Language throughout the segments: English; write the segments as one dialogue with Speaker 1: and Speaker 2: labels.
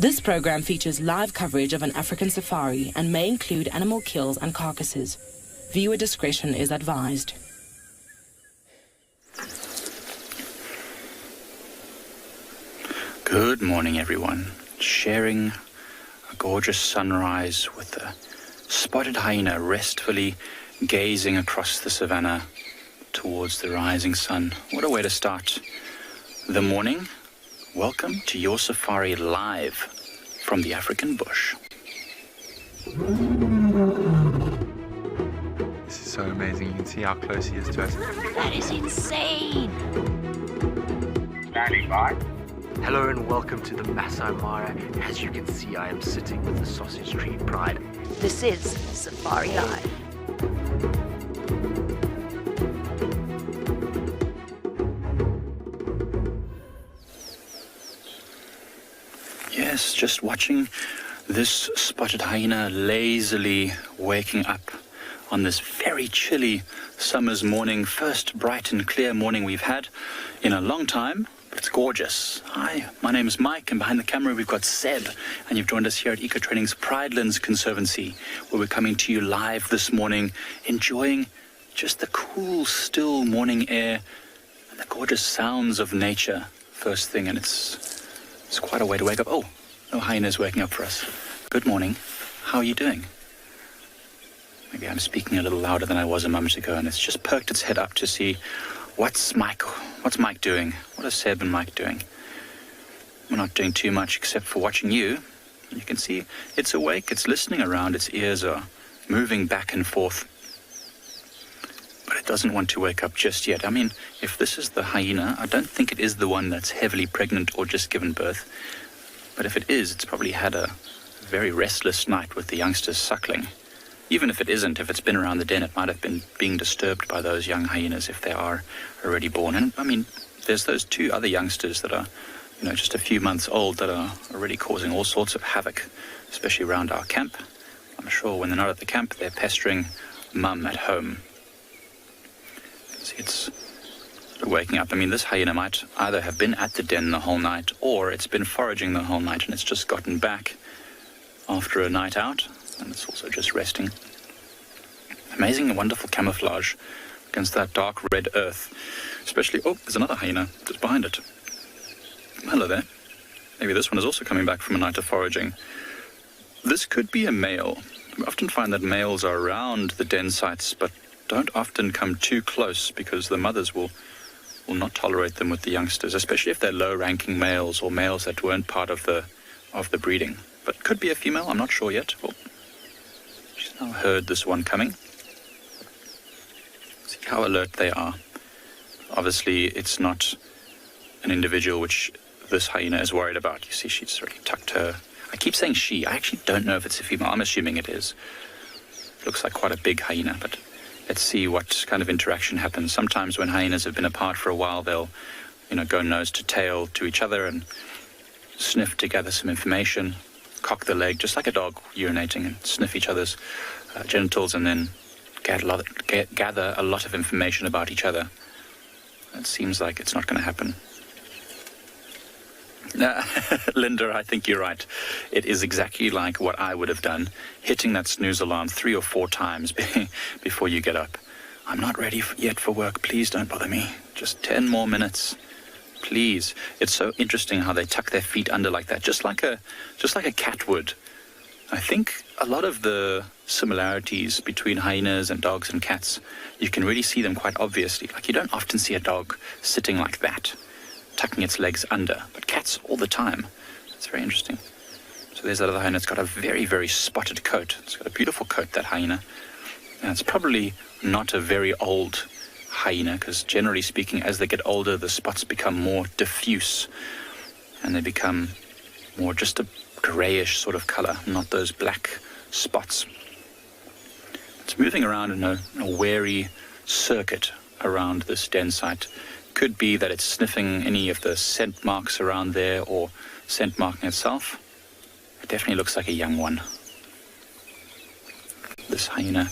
Speaker 1: This program features live coverage of an African safari and may include animal kills and carcasses. Viewer discretion is advised.
Speaker 2: Good morning, everyone. Sharing a gorgeous sunrise with the spotted hyena restfully gazing across the savannah towards the rising sun. What a way to start the morning. Welcome to your safari live from the African bush.
Speaker 3: This is so amazing. You can see how close he is to us.
Speaker 4: That is insane!
Speaker 5: Standing by.
Speaker 6: Hello and welcome to the Masai Mara. As you can see, I am sitting with the Sausage Tree Pride.
Speaker 4: This is Safari Live.
Speaker 2: Yes, just watching this spotted hyena lazily waking up on this very chilly summer's morning, first bright and clear morning we've had in a long time, but it's gorgeous. Hi, my name is Mike, and behind the camera we've got Seb, and you've joined us here at Ecotraining's Pridelands Conservancy, where we're coming to you live this morning, enjoying just the cool, still morning air and the gorgeous sounds of nature first thing, and it's quite a way to wake up. Oh, no hyena's waking up for us. Good morning. How are you doing? Maybe I'm speaking a little louder than I was a moment ago, and it's just perked its head up to see what's Mike doing? What are Seb and Mike doing? We're not doing too much except for watching you. You can see it's awake, it's listening around, its ears are moving back and forth. But it doesn't want to wake up just yet. I mean, if this is the hyena, I don't think it is the one that's heavily pregnant or just given birth. But if it is, it's probably had a very restless night with the youngsters suckling. Even if it isn't, if it's been around the den, it might have been being disturbed by those young hyenas if they are already born. And I mean, there's those two other youngsters that are, just a few months old that are already causing all sorts of havoc, especially around our camp. I'm sure when they're not at the camp, they're pestering mum at home. See, it's sort of waking up. I mean, this hyena might either have been at the den the whole night, or it's been foraging the whole night and it's just gotten back after a night out, and it's also just resting. Amazing and wonderful camouflage against that dark red earth. Especially, oh, there's another hyena just behind it. Hello there. Maybe this one is also coming back from a night of foraging. This could be a male. We often find that males are around the den sites, but don't often come too close because the mothers will not tolerate them with the youngsters, especially if they're low-ranking males or males that weren't part of the breeding. But could be a female, I'm not sure yet. Well, she's now heard this one coming. See how alert they are. Obviously, it's not an individual which this hyena is worried about. You see, she's already tucked her. I keep saying she. I actually don't know if it's a female. I'm assuming it is. Looks like quite a big hyena, but let's see what kind of interaction happens. Sometimes when hyenas have been apart for a while, they'll, go nose to tail to each other and sniff to gather some information, cock the leg, just like a dog urinating, and sniff each other's genitals, and then gather a lot of information about each other. It seems like it's not going to happen. Linda, I think you're right. It is exactly like what I would have done, hitting that snooze alarm 3 or 4 times before you get up. I'm not ready yet for work. Please don't bother me. Just 10 more minutes. Please. It's so interesting how they tuck their feet under like that, just like a cat would. I think a lot of the similarities between hyenas and dogs and cats, you can really see them quite obviously. Like, you don't often see a dog sitting like that, tucking its legs under, but cats all the time. It's very interesting. So there's that other hyena. It's got a very, very spotted coat. It's got a beautiful coat, that hyena. And it's probably not a very old hyena, because generally speaking, as they get older, the spots become more diffuse and they become more just a grayish sort of color, not those black spots. It's moving around in a wary circuit around this den site. Could be that it's sniffing any of the scent marks around there, or scent marking itself. It definitely looks like a young one. This hyena,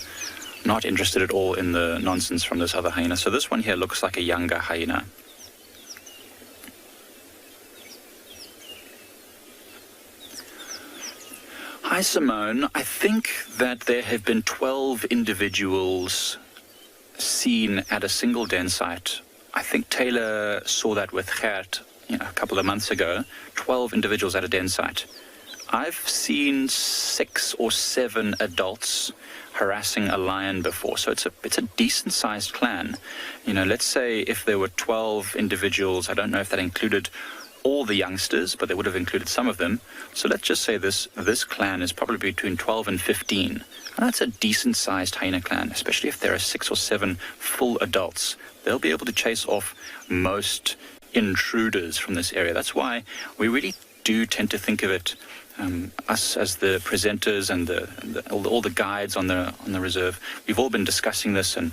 Speaker 2: not interested at all in the nonsense from this other hyena. So this one here looks like a younger hyena. Hi, Simone. I think that there have been 12 individuals seen at a single den site. I think Taylor saw that with Gert, a couple of months ago. 12 individuals at a den site. I've seen 6 or 7 adults harassing a lion before, so it's a decent-sized clan. Let's say if there were 12 individuals, I don't know if that included all the youngsters, but they would have included some of them. So let's just say this clan is probably between 12 and 15. And that's a decent-sized hyena clan, especially if there are 6 or 7 full adults. They'll be able to chase off most intruders from this area. That's why we really do tend to think of it, us as the presenters and all the guides on the reserve. We've all been discussing this, and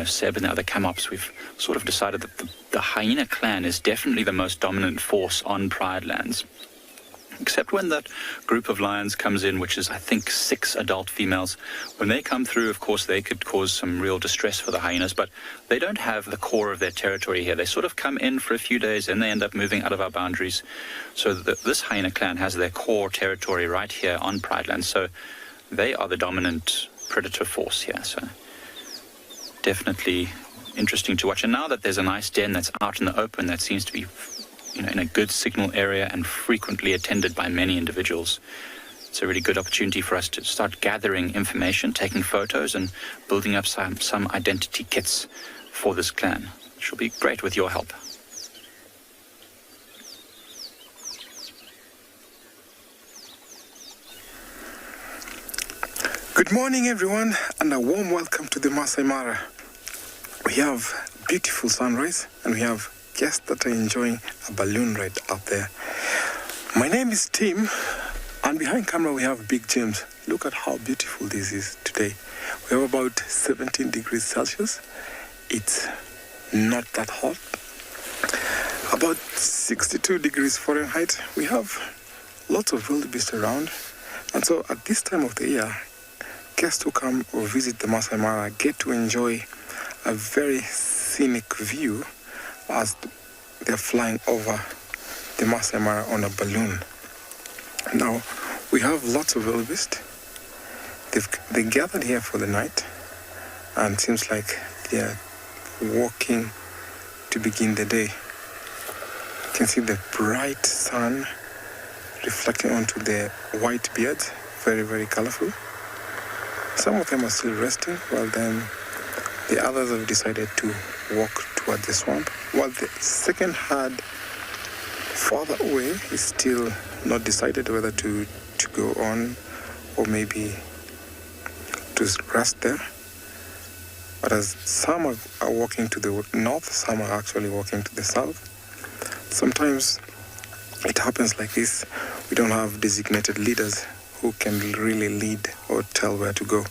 Speaker 2: Seb and the other cam-ops, we've sort of decided that the hyena clan is definitely the most dominant force on Pride lands. Except when that group of lions comes in, which is, I think, 6 adult females. When they come through, of course, they could cause some real distress for the hyenas, but they don't have the core of their territory here. They sort of come in for a few days, and they end up moving out of our boundaries. So this hyena clan has their core territory right here on Pride Land. So they are the dominant predator force here. So definitely interesting to watch. And now that there's a nice den that's out in the open, that seems to be in a good signal area and frequently attended by many individuals, it's a really good opportunity for us to start gathering information, taking photos, and building up some identity kits for this clan, which will be great with your help.
Speaker 5: Good morning, everyone, and a warm welcome to the Masai Mara. We have beautiful sunrise, and we have guests that are enjoying a balloon ride out there. My name is Tim, and behind camera we have Big James. Look at how beautiful this is today. We have about 17 degrees Celsius. It's not that hot. About 62 degrees Fahrenheit. We have lots of wildebeest around. And so at this time of the year, guests who come or visit the Masai Mara get to enjoy a very scenic view as they're flying over the Masai Mara on a balloon. Now, we have lots of wildebeest. They gathered here for the night, and it seems like they're walking to begin the day. You can see the bright sun reflecting onto their white beards, very, very colorful. Some of them are still resting, while then the others have decided to walk toward the swamp, while the second herd farther away is still not decided whether to go on or maybe to rest there. But as some are walking to the north, some are actually walking to the south. Sometimes it happens like this. We don't have designated leaders who can really lead or tell where to go.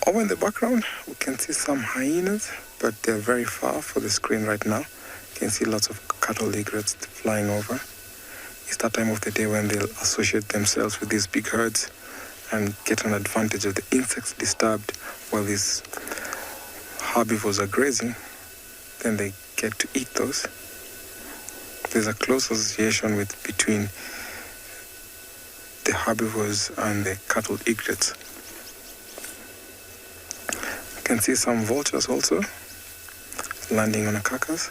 Speaker 5: Over in the background, we can see some hyenas, but they're very far for the screen right now. You can see lots of cattle egrets flying over. It's that time of the day when they'll associate themselves with these big herds and get an advantage of the insects disturbed while these herbivores are grazing. Then they get to eat those. There's a close association between the herbivores and the cattle egrets. You can see some vultures also landing on a carcass.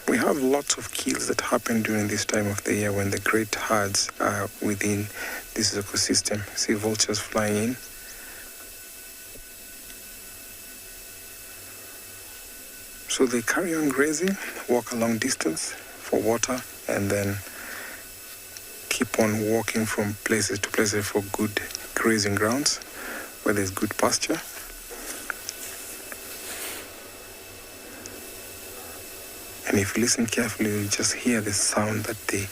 Speaker 5: We have lots of kills that happen during this time of the year when the great herds are within this ecosystem. See vultures flying in. So they carry on grazing, walk a long distance for water, and then keep on walking from places to places for good grazing grounds where there's good pasture. And if you listen carefully, you'll just hear the sound that they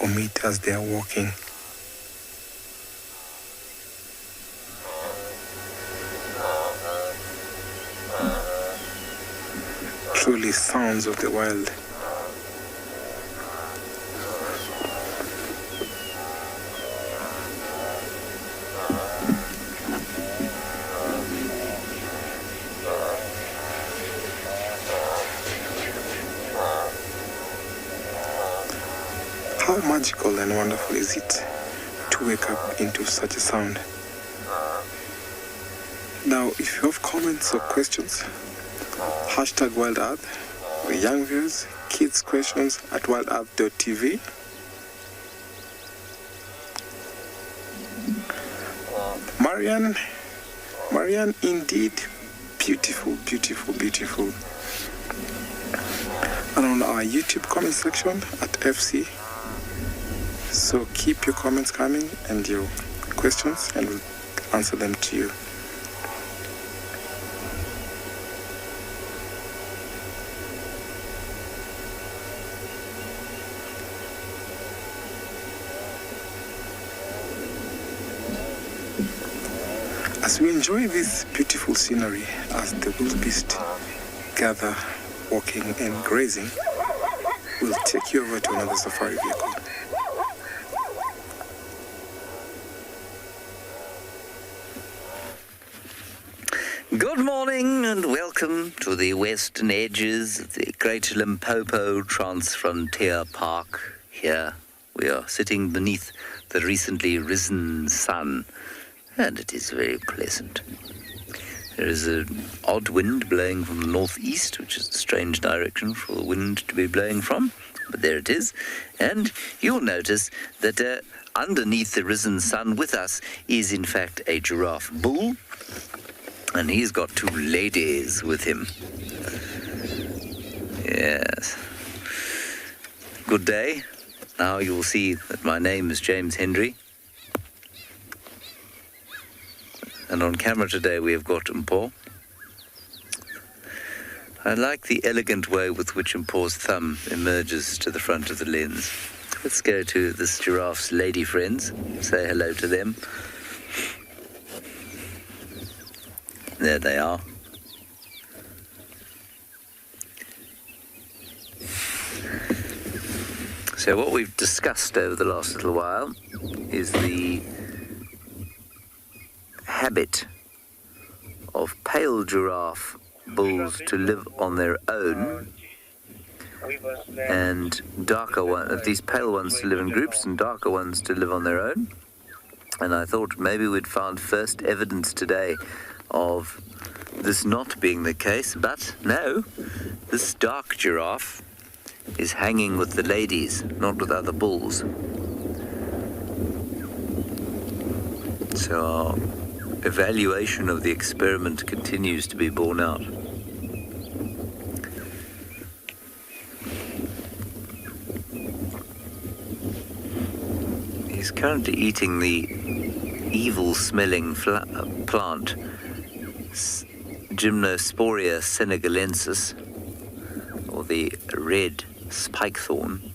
Speaker 5: emit as they are walking. Truly sounds of the wild. How magical and wonderful is it to wake up into such a sound? Now, if you have comments or questions, hashtag Wild Earth, for young viewers, kids questions at wildearth.tv. Marianne, indeed, beautiful, beautiful, beautiful. And on our YouTube comment section at FC. So keep your comments coming and your questions, and we'll answer them to you. As we enjoy this beautiful scenery as the wildebeest gather, walking and grazing, we'll take you over to another safari vehicle.
Speaker 7: Good morning and welcome to the western edges of the Great Limpopo Transfrontier Park. Here we are sitting beneath the recently risen sun, and it is very pleasant. There is an odd wind blowing from the northeast, which is a strange direction for the wind to be blowing from, but there it is. And you'll notice that underneath the risen sun with us is in fact a giraffe bull, and he's got two ladies with him. Yes. Good day. Now you'll see that my name is James Hendry. And on camera today we have got Mpo. I like the elegant way with which Mpo's thumb emerges to the front of the lens. Let's go to this giraffe's lady friends, say hello to them. There they are. So what we've discussed over the last little while is the habit of pale giraffe bulls to live on their own, and these pale ones to live in groups and darker ones to live on their own. And I thought maybe we'd found first evidence today of this not being the case, but no, this dark giraffe is hanging with the ladies, not with other bulls. So our evaluation of the experiment continues to be borne out. He's currently eating the evil-smelling plant, Gymnosporia senegalensis, or the red spike thorn.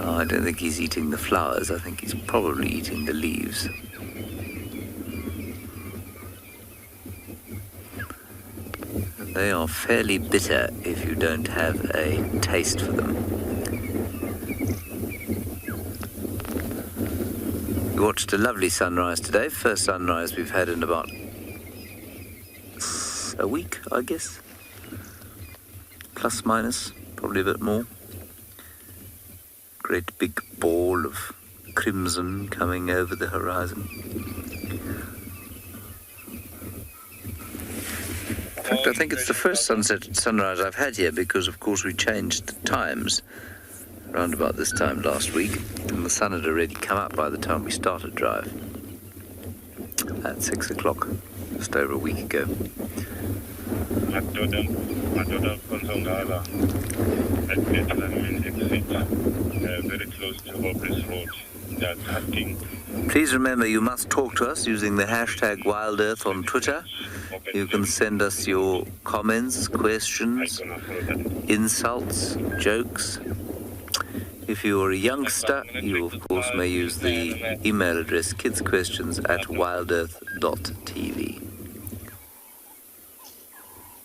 Speaker 7: I don't think he's eating the flowers. I think he's probably eating the leaves. They are fairly bitter if you don't have a taste for them. We watched a lovely sunrise today. First sunrise we've had in about a week, I guess. Plus, minus, probably a bit more. Great big ball of crimson coming over the horizon. In fact, I think it's the first sunrise I've had here because, of course, we changed the times around about this time last week, and the sun had already come up by the time we started drive at 6 o'clock, just over a week ago.
Speaker 8: Very close to Hopeless Road. That's hunting.
Speaker 7: Please remember, you must talk to us using the hashtag WildEarth on Twitter. You can send us your comments, questions, insults, jokes. If you are a youngster, you of course may use the email address kidsquestions@wildearth.tv.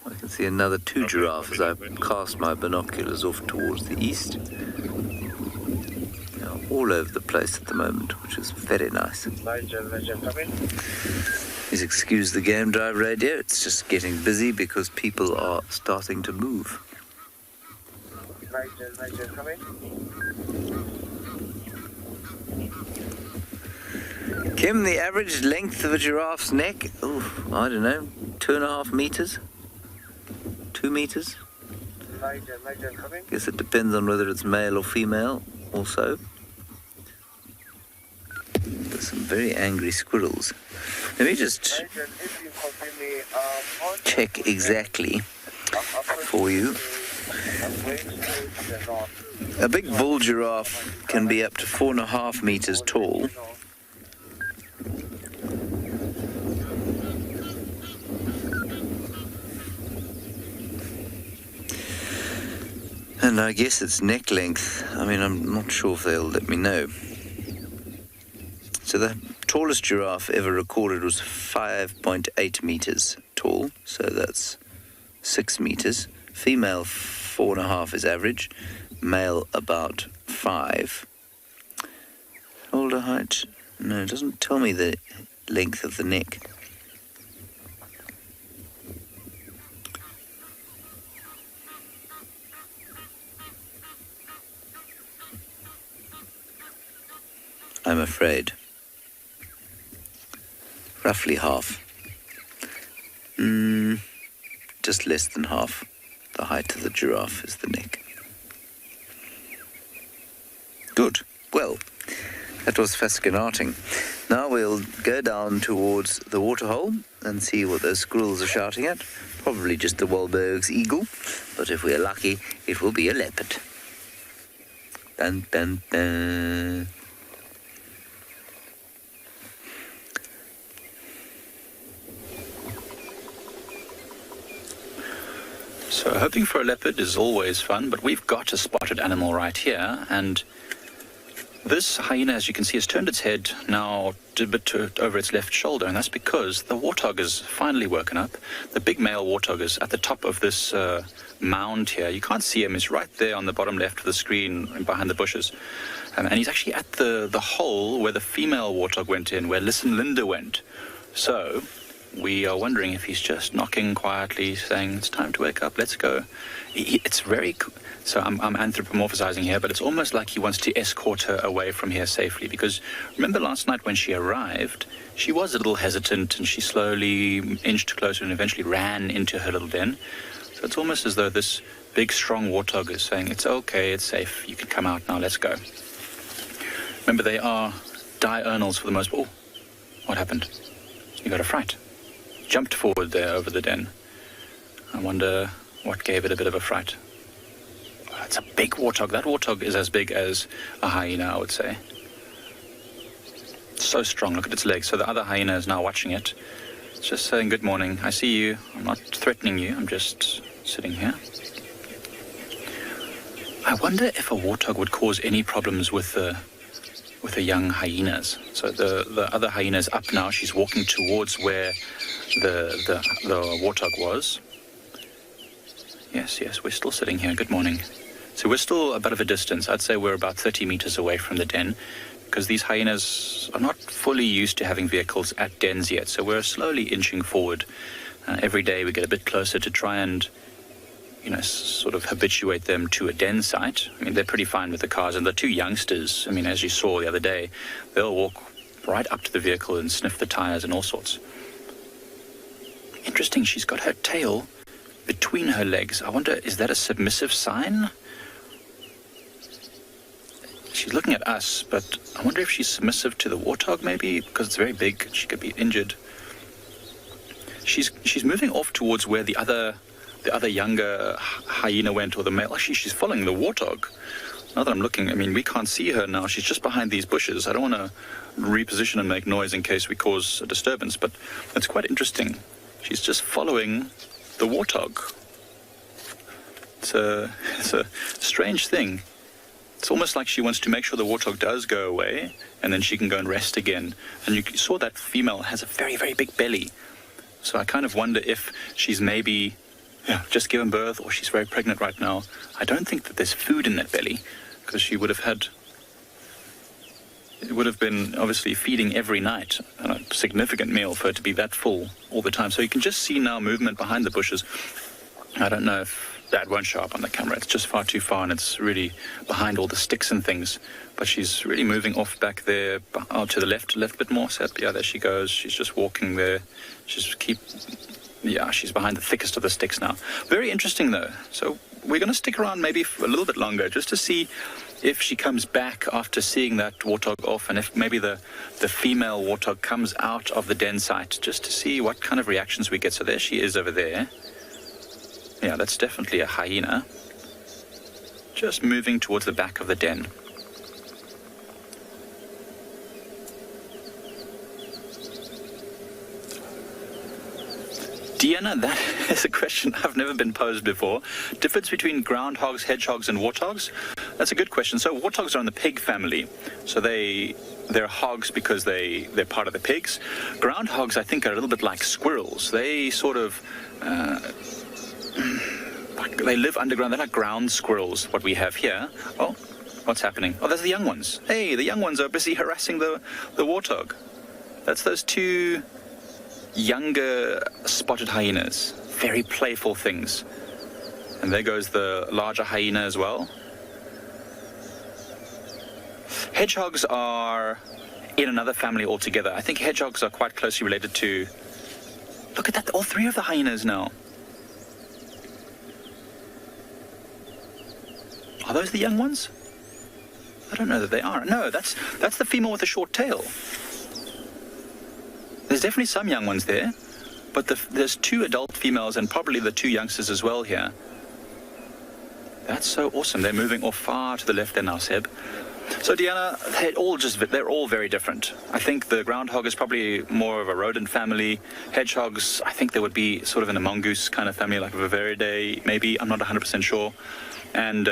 Speaker 7: I can see another two giraffes as I cast my binoculars off towards the east. They are all over the place at the moment, which is very nice. Please excuse the game drive radio. It's just getting busy because people are starting to move.
Speaker 8: Niger, come in.
Speaker 7: Kim, the average length of a giraffe's neck? Oh, I don't know, 2.5 meters? 2 meters?
Speaker 8: Niger, come in.
Speaker 7: Guess it depends on whether it's male or female also. There's some very angry squirrels. Let me just
Speaker 8: Niger, if you can give me,
Speaker 7: check exactly for you. A big bull giraffe can be up to 4.5 meters tall. And I guess it's neck length. I mean, I'm not sure if they'll let me know. So the tallest giraffe ever recorded was 5.8 meters tall. So that's 6 meters. Female 4.5 is average. Male about 5. Shoulder height? No, it doesn't tell me the length of the neck. I'm afraid. Roughly half. Just less than half. The height of the giraffe is the neck. Good. Well, that was fascinating. Now we'll go down towards the waterhole and see what those squirrels are shouting at. Probably just the Wahlberg's eagle, but if we're lucky, it will be a leopard. Dun, dun, dun.
Speaker 2: So hoping for a leopard is always fun, but we've got a spotted animal right here, and this hyena, as you can see, has turned its head now a bit over its left shoulder, and that's because the warthog has finally woken up. The big male warthog is at the top of this mound here. You can't see him. He's right there on the bottom left of the screen behind the bushes. And he's actually at the hole where the female warthog went in, where Listen Linda went. So we are wondering if he's just knocking quietly, saying, it's time to wake up, let's go. It's very... So I'm anthropomorphizing here, but it's almost like he wants to escort her away from here safely, because remember last night when she arrived, she was a little hesitant and she slowly inched closer and eventually ran into her little den. So it's almost as though this big, strong warthog is saying, it's okay, it's safe, you can come out now, let's go. Remember, they are diurnals for the most part. Oh, what happened? You got a fright. Jumped forward there over the den. I wonder what gave it a bit of a fright. Oh, it's a big warthog. That warthog is as big as a hyena, I would say. It's so strong. Look at its legs. So the other hyena is now watching it. It's just saying, good morning. I see you. I'm not threatening you. I'm just sitting here. I wonder if a warthog would cause any problems with the young hyenas. So the other hyena is up now. She's walking towards where the warthog was. Yes, we're still sitting here. Good morning. So we're still a bit of a distance. I'd say we're about 30 meters away from the den, because these hyenas are not fully used to having vehicles at dens yet. So we're slowly inching forward. Every day we get a bit closer to try and, sort of habituate them to a den site. I mean, they're pretty fine with the cars. And the two youngsters, I mean, as you saw the other day, they'll walk right up to the vehicle and sniff the tires and all sorts. Interesting, she's got her tail between her legs. I wonder, is that a submissive sign? She's looking at us, but I wonder if she's submissive to the warthog, maybe, because it's very big. She could be injured. She's moving off towards where the other younger hyena went, or the male. Actually, she's following the warthog. Now that I'm looking, I mean, we can't see her now. She's just behind these bushes. I don't want to reposition and make noise in case we cause a disturbance, but it's quite interesting. She's just following the warthog. It's a strange thing. It's almost like she wants to make sure the warthog does go away, and then she can go and rest again. And you saw that female has a very, very big belly. So I kind of wonder if she's maybe just given birth, or she's very pregnant right now. I don't think that there's food in that belly, because she would have had it would have been obviously feeding every night, and a significant meal for it to be that full all the time. So you can just see now movement behind the bushes. I don't know if that won't show up on the camera. It's just far too far, and it's really behind all the sticks and things. But she's really moving off back there, to the left a bit more. So yeah, there she goes. She's just walking there. She's behind the thickest of the sticks now. Very interesting though. So we're going to stick around maybe for a little bit longer just to see if she comes back after seeing that warthog off, and if maybe the female warthog comes out of the den site, just to see what kind of reactions we get. So there she is over there. Yeah, that's definitely a hyena. Just moving towards the back of the den. Deanna, that is a question I've never been posed before. Difference between groundhogs, hedgehogs, and warthogs? That's a good question. So warthogs are in the pig family. So they're hogs because they're part of the pigs. Groundhogs, I think, are a little bit like squirrels. They sort of... they live underground. They're like ground squirrels, what we have here. Oh, what's happening? Oh, there's the young ones. Hey, the young ones are busy harassing the warthog. That's those two younger spotted hyenas. Very playful things. And there goes the larger hyena as well. Hedgehogs are in another family altogether. I think hedgehogs are quite closely related to... Look at that, all three of the hyenas now. Are those the young ones? I don't know that they are. No, that's the female with the short tail. There's definitely some young ones there, but there's two adult females and probably the two youngsters as well here. That's so awesome. They're moving off far to the left there now, Seb. So Deanna, they're all very different. I think the groundhog is probably more of a rodent family. Hedgehogs, I think they would be sort of in a mongoose kind of family, like a Viveridae, maybe. I'm not 100% sure. And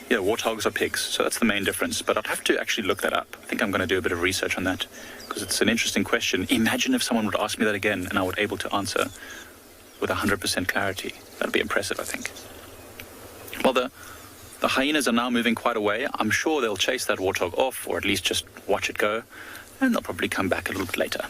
Speaker 2: yeah, warthogs are pigs, so that's the main difference. But I'd have to actually look that up. I think I'm going to do a bit of research on that, because it's an interesting question. Imagine if someone would ask me that again and I would able to answer with 100% clarity. That'd be impressive, I think. Well, the hyenas are now moving quite away. I'm sure they'll chase that warthog off, or at least just watch it go, and they'll probably come back a little bit later.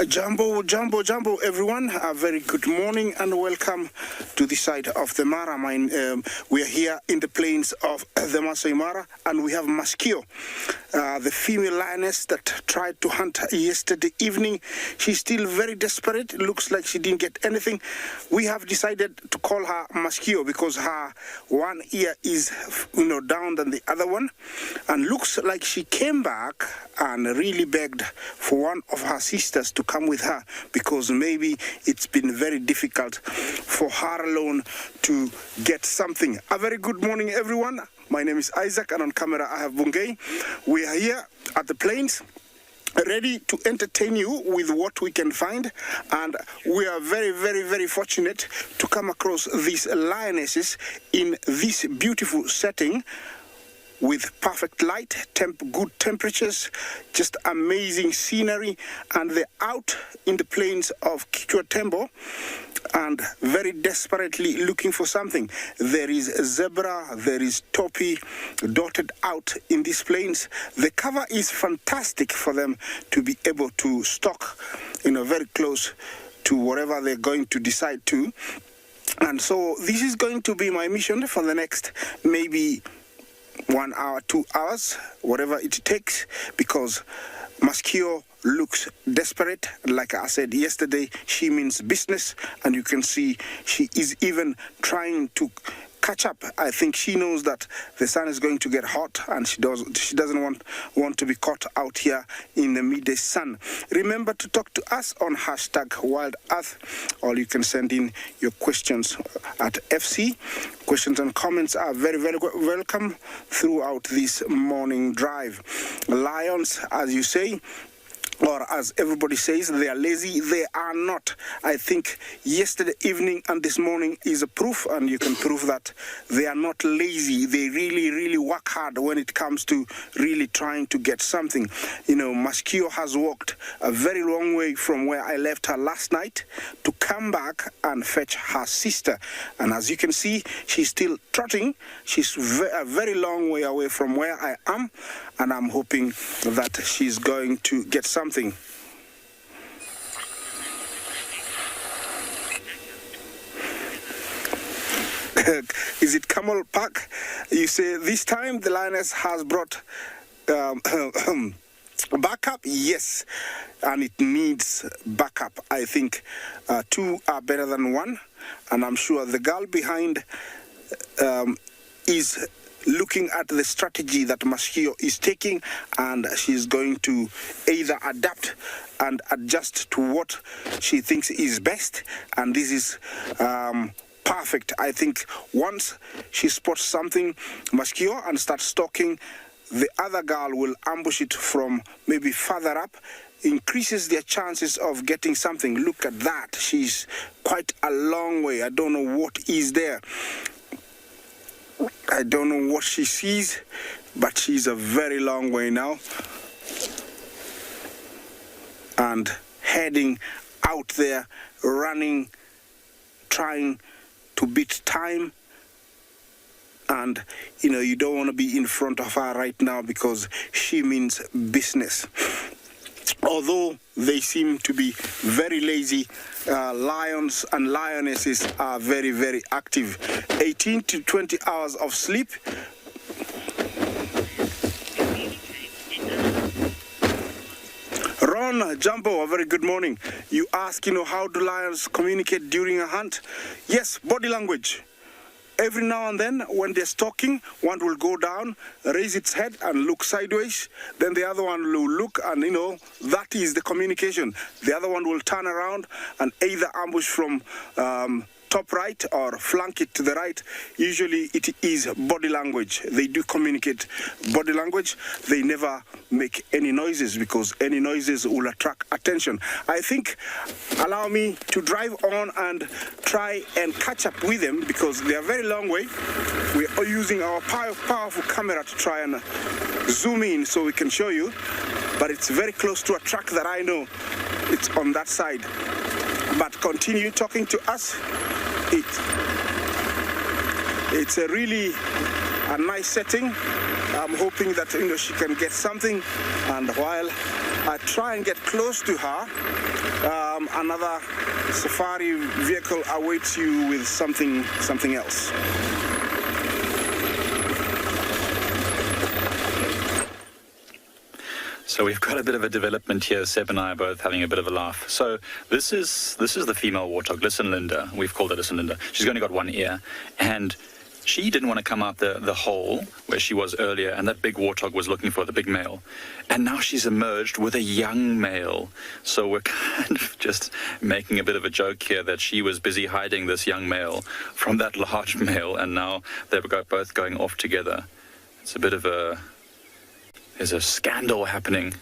Speaker 9: Jumbo, everyone. A very good morning and welcome to the side of the Mara. We are here in the plains of the Masai Mara, and we have Maskio, the female lioness that tried to hunt yesterday evening. She's still very desperate. It looks like she didn't get anything. We have decided to call her Maskio because her one ear is, down than the other one, and looks like she came back and really begged for one of her sisters to come with her, because maybe it's been very difficult for her alone to get something. A very good morning, everyone. My name is Isaac, and on camera I have Bungay. We are here at the plains, ready to entertain you with what we can find, and we are very, very, very fortunate to come across these lionesses in this beautiful setting, with perfect light, good temperatures, just amazing scenery, and they're out in the plains of Kichwa-Tembo and very desperately looking for something. There is a zebra, there is topi dotted out in these plains. The cover is fantastic for them to be able to stalk, very close to wherever they're going to decide to. And so this is going to be my mission for the next maybe 1 hour, 2 hours, whatever it takes, because Maskio looks desperate. Like I said yesterday, she means business, and you can see she is even trying to catch up. I think she knows that the sun is going to get hot, and she doesn't want to be caught out here in the midday sun. Remember to talk to us on #WildEarth, or you can send in your questions at FC. Questions and comments are very, very welcome throughout this morning drive. Lions, as you say, or as everybody says, they are lazy. They are not. I think yesterday evening and this morning is a proof, and you can prove that they are not lazy. They really, really work hard when it comes to really trying to get something. You know, Maskio has walked a very long way from where I left her last night to come back and fetch her sister. And as you can see, she's still trotting. She's a very long way away from where I am, and I'm hoping that she's going to get something. Is it Camel Park? You say this time the lioness has brought backup? Yes, and it needs backup. I think two are better than one, and I'm sure the girl behind is looking at the strategy that Maskio is taking, and she's going to either adapt and adjust to what she thinks is best, and this is perfect. I think once she spots something, Maskio, and starts stalking, the other girl will ambush it from maybe further up, increases their chances of getting something. Look at that. She's quite a long way. I don't know what is there. I don't know what she sees, but she's a very long way now. And heading out there, running, trying to beat time. And, you know, you don't want to be in front of her right now because she means business. Although they seem to be very lazy, lions and lionesses are very, very active. 18 to 20 hours of sleep. Ron Jumbo, a very good morning. You ask, you know, how do lions communicate during a hunt? Yes, body language. Every now and then, when they're stalking, one will go down, raise its head and look sideways. Then the other one will look, and, you know, that is the communication. The other one will turn around and either ambush from top right or flank it to the right. Usually it is body language. They do communicate body language. They never make any noises because any noises will attract attention. I think, allow me to drive on and try and catch up with them because they are very long way. We are using our powerful camera to try and zoom in so we can show you, but it's very close to a track that I know it's on that side. But continue talking to us. It's a really a nice setting. I'm hoping that, you know, she can get something, and while I try and get close to her, another safari vehicle awaits you with something else.
Speaker 2: So we've got a bit of a development here. Seb and I are both having a bit of a laugh. So this is the female warthog. Listen, Linda. We've called her Listen, Linda. She's only got one ear, and she didn't want to come out the hole where she was earlier, and that big warthog was looking for the big male. And now she's emerged with a young male. So we're kind of just making a bit of a joke here that she was busy hiding this young male from that large male, and now they're both going off together. It's a bit of there's a scandal happening.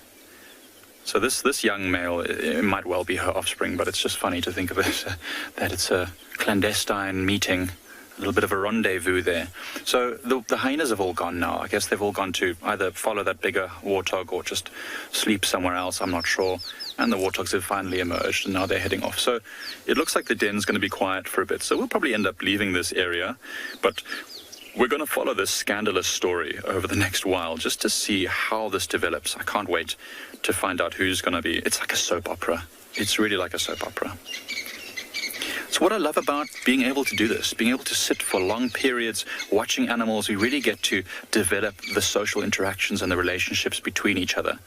Speaker 2: So this young male, it might well be her offspring, but it's just funny to think of it, that it's a clandestine meeting, a little bit of a rendezvous there. So the hyenas have all gone now. I guess they've all gone to either follow that bigger warthog or just sleep somewhere else, I'm not sure. And the warthogs have finally emerged, and now they're heading off. So it looks like the den's going to be quiet for a bit. So we'll probably end up leaving this area, but we're going to follow this scandalous story over the next while just to see how this develops. I can't wait to find out who's going to be. It's like a soap opera. It's really like a soap opera. So what I love about being able to do this, being able to sit for long periods watching animals, we really get to develop the social interactions and the relationships between each other.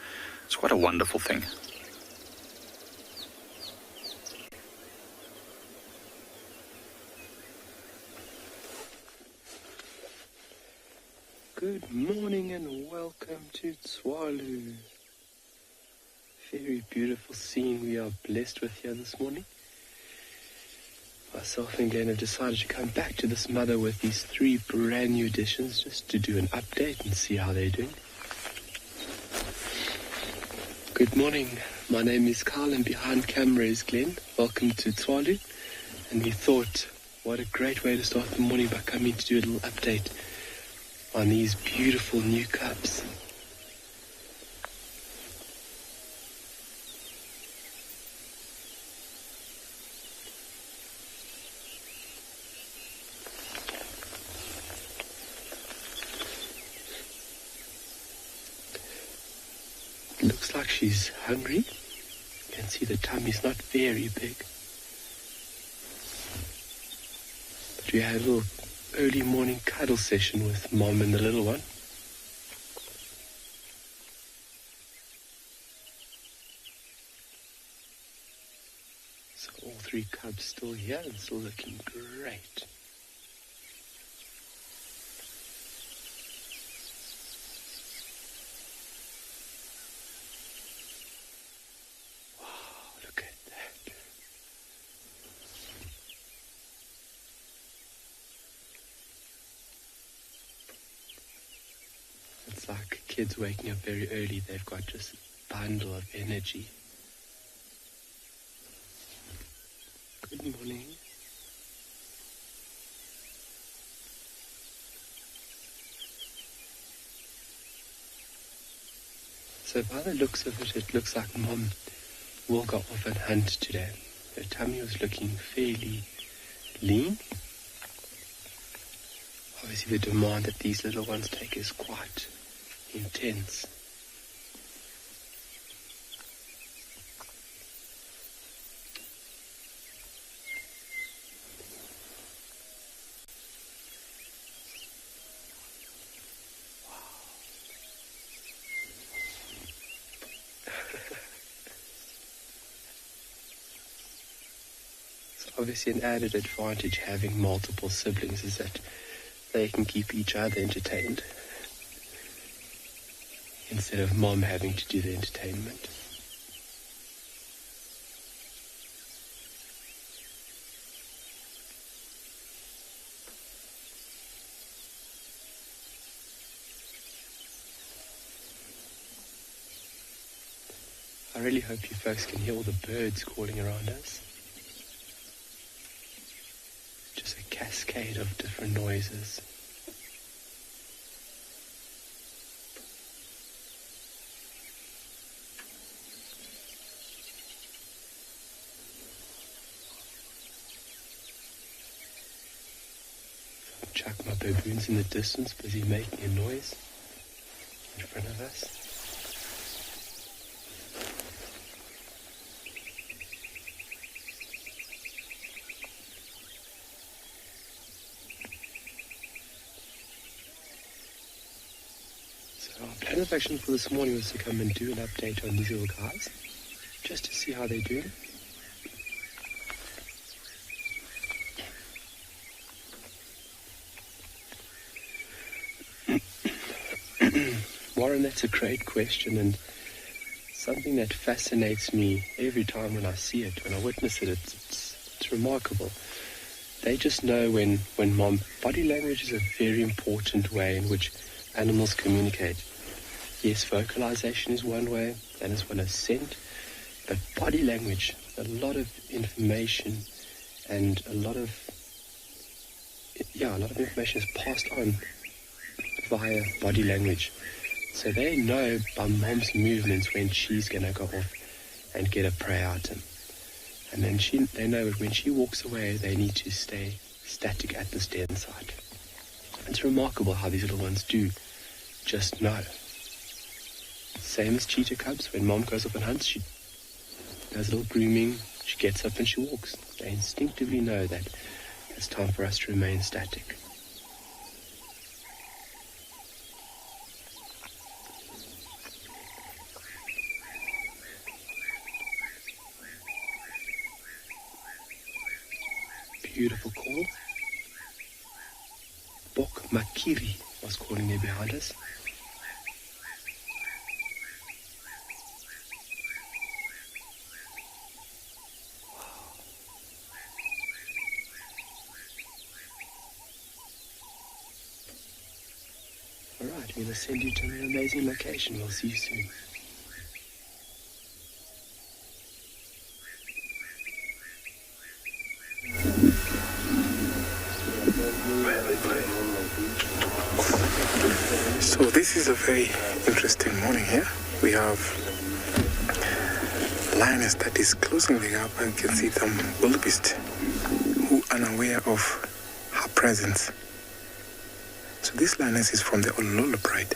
Speaker 2: It's quite a wonderful thing.
Speaker 10: Good morning and welcome to Tswalu. Very beautiful scene we are blessed with here this morning. Myself and Glenn have decided to come back to this mother with these 3 brand new additions just to do an update and see how they're doing. Good morning, My name is Carl and behind camera is Glenn. Welcome to Tswalu. And we thought, what a great way to start the morning by coming to do a little update on these beautiful new cubs. It looks like she's hungry. You can see the tummy's not very big. But we had a little early morning cuddle session with Mom and the little one. So all three cubs still here and still looking great. It's like kids waking up very early. They've got just a bundle of energy. Good morning. So by the looks of it, it looks like Mom will go off and hunt today. Her tummy was looking fairly lean. Obviously the demand that these little ones take is quite intense. So obviously an added advantage having multiple siblings is that they can keep each other entertained instead of Mom having to do the entertainment. I really hope you folks can hear all the birds calling around us. Just a cascade of different noises. Chuck my baboons in the distance, busy making a noise in front of us. So our plan of action for this morning was to come and do an update on these little guys, just to see how they're doing. Warren, that's a great question, and something that fascinates me every time when I see it, when I witness it. It's remarkable. They just know when Mom... Body language is a very important way in which animals communicate. Yes, vocalization is one way, and as well as scent, but body language, a lot of information and a lot of information is passed on via body language. So they know by Mom's movements when she's going to go off and get a prey item. And then they know that when she walks away, they need to stay static at this den site. It's remarkable how these little ones do just know. Same as cheetah cubs. When Mom goes off and hunts, she does a little grooming, she gets up and she walks. They instinctively know that it's time for us to remain static. Beautiful call. Bok Makiri was calling there behind us. Alright, we're going to send you to an amazing location. We'll see you soon.
Speaker 5: So this is a very interesting morning here. We have lioness that is closing the gap. I can see some wildebeest who are unaware of her presence. So this lioness is from the Ololo pride,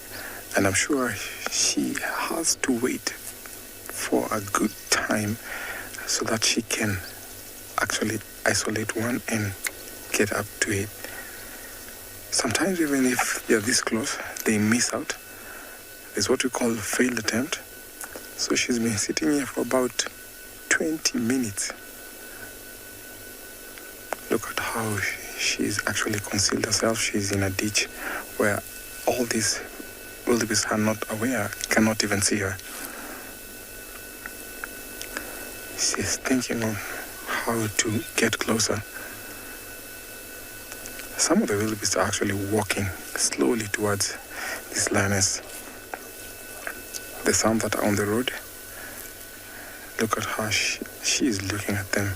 Speaker 5: and I'm sure she has to wait for a good time so that she can actually isolate one and get up to it. Sometimes even if they're this close, they miss out. It's what we call a failed attempt. So she's been sitting here for about 20 minutes. Look at how she's actually concealed herself. She's in a ditch where all these wildebeest are not aware, cannot even see her. She's thinking of how to get closer. Some of the wildebeest are actually walking slowly towards this lioness. The some that are on the road, look at how she is looking at them.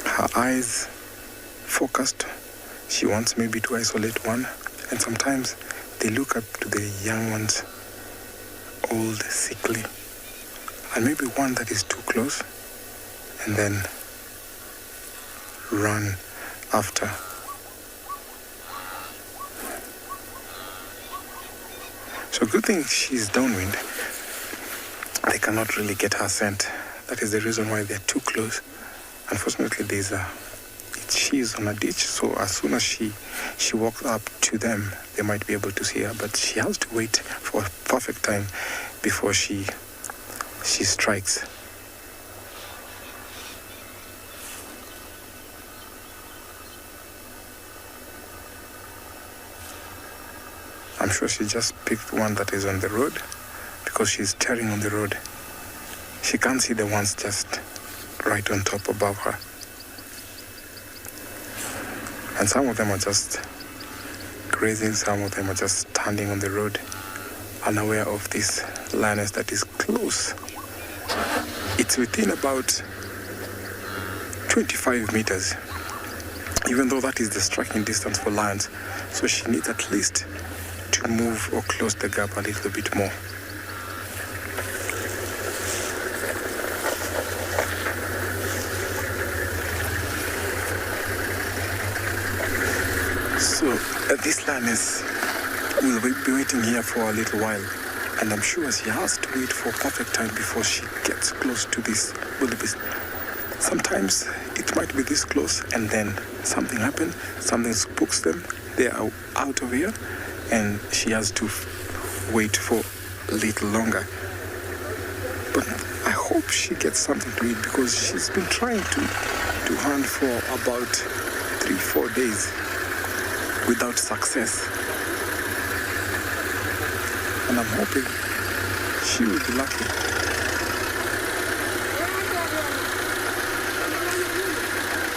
Speaker 5: Her eyes focused. She wants maybe to isolate one, and sometimes they look up to the young ones, old, sickly, and maybe one that is too close, and then run after. So good thing she's downwind. They cannot really get her scent. That is the reason why they're too close. Unfortunately, she's on a ditch, so as soon as she walks up to them, they might be able to see her, but she has to wait for a perfect time before she strikes. I'm sure she just picked one that is on the road because she's tearing on the road. She can't see the ones just right on top above her. And some of them are just grazing, some of them are just standing on the road, unaware of this lioness that is close. It's within about 25 meters, even though that is the striking distance for lions. So she needs at least to move or close the gap a little bit more. So this lioness will be waiting here for a little while, and I'm sure she has to wait for a perfect time before she gets close to this wildebeest. Sometimes it might be this close and then something happens, something spooks them, they are out of here, and she has to wait for a little longer. But I hope she gets something to eat, because she's been trying to hunt for about 3-4 days without success. And I'm hoping she will be lucky.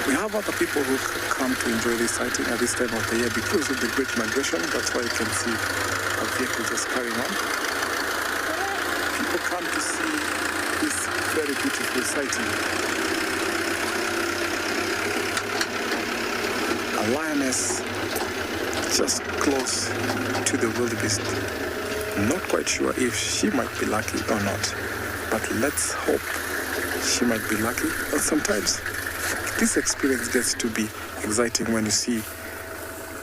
Speaker 5: We have other people who come to enjoy this sighting at this time of the year because of the great migration. That's why you can see a vehicle just carrying on. People come to see this very beautiful sighting. A lioness just close to the wildebeest. Not quite sure if she might be lucky or not, but let's hope she might be lucky. And sometimes this experience gets to be exciting when you see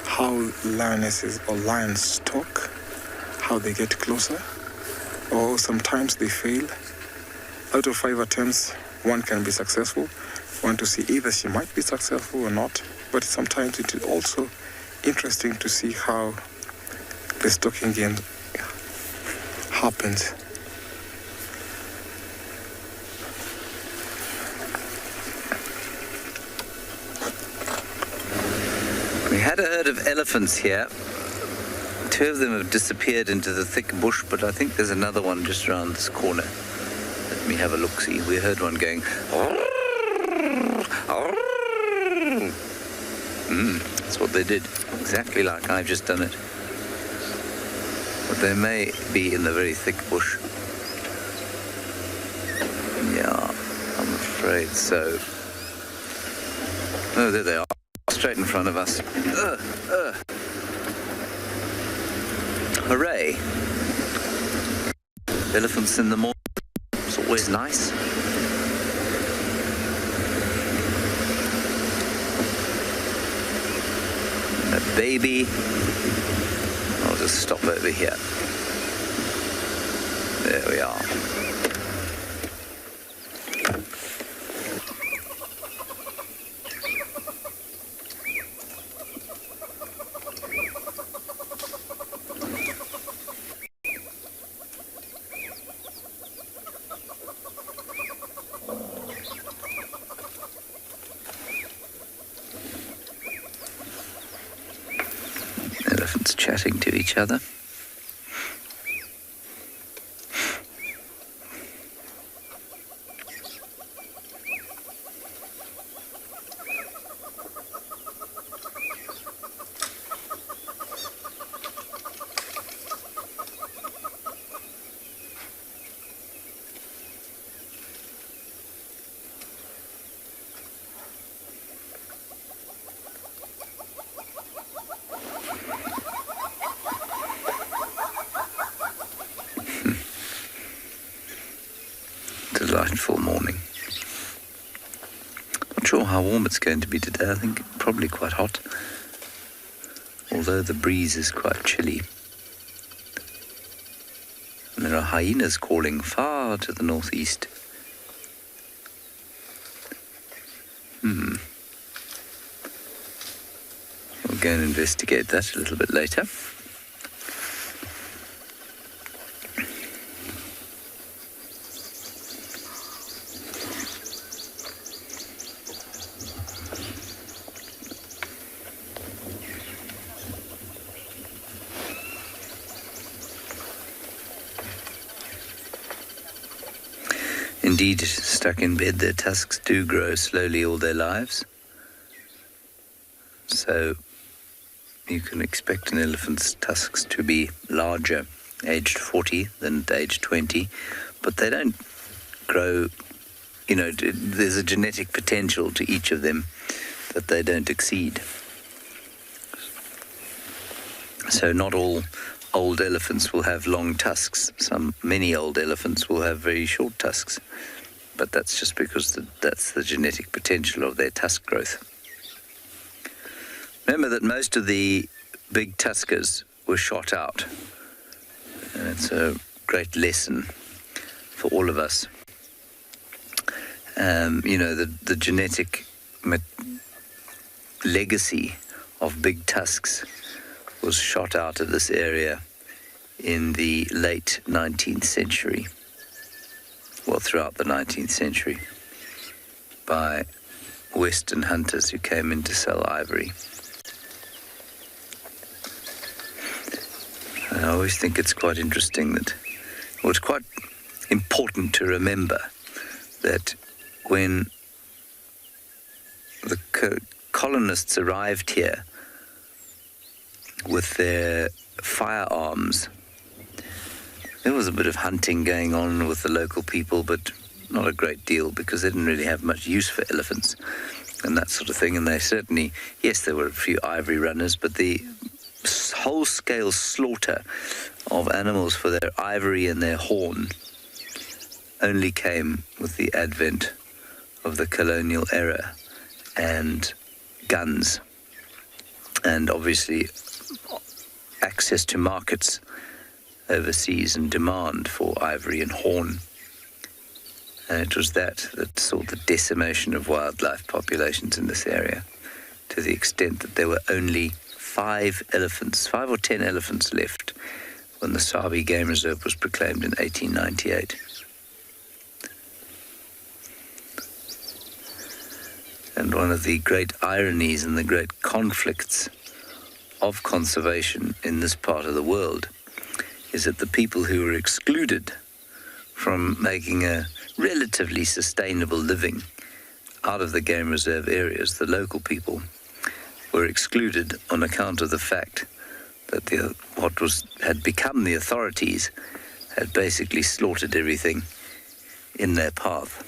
Speaker 5: how lionesses or lions talk, how they get closer, or sometimes they fail. Out of 5 attempts, one can be successful. Want to see either she might be successful or not, but sometimes it is also interesting to see how the stalking game happens.
Speaker 7: We had a herd of elephants here. 2 of them have disappeared into the thick bush, but I think there's another one just around this corner. Let me have a look-see. We heard one going... That's what they did. exactly like I've just done it. But they may be in the very thick bush. Yeah, I'm afraid so. Oh, there they are, straight in front of us. Hooray! Elephants in the morning. It's always nice. A baby. I'll just stop over here. There we are. Elephants chatting to each other. Delightful morning. Not sure how warm it's going to be today. I think probably quite hot, although the breeze is quite chilly. And there are hyenas calling far to the northeast. We'll go and investigate that a little bit later. Indeed, stuck in bed, their tusks do grow slowly all their lives. So you can expect an elephant's tusks to be larger aged 40 than at age 20, but they don't grow, there's a genetic potential to each of them that they don't exceed. So not all old elephants will have long tusks. Many old elephants will have very short tusks, but that's just because that's the genetic potential of their tusk growth. Remember that most of the big tuskers were shot out, and it's a great lesson for all of us. The genetic legacy of big tusks was shot out of this area in the late 19th century, throughout the 19th century, by Western hunters who came in to sell ivory. And I always think it's quite interesting it's quite important to remember that when the colonists arrived here with their firearms, there was a bit of hunting going on with the local people, but not a great deal, because they didn't really have much use for elephants and that sort of thing. And they certainly, yes, there were a few ivory runners, but the whole-scale slaughter of animals for their ivory and their horn only came with the advent of the colonial era and guns, and obviously access to markets overseas and demand for ivory and horn. And it was that saw the decimation of wildlife populations in this area, to the extent that there were only 5 or 10 elephants left when the Sabi Game Reserve was proclaimed in 1898. And one of the great ironies and the great conflicts of conservation in this part of the world is that the people who were excluded from making a relatively sustainable living out of the game reserve areas, the local people, were excluded on account of the fact that had become the authorities had basically slaughtered everything in their path.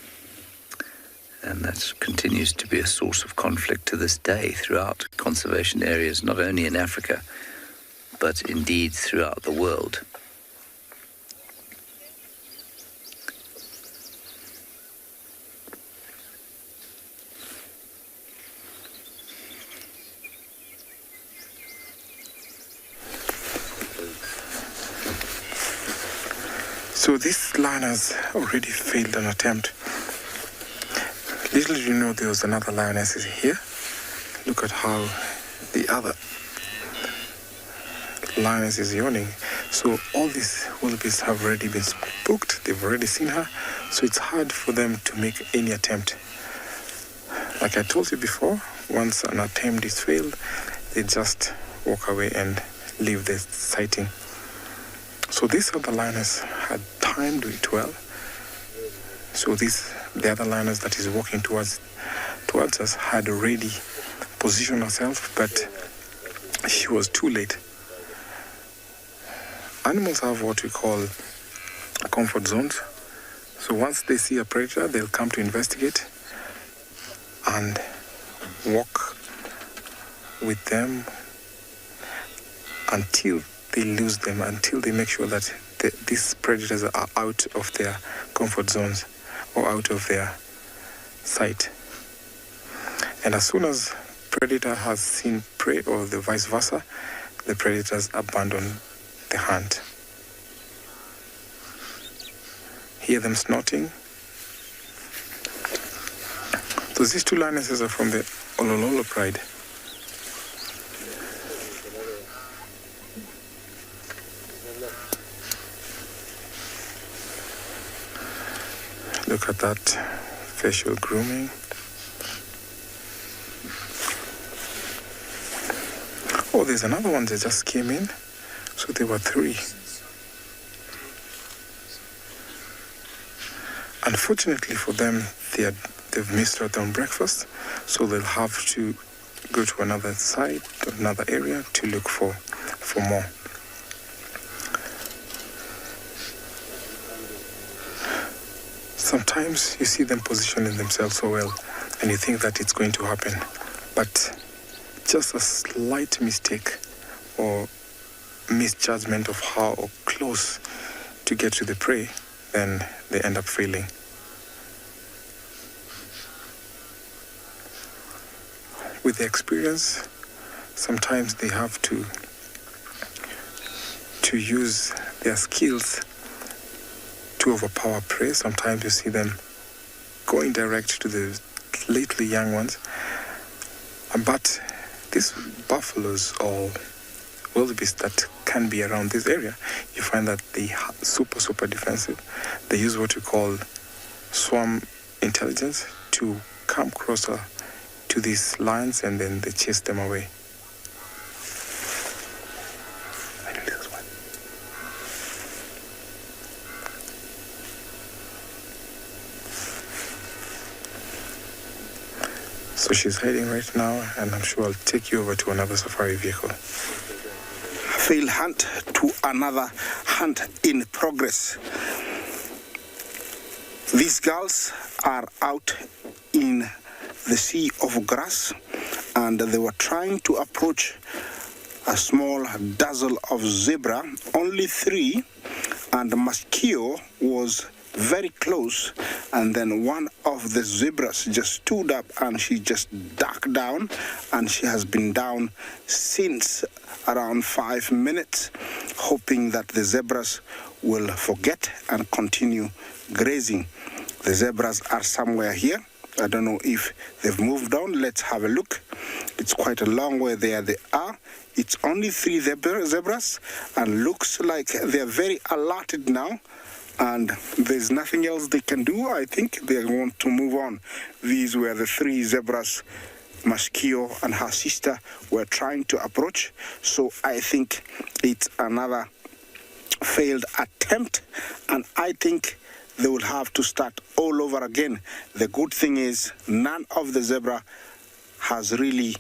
Speaker 7: And that continues to be a source of conflict to this day throughout conservation areas, not only in Africa, but indeed throughout the world.
Speaker 5: So this lion has already failed an attempt. Little did you know there was another lioness here. Look at how the other lioness is yawning. So all these wildebeests have already been spooked. They've already seen her. So it's hard for them to make any attempt. Like I told you before, once an attempt is failed, they just walk away and leave the sighting. So this other lioness had timed it well. So the other lioness that is walking towards us had already positioned herself, but she was too late. Animals have what we call comfort zones. So once they see a predator, they'll come to investigate and walk with them until they lose them, until they make sure that these predators are out of their comfort zones or out of their sight. And as soon as predator has seen prey, or the vice versa, the predators abandon the hunt. Hear them snorting. So these two lionesses are from the Olololo pride. Look at that facial grooming. Oh, there's another one that just came in. So there were three. Unfortunately for them, they've missed out on breakfast, so they'll have to go to another side, another area to look for more. Sometimes you see them positioning themselves so well and you think that it's going to happen, but just a slight mistake or misjudgment of how close to get to the prey, then they end up failing. With the experience, sometimes they have to use their skills to overpower prey. Sometimes you see them going direct to the lately young ones. But these buffaloes or wildebeest that can be around this area, you find that they are super defensive. They use what we call swarm intelligence to come closer to these lions, and then they chase them away. So she's hiding right now, and I'm sure I'll take you over to another safari vehicle.
Speaker 9: Failed hunt to another hunt in progress. These girls are out in the sea of grass, and they were trying to approach a small dazzle of zebra, only 3, and Maskio was very close, and then one of the zebras just stood up and she just ducked down, and she has been down since around 5 minutes, hoping that the zebras will forget and continue grazing. The zebras are somewhere here. I don't know if they've moved on. Let's have a look. It's quite a long way there they are. It's only 3 zebras, and looks like they're very alerted now, and there's nothing else they can do. I think they want to move on. These were the 3 zebras Maskio and her sister were trying to approach. So I think it's another failed attempt, and I think they will have to start all over again. The good thing is none of the zebra has really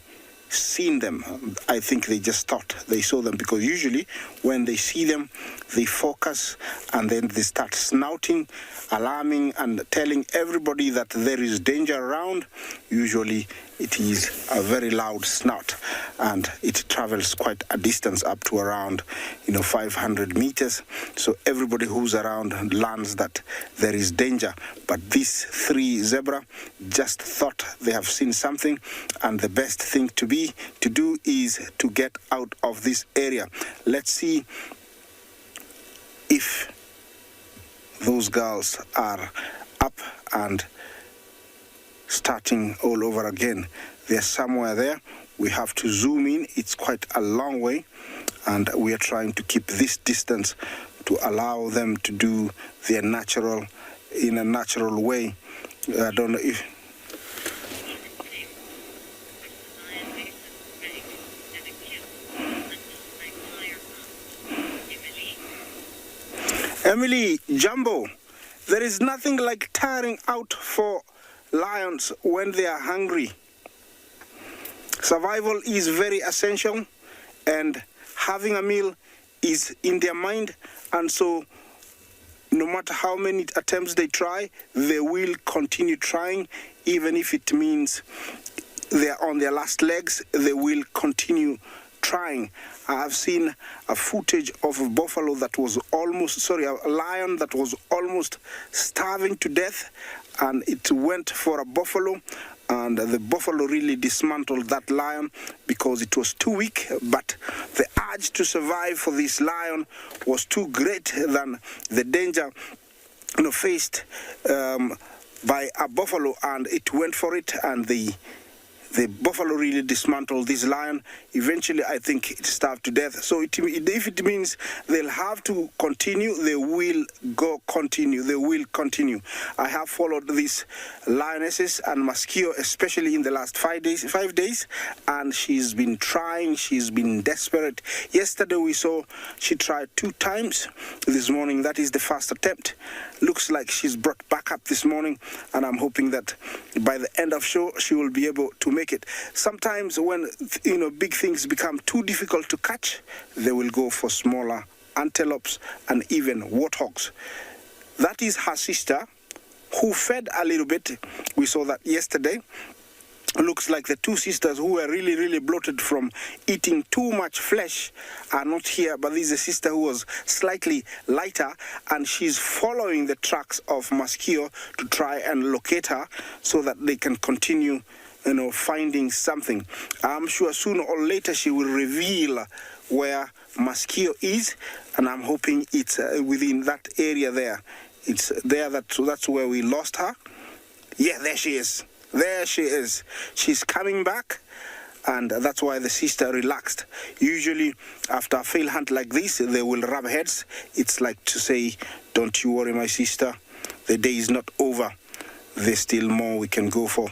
Speaker 9: seen them. I think they just thought they saw them, because usually when they see them, they focus and then they start snouting, alarming and telling everybody that there is danger around. Usually it is a very loud snout, and it travels quite a distance, up to around 500 meters. So everybody who's around learns that there is danger. But these three zebra just thought they have seen something, and the best thing to do is to get out of this area. Let's see if those girls are up and starting all over again. They're somewhere there. We have to zoom in. It's quite a long way, and we are trying to keep this distance to allow them to do their in a natural way. I don't know if Emily, Jumbo, there is nothing like tiring out for lions when they are hungry. Survival is very essential, and having a meal is in their mind, and so no matter how many attempts they try, they will continue trying. Even if it means they're on their last legs, they will continue trying. I have seen a footage of a buffalo that was a lion that was almost starving to death, and it went for a buffalo, and the buffalo really dismantled that lion because it was too weak. But the urge to survive for this lion was too great than the danger faced by a buffalo, and it went for it, and the buffalo really dismantled this lion. Eventually, I think it starved to death. So if it means they'll have to continue, they will continue. They will continue. I have followed these lionesses and Maskio, especially in the last 5 days, and she's been trying. She's been desperate. Yesterday we saw she tried 2 times. This morning, that is the first attempt. Looks like she's brought back up this morning, and I'm hoping that by the end of show she will be able to make it. Sometimes when big things become too difficult to catch, they will go for smaller antelopes and even warthogs. That is her sister, who fed a little bit. We saw that yesterday. Looks like the 2 sisters who were really, really bloated from eating too much flesh are not here, but this is a sister who was slightly lighter, and she's following the tracks of Maskio to try and locate her so that they can continue finding something. I'm sure sooner or later she will reveal where Maskio is, and I'm hoping it's within that area there. It's there, that's where we lost her. Yeah, there she is. There she is. She's coming back, and that's why the sister relaxed. Usually after a failed hunt like this, they will rub heads. It's like to say, don't you worry, my sister, the day is not over. There's still more we can go for,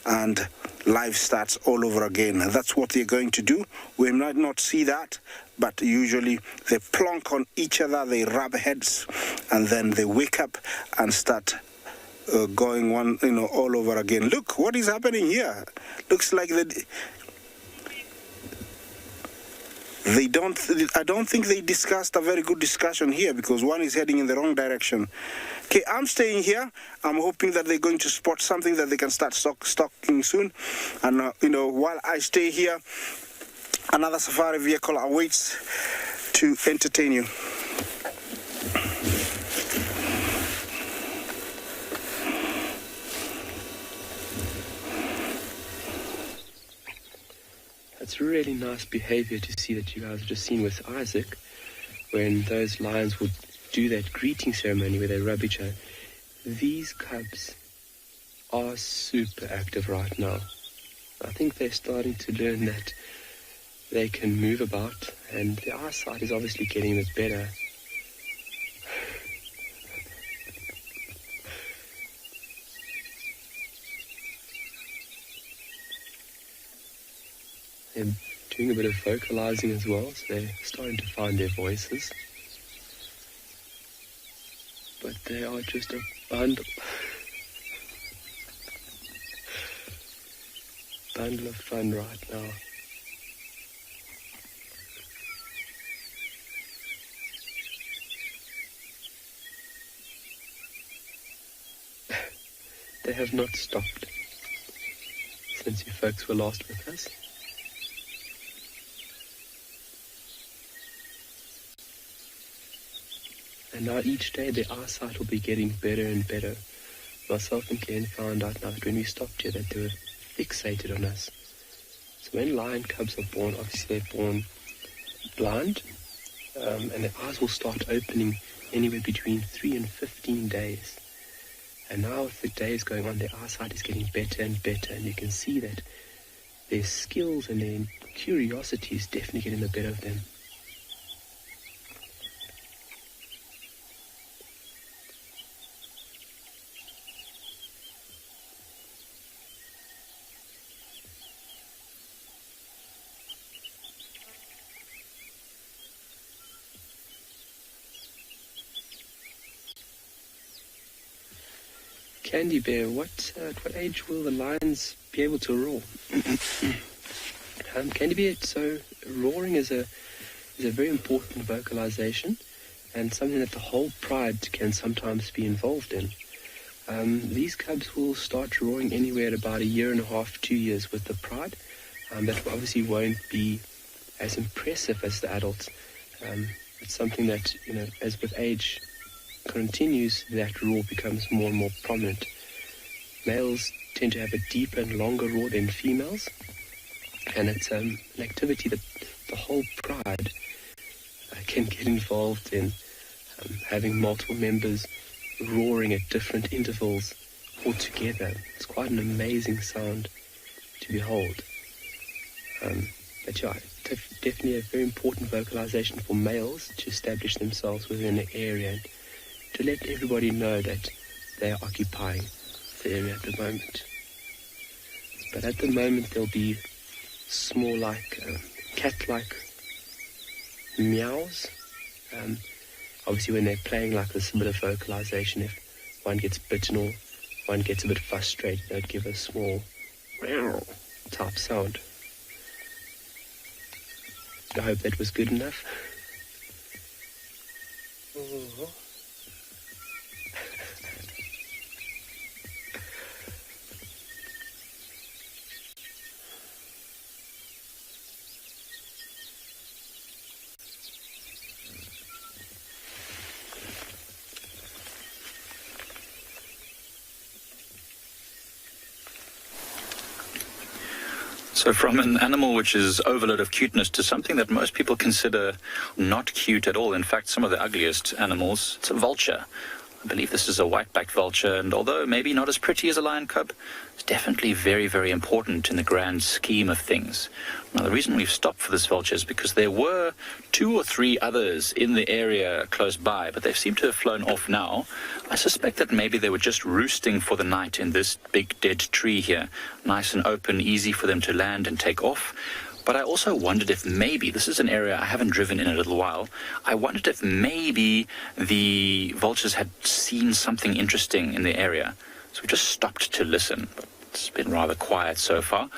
Speaker 9: and life starts all over again. That's what they're going to do. We might not see that, but usually they plonk on each other, they rub heads, and then they wake up and start going all over again. Look what is happening here. Looks like I don't think they discussed a very good discussion here, because one is heading in the wrong direction. Okay, I'm staying here. I'm hoping that they're going to spot something that they can start stalking soon. And while I stay here, another safari vehicle awaits to entertain you.
Speaker 10: It's really nice behavior to see that you guys have just seen with Isaac, when those lions would do that greeting ceremony where they rub each other. These cubs are super active right now. I think they're starting to learn that they can move about, and their eyesight is obviously getting a bit better. They're doing a bit of vocalizing as well, so they're starting to find their voices. But they are just a bundle of fun right now. they have not stopped since you folks were last with us. And now each day their eyesight will be getting better and better. Myself and Ken found out now that when we stopped here that they were fixated on us. So when lion cubs are born, obviously they're born blind, and their eyes will start opening anywhere between 3 and 15 days. And now with the days going on, their eyesight is getting better and better, and you can see that their skills and their curiosity is definitely getting the better of them. Candy Bear, at what age will the lions be able to roar? Candy Bear, so roaring is a very important vocalization and something that the whole pride can sometimes be involved in. These cubs will start roaring anywhere at about 1.5 years, 2 years with the pride. That obviously won't be as impressive as the adults. It's something that, as with age continues, that roar becomes more and more prominent. Males tend to have a deeper and longer roar than females, and it's an activity that the whole pride can get involved in, having multiple members roaring at different intervals all together. It's quite an amazing sound to behold. But yeah, definitely a very important vocalization for males to establish themselves within an area and to let everybody know that they are occupying the area at the moment. But at the moment they'll be small, cat-like meows. Obviously when they're playing like this, a bit of vocalization. If one gets bitten or one gets a bit frustrated, they'd give a small meow type sound. I hope that was good enough. Oh.
Speaker 2: So from an animal which is overload of cuteness to something that most people consider not cute at all, in fact some of the ugliest animals, it's a vulture. I believe this is a white-backed vulture, and although maybe not as pretty as a lion cub, it's definitely very, very important in the grand scheme of things. Now, the reason we've stopped for this vulture is because there were 2 or 3 others in the area close by, but they seem to have flown off now. I suspect that maybe they were just roosting for the night in this big dead tree here. Nice and open, easy for them to land and take off. But I also wondered if maybe, this is an area I haven't driven in a little while, I wondered if maybe the vultures had seen something interesting in the area. So we just stopped to listen, but it's been rather quiet so far.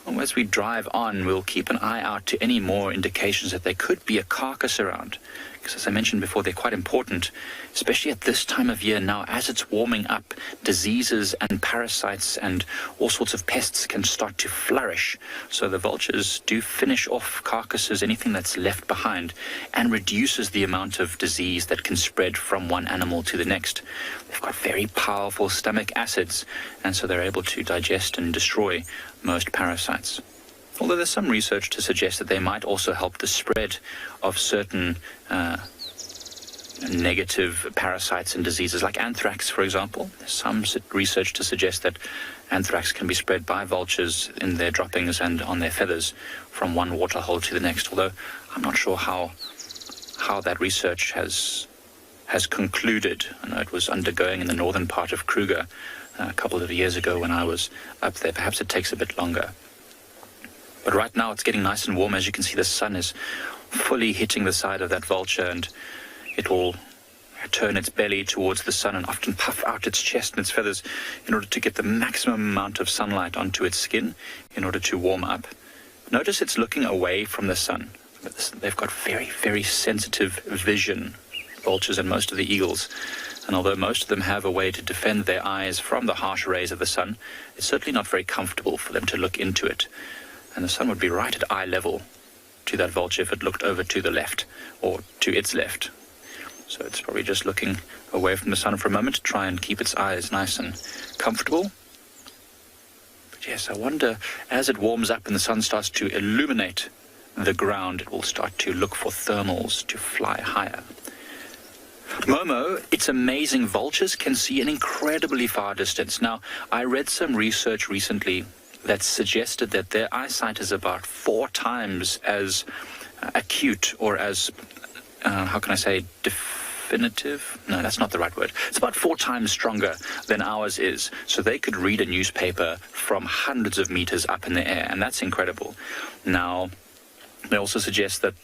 Speaker 2: And as we drive on, we'll keep an eye out to any more indications that there could be a carcass around. Because as I mentioned before, they're quite important, especially at this time of year now. As it's warming up, diseases and parasites and all sorts of pests can start to flourish. So the vultures do finish off carcasses, anything that's left behind, and reduces the amount of disease that can spread from one animal to the next. They've got very powerful stomach acids, and so they're able to digest and destroy most parasites. Although there's some research to suggest that they might also help the spread of certain negative parasites and diseases like anthrax, for example. There's some research to suggest that anthrax can be spread by vultures in their droppings and on their feathers from one waterhole to the next, although I'm not sure how that research has concluded. I know it was undergoing in the northern part of Kruger a couple of years ago when I was up there. Perhaps it takes a bit longer. But right now it's getting nice and warm. As you can see, the sun is fully hitting the side of that vulture, and it will turn its belly towards the sun and often puff out its chest and its feathers in order to get the maximum amount of sunlight onto its skin in order to warm up. Notice it's looking away from the sun. They've got very, very sensitive vision, vultures and most of the eagles. And although most of them have a way to defend their eyes from the harsh rays of the sun, it's certainly not very comfortable for them to look into it. And the sun would be right at eye level to that vulture if it looked over to the left or to its left. So it's probably just looking away from the sun for a moment to try and keep its eyes nice and comfortable. But yes, I wonder, as it warms up and the sun starts to illuminate the ground, it will start to look for thermals to fly higher. Momo, it's amazing. Vultures can see an incredibly far distance. Now, I read some research recently that suggested that their eyesight is about 4 times as acute or as, how can I say, definitive? No, that's not the right word. It's about 4 times stronger than ours is. So they could read a newspaper from hundreds of meters up in the air, and that's incredible. Now, they also suggest that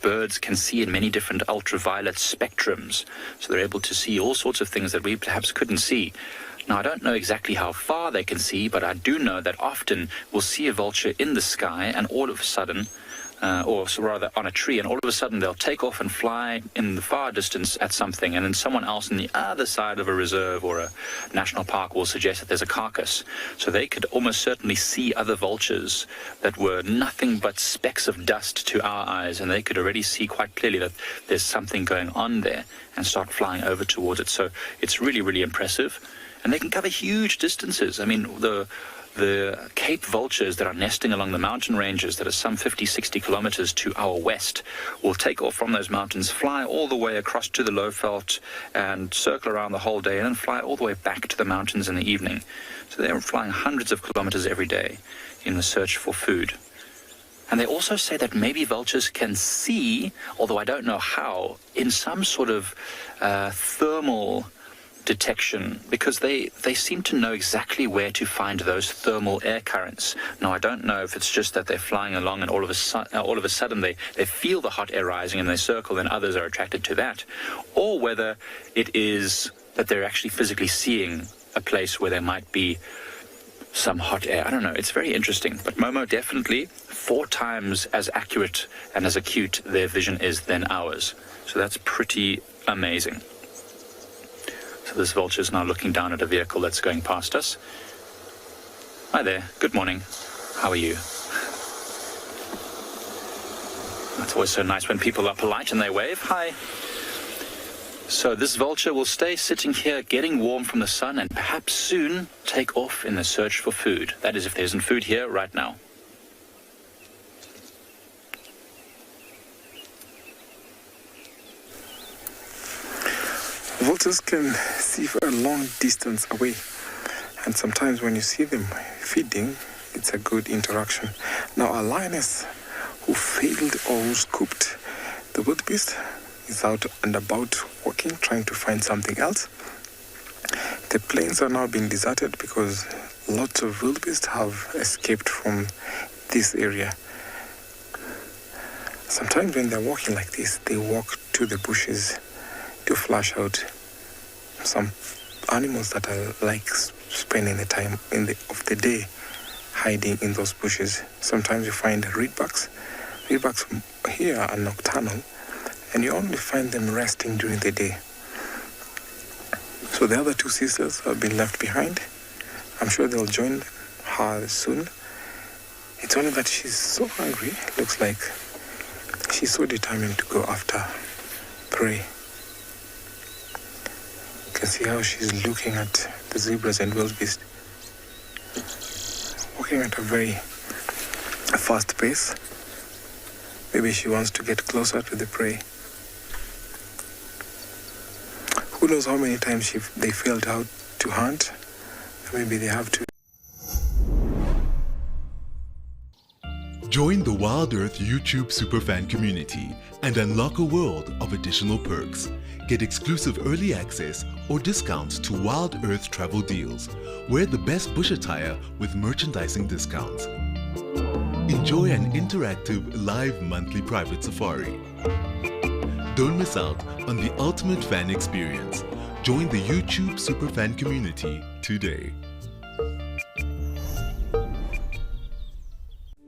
Speaker 2: birds can see in many different ultraviolet spectrums, so they're able to see all sorts of things that we perhaps couldn't see. Now, I don't know exactly how far they can see, but I do know that often we'll see a vulture in the sky and all of a sudden, or rather on a tree, and all of a sudden they'll take off and fly in the far distance at something, and then someone else on the other side of a reserve or a national park will suggest that there's a carcass. So they could almost certainly see other vultures that were nothing but specks of dust to our eyes, and they could already see quite clearly that there's something going on there and start flying over towards it. So it's really, really impressive. And they can cover huge distances. I mean, the Cape vultures that are nesting along the mountain ranges that are some 50, 60 kilometers to our west will take off from those mountains, fly all the way across to the Lowveld and circle around the whole day and then fly all the way back to the mountains in the evening. So they're flying hundreds of kilometers every day in the search for food. And they also say that maybe vultures can see, although I don't know how, in some sort of thermal detection, because they seem to know exactly where to find those thermal air currents. Now, I don't know if it's just that they're flying along and all of a sudden they feel the hot air rising and they circle and others are attracted to that, or whether it is that they're actually physically seeing a place where there might be some hot air. I don't know. It's very interesting. But Momo, definitely 4 times as accurate and as acute their vision is than ours. So that's pretty amazing. So this vulture is now looking down at a vehicle that's going past us. Hi there. Good morning. How are you? It's always so nice when people are polite and they wave. Hi. So this vulture will stay sitting here getting warm from the sun and perhaps soon take off in the search for food. That is, if there isn't food here right now.
Speaker 5: Vultures can see for a long distance away, and sometimes when you see them feeding, it's a good interaction. Now, a lioness who failed or who scooped the wildebeest is out and about walking, trying to find something else. The plains are now being deserted because lots of wildebeest have escaped from this area. Sometimes when they're walking like this, they walk to the bushes to flush out some animals that are like spending the time of the day hiding in those bushes. Sometimes you find reedbucks. Reedbucks here are nocturnal, and you only find them resting during the day. So the other 2 sisters have been left behind. I'm sure they'll join her soon. It's only that she's so hungry. Looks like she's so determined to go after prey. You can see how she's looking at the zebras and wildebeest, walking at a very fast pace. Maybe she wants to get closer to the prey. Who knows how many times they failed out to hunt? Maybe they have to.
Speaker 11: Join the Wild Earth YouTube Superfan community and unlock a world of additional perks. Get exclusive early access or discounts to Wild Earth travel deals. Wear the best bush attire with merchandising discounts. Enjoy an interactive live monthly private safari. Don't miss out on the ultimate fan experience. Join the YouTube Superfan community today.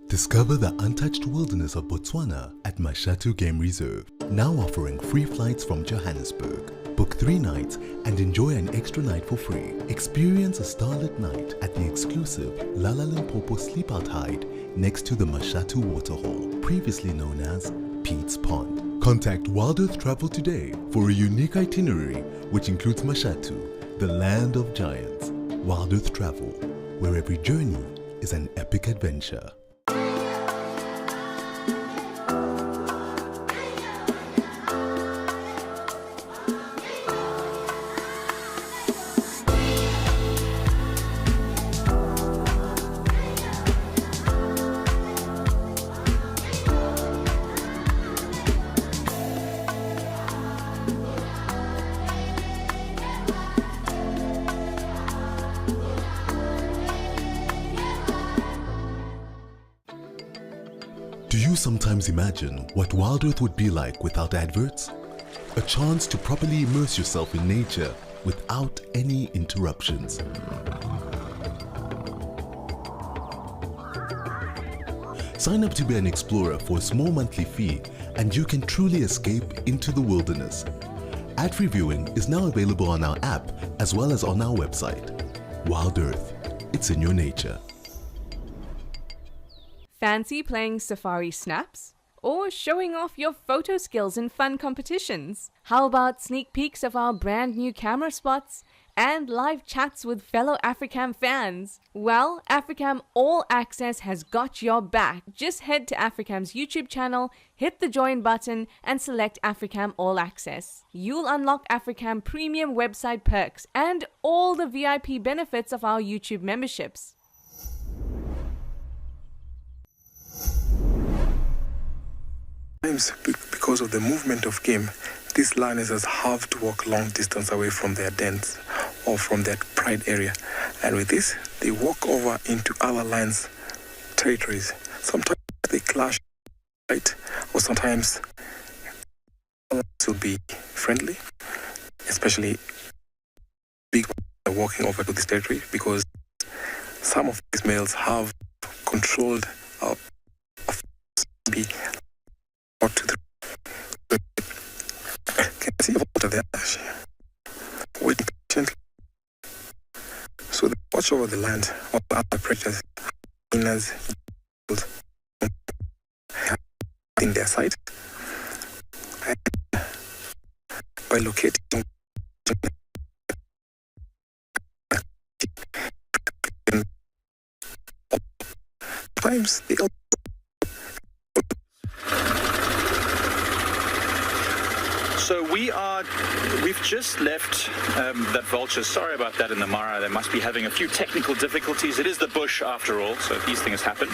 Speaker 11: Discover the untouched wilderness of Botswana at Mashatu Game Reserve, now offering free flights from Johannesburg. Book 3 nights and enjoy an extra night for free. Experience a starlit night at the exclusive Lala Limpopo Sleepout Hide next to the Mashatu Waterhole, previously known as Pete's Pond. Contact Wild Earth Travel today for a unique itinerary which includes Mashatu, the land of giants. Wild Earth Travel, where every journey is an epic adventure. Do you sometimes imagine what Wild Earth would be like without adverts? A chance to properly immerse yourself in nature without any interruptions. Sign up to be an explorer for a small monthly fee and you can truly escape into the wilderness. Ad-free viewing is now available on our app as well as on our website. Wild Earth, it's in your nature.
Speaker 12: Fancy playing Safari Snaps? Or showing off your photo skills in fun competitions? How about sneak peeks of our brand new camera spots and live chats with fellow Africam fans? Well, Africam All Access has got your back. Just head to Africam's YouTube channel, hit the join button and select Africam All Access. You'll unlock Africam premium website perks and all the VIP benefits of our YouTube memberships.
Speaker 5: Because of the movement of game, these lionesses have to walk long distance away from their dens or from their pride area. And with this, they walk over into other lions' territories. Sometimes they clash, right? Or sometimes lions will be friendly, especially big ones walking over to this territory because some of these males have controlled be out to the can see water there waiting patiently. So they watch over the land of other predators in their sight and by locating times they
Speaker 2: So we've just left that vulture. Sorry about that in the Mara. They must be having a few technical difficulties. It is the bush after all, so these things happen.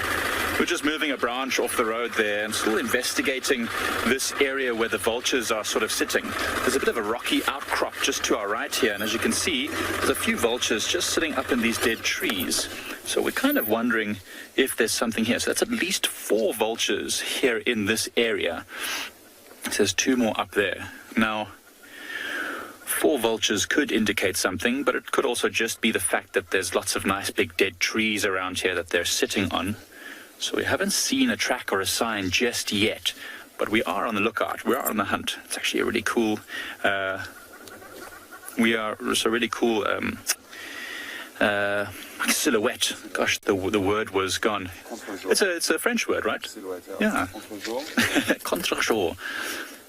Speaker 2: We're just moving a branch off the road there and still investigating this area where the vultures are sort of sitting. There's a bit of a rocky outcrop just to our right here, and as you can see, there's a few vultures just sitting up in these dead trees. So we're kind of wondering if there's something here. So that's at least 4 vultures here in this area. There's 2 more up there. Now, 4 vultures could indicate something, but it could also just be the fact that there's lots of nice big dead trees around here that they're sitting on. So we haven't seen a track or a sign just yet, but we are on the lookout. We are on the hunt. It's actually a really cool, silhouette. Gosh, the word was gone. It's a French word, right? Yeah. Contre-jour.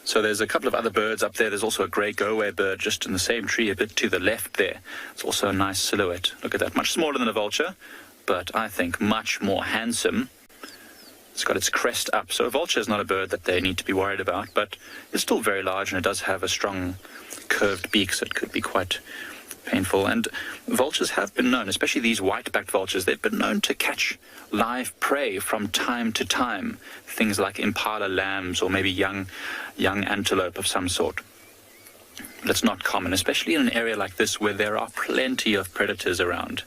Speaker 2: So there's a couple of other birds up there. There's also a grey go-away bird just in the same tree a bit to the left there. It's also a nice silhouette. Look at that. Much smaller than a vulture, but I think much more handsome. It's got its crest up. So a vulture is not a bird that they need to be worried about, but it's still very large and it does have a strong curved beak, so it could be quite painful. And vultures have been known, especially these white-backed vultures, they've been known to catch live prey from time to time. Things like impala lambs or maybe young antelope of some sort. But it's not common, especially in an area like this where there are plenty of predators around.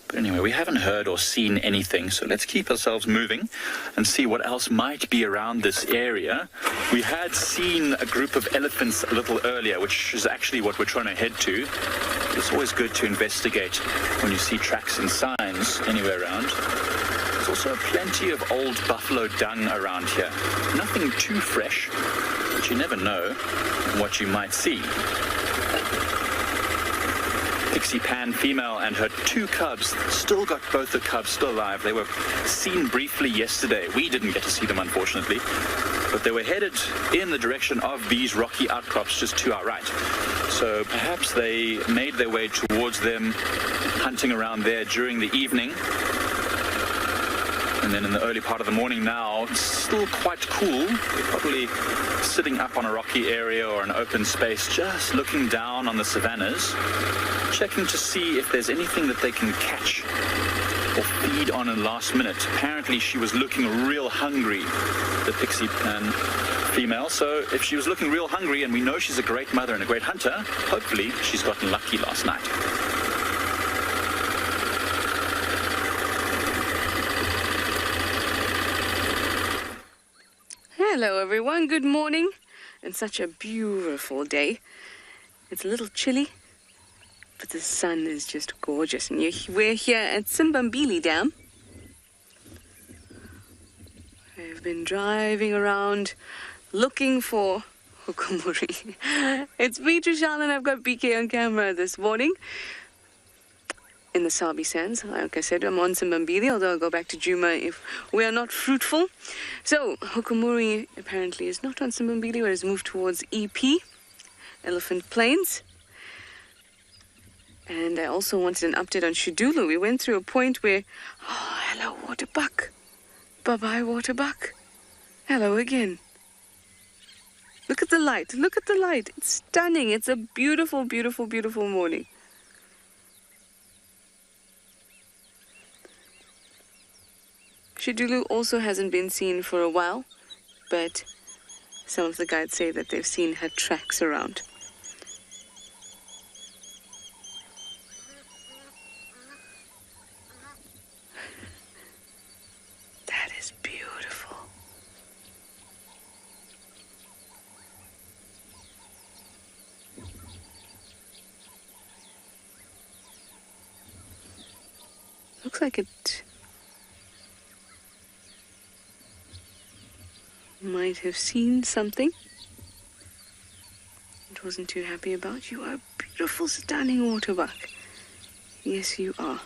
Speaker 2: But anyway, we haven't heard or seen anything, so let's keep ourselves moving and see what else might be around this area. We had seen a group of elephants a little earlier, which is actually what we're trying to head to. It's always good to investigate when you see tracks and signs anywhere around. There's also plenty of old buffalo dung around here. Nothing too fresh. but you never know what you might see. Pixie Pan female and her 2 cubs still got both the cubs still alive. They were seen briefly yesterday. We didn't get to see them, unfortunately, but they were headed in the direction of these rocky outcrops just to our right. So perhaps they made their way towards them, hunting around there during the evening. And then in the early part of the morning now, it's still quite cool. They're probably sitting up on a rocky area or an open space, just looking down on the savannas, checking to see if there's anything that they can catch or feed on in the last minute. Apparently she was looking real hungry, the Pixie Pan female. So if she was looking real hungry, and we know she's a great mother and a great hunter, hopefully she's gotten lucky last night.
Speaker 13: Hello everyone, good morning. It's such a beautiful day. It's a little chilly, but the sun is just gorgeous. And we're here at Simbambili Dam. I've been driving around looking for hukumuri. It's me, Trishal, and I've got BK on camera this morning in the Sabi Sands. Like I said, I'm on Simbambili, although I'll go back to Juma if we are not fruitful. So, hukumuri apparently is not on Simbambili, but has moved towards EP, Elephant Plains. And I also wanted an update on Shidulu. We went through a point where, oh, hello, waterbuck. Bye-bye, waterbuck. Hello again. Look at the light. Look at the light. It's stunning. It's a beautiful, beautiful, beautiful morning. Shidulu also hasn't been seen for a while, but some of the guides say that they've seen her tracks around. That is beautiful. Looks like it might have seen something it wasn't too happy about. You are a beautiful, stunning waterbuck. Yes, you are.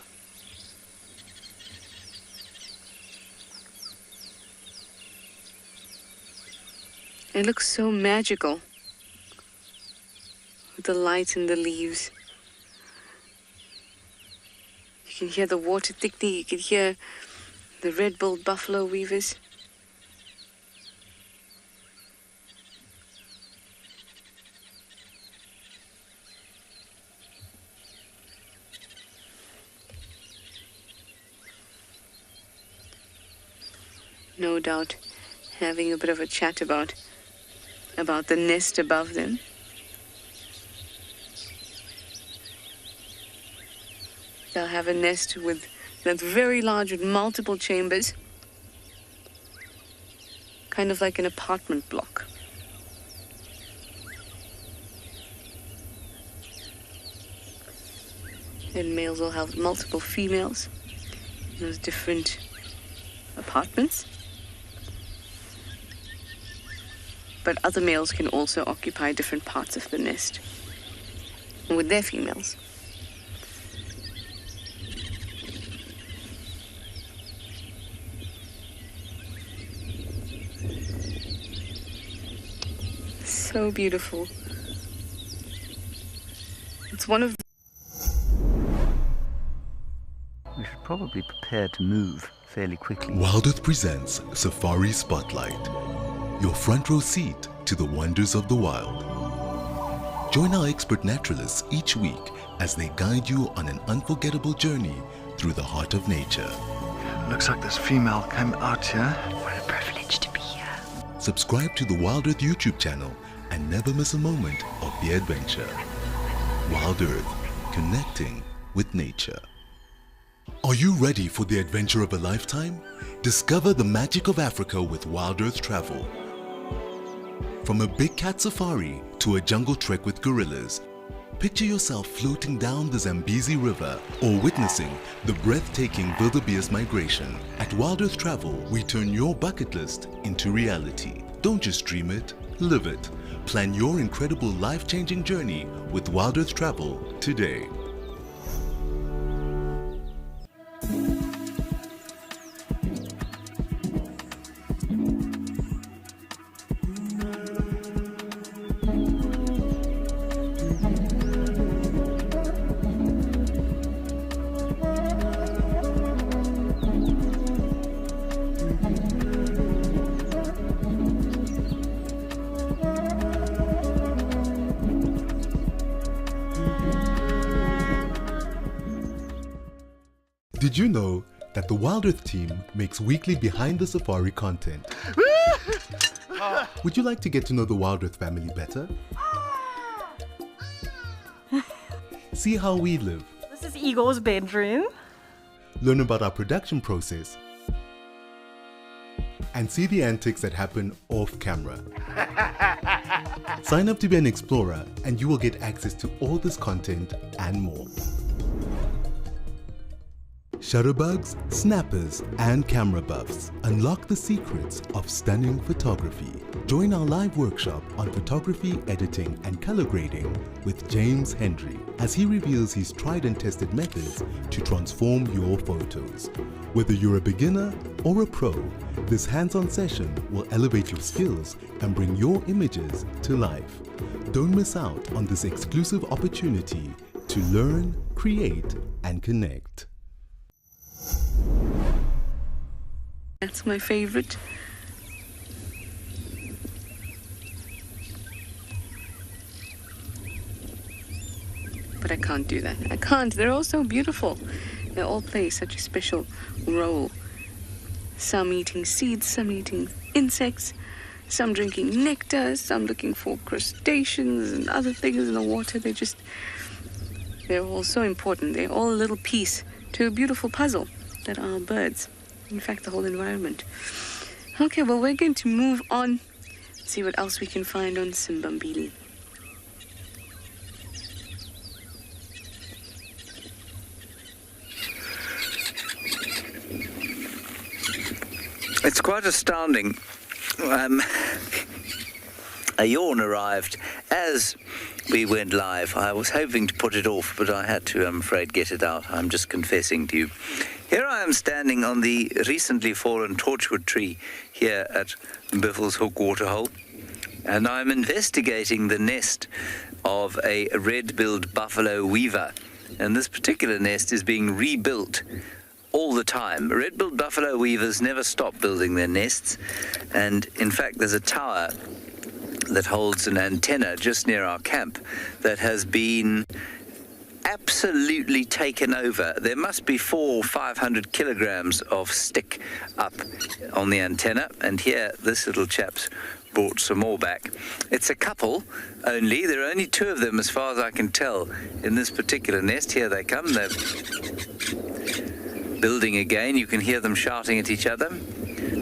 Speaker 13: It looks so magical with the light in the leaves. You can hear the water thickly. You can hear the red-billed buffalo weavers. No doubt having a bit of a chat about the nest above them. They'll have a nest that's very large with multiple chambers, kind of like an apartment block. Then males will have multiple females in those different apartments. But other males can also occupy different parts of the nest with their females. So beautiful. It's one of...
Speaker 7: We should probably prepare to move fairly quickly.
Speaker 11: Wild Earth presents Safari Spotlight, your front row seat to the wonders of the wild. Join our expert naturalists each week as they guide you on an unforgettable journey through the heart of nature.
Speaker 3: Looks like this female came out here.
Speaker 4: What a privilege to be here.
Speaker 11: Subscribe to the Wild Earth YouTube channel and never miss a moment of the adventure. Wild Earth, connecting with nature. Are you ready for the adventure of a lifetime? Discover the magic of Africa with Wild Earth Travel. From a big cat safari to a jungle trek with gorillas, picture yourself floating down the Zambezi River or witnessing the breathtaking wildebeest migration. At Wild Earth Travel, we turn your bucket list into reality. Don't just dream it, live it. Plan your incredible life-changing journey with Wild Earth Travel today. Did you know that the Wild Earth team makes weekly behind the safari content? Would you like to get to know the Wild Earth family better? See how we live.
Speaker 14: This is Igor's bedroom.
Speaker 11: Learn about our production process. And see the antics that happen off camera. Sign up to be an explorer and you will get access to all this content and more. Shutterbugs, snappers, and camera buffs unlock the secrets of stunning photography. Join our live workshop on photography, editing, and color grading with James Hendry as he reveals his tried and tested methods to transform your photos. Whether you're a beginner or a pro, this hands-on session will elevate your skills and bring your images to life. Don't miss out on this exclusive opportunity to learn, create, and connect.
Speaker 13: That's my favorite. But I can't do that. I can't. They're all so beautiful. They all play such a special role. Some eating seeds, some eating insects, some drinking nectar, some looking for crustaceans and other things in the water. They're all so important. They're all a little piece to a beautiful puzzle that are birds. In fact, the whole environment. Okay, well, we're going to move on, see what else we can find on Simbambili.
Speaker 7: It's quite astounding. A yawn arrived as we went live. I was hoping to put it off, but I had to, I'm afraid, get it out. I'm just confessing to you. Here I am standing on the recently fallen torchwood tree here at Biffle's Hook Waterhole, and I'm investigating the nest of a red-billed buffalo weaver. And this particular nest is being rebuilt all the time. Red-billed buffalo weavers never stop building their nests, and in fact there's a tower that holds an antenna just near our camp that has been absolutely taken over. There must be 400 or 500 kilograms of stick up on the antenna, and here this little chap's brought some more back. It's a couple only. There are only two of them as far as I can tell in this particular nest. Here they come. They're building again. You can hear them shouting at each other,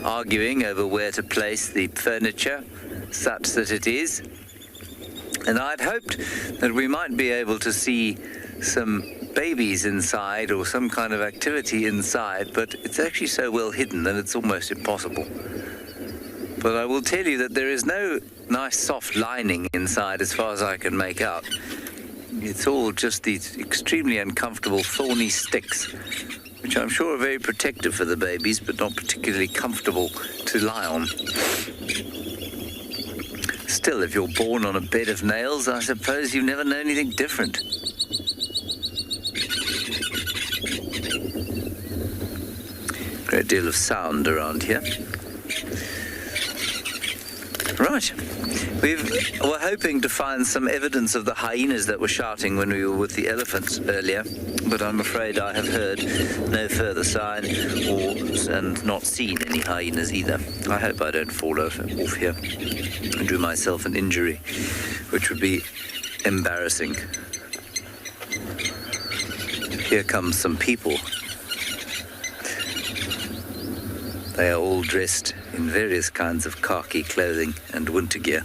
Speaker 7: arguing over where to place the furniture such that it is. And I'd hoped that we might be able to see some babies inside or some kind of activity inside, but it's actually so well hidden that it's almost impossible. But I will tell you that there is no nice soft lining inside as far as I can make out. It's all just these extremely uncomfortable thorny sticks, which I'm sure are very protective for the babies, but not particularly comfortable to lie on. Still, if you're born on a bed of nails, I suppose you've never known anything different. Great deal of sound around here. Right. We're hoping to find some evidence of the hyenas that were shouting when we were with the elephants earlier, but I'm afraid I have heard no further sign and not seen any hyenas either. I hope I don't fall off here and do myself an injury, which would be embarrassing. Here come some people. They are all dressed in various kinds of khaki clothing and winter gear.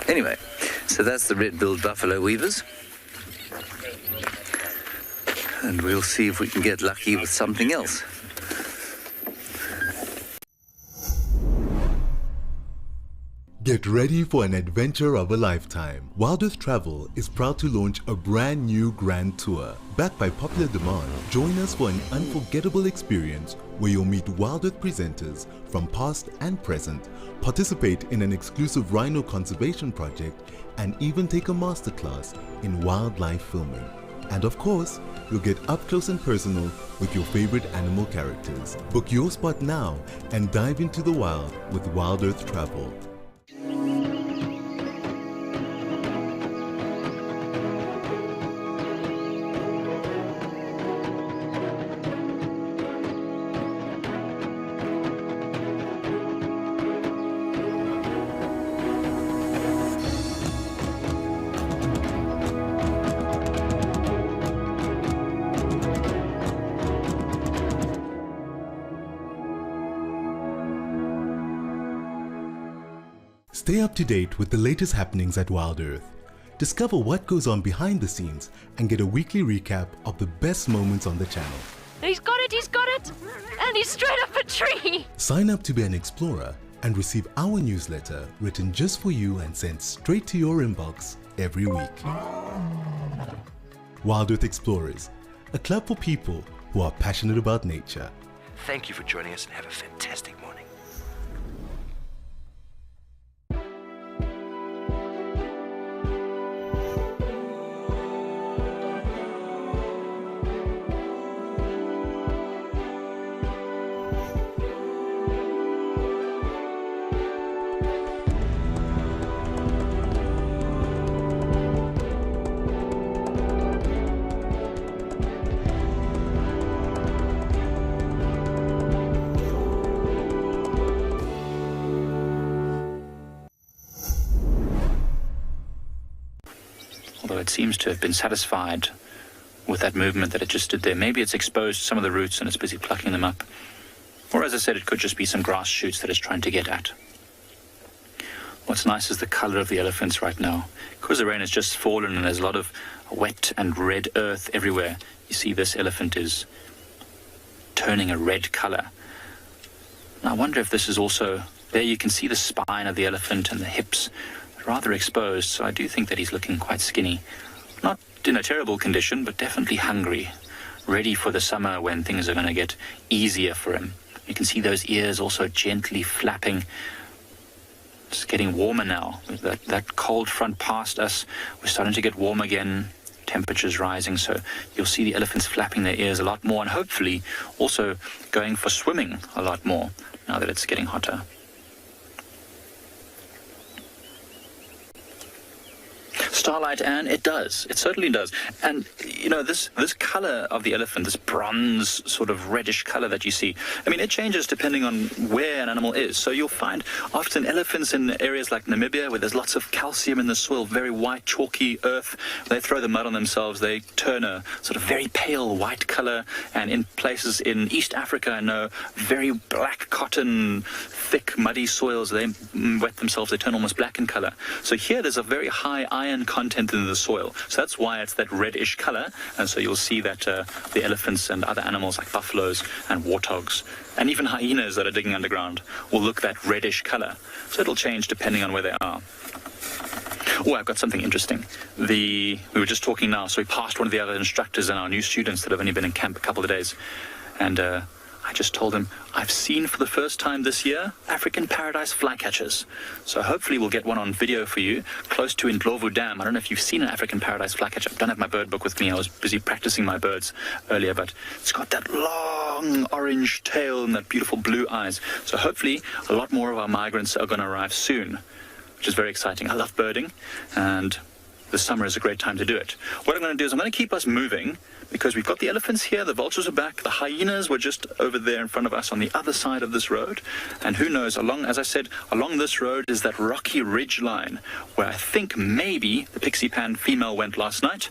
Speaker 7: Anyway, so that's the red-billed buffalo weavers. And we'll see if we can get lucky with something else.
Speaker 11: Get ready for an adventure of a lifetime. Wild Earth Travel is proud to launch a brand new grand tour. Backed by popular demand, join us for an unforgettable experience where you'll meet Wild Earth presenters from past and present, participate in an exclusive rhino conservation project, and even take a masterclass in wildlife filming. And of course, you'll get up close and personal with your favorite animal characters. Book your spot now and dive into the wild with Wild Earth Travel. Stay up to date with the latest happenings at Wild Earth. Discover what goes on behind the scenes and get a weekly recap of the best moments on the channel.
Speaker 15: He's got it! And he's straight up a tree!
Speaker 11: Sign up to be an explorer and receive our newsletter written just for you and sent straight to your inbox every week. Wild Earth Explorers, a club for people who are passionate about nature.
Speaker 6: Thank you for joining us and have a fantastic morning.
Speaker 2: Although it seems to have been satisfied with that movement that it just did there. Maybe it's exposed some of the roots and it's busy plucking them up. Or as I said, it could just be some grass shoots that it's trying to get at. What's nice is the color of the elephants right now. Because the rain has just fallen and there's a lot of wet and red earth everywhere, you see this elephant is turning a red color. And I wonder if this is also, there you can see the spine of the elephant and the hips rather exposed, so I do think that he's looking quite skinny. Not in a terrible condition, but definitely hungry, ready for the summer when things are going to get easier for him. You can see those ears also gently flapping. It's getting warmer now. That cold front past us, we're starting to get warm again, temperatures rising, so you'll see the elephants flapping their ears a lot more and hopefully also going for swimming a lot more now that it's getting hotter. Starlight, and it does. It certainly does. And, you know, this color of the elephant, this bronze sort of reddish color that you see, I mean, it changes depending on where an animal is. So you'll find often elephants in areas like Namibia where there's lots of calcium in the soil, very white, chalky earth. They throw the mud on themselves. They turn a sort of very pale white color. And in places in East Africa, I know, very black cotton, thick, muddy soils, they wet themselves. They turn almost black in color. So here there's a very high iron content in the soil, so that's why it's that reddish color. And so you'll see that the elephants and other animals like buffaloes and warthogs and even hyenas that are digging underground will look that reddish color. So it'll change depending on where they are. Oh, I've got something interesting. We were just talking now, so we passed one of the other instructors and our new students that have only been in camp a couple of days, and I just told him, I've seen for the first time this year African paradise flycatchers. So hopefully we'll get one on video for you, close to Ndlovu Dam. I don't know if you've seen an African paradise flycatcher. I don't have my bird book with me. I was busy practicing my birds earlier, but it's got that long orange tail and that beautiful blue eyes. So hopefully a lot more of our migrants are going to arrive soon, which is very exciting. I love birding, and the summer is a great time to do it. What I'm going to do is I'm going to keep us moving because we've got the elephants here, the vultures are back, the hyenas were just over there in front of us on the other side of this road. And who knows, as I said, along this road is that rocky ridge line where I think maybe the pixie pan female went last night.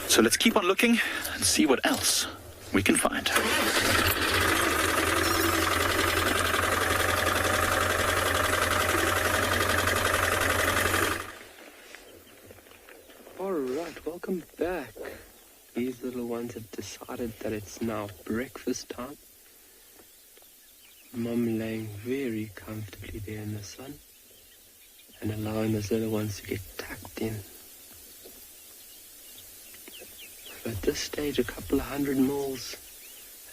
Speaker 2: So let's keep on looking and see what else we can find.
Speaker 10: Alright, welcome back. These little ones have decided that it's now breakfast time. Mom laying very comfortably there in the sun. and allowing those little ones to get tucked in. So at this stage, a couple of 100 mils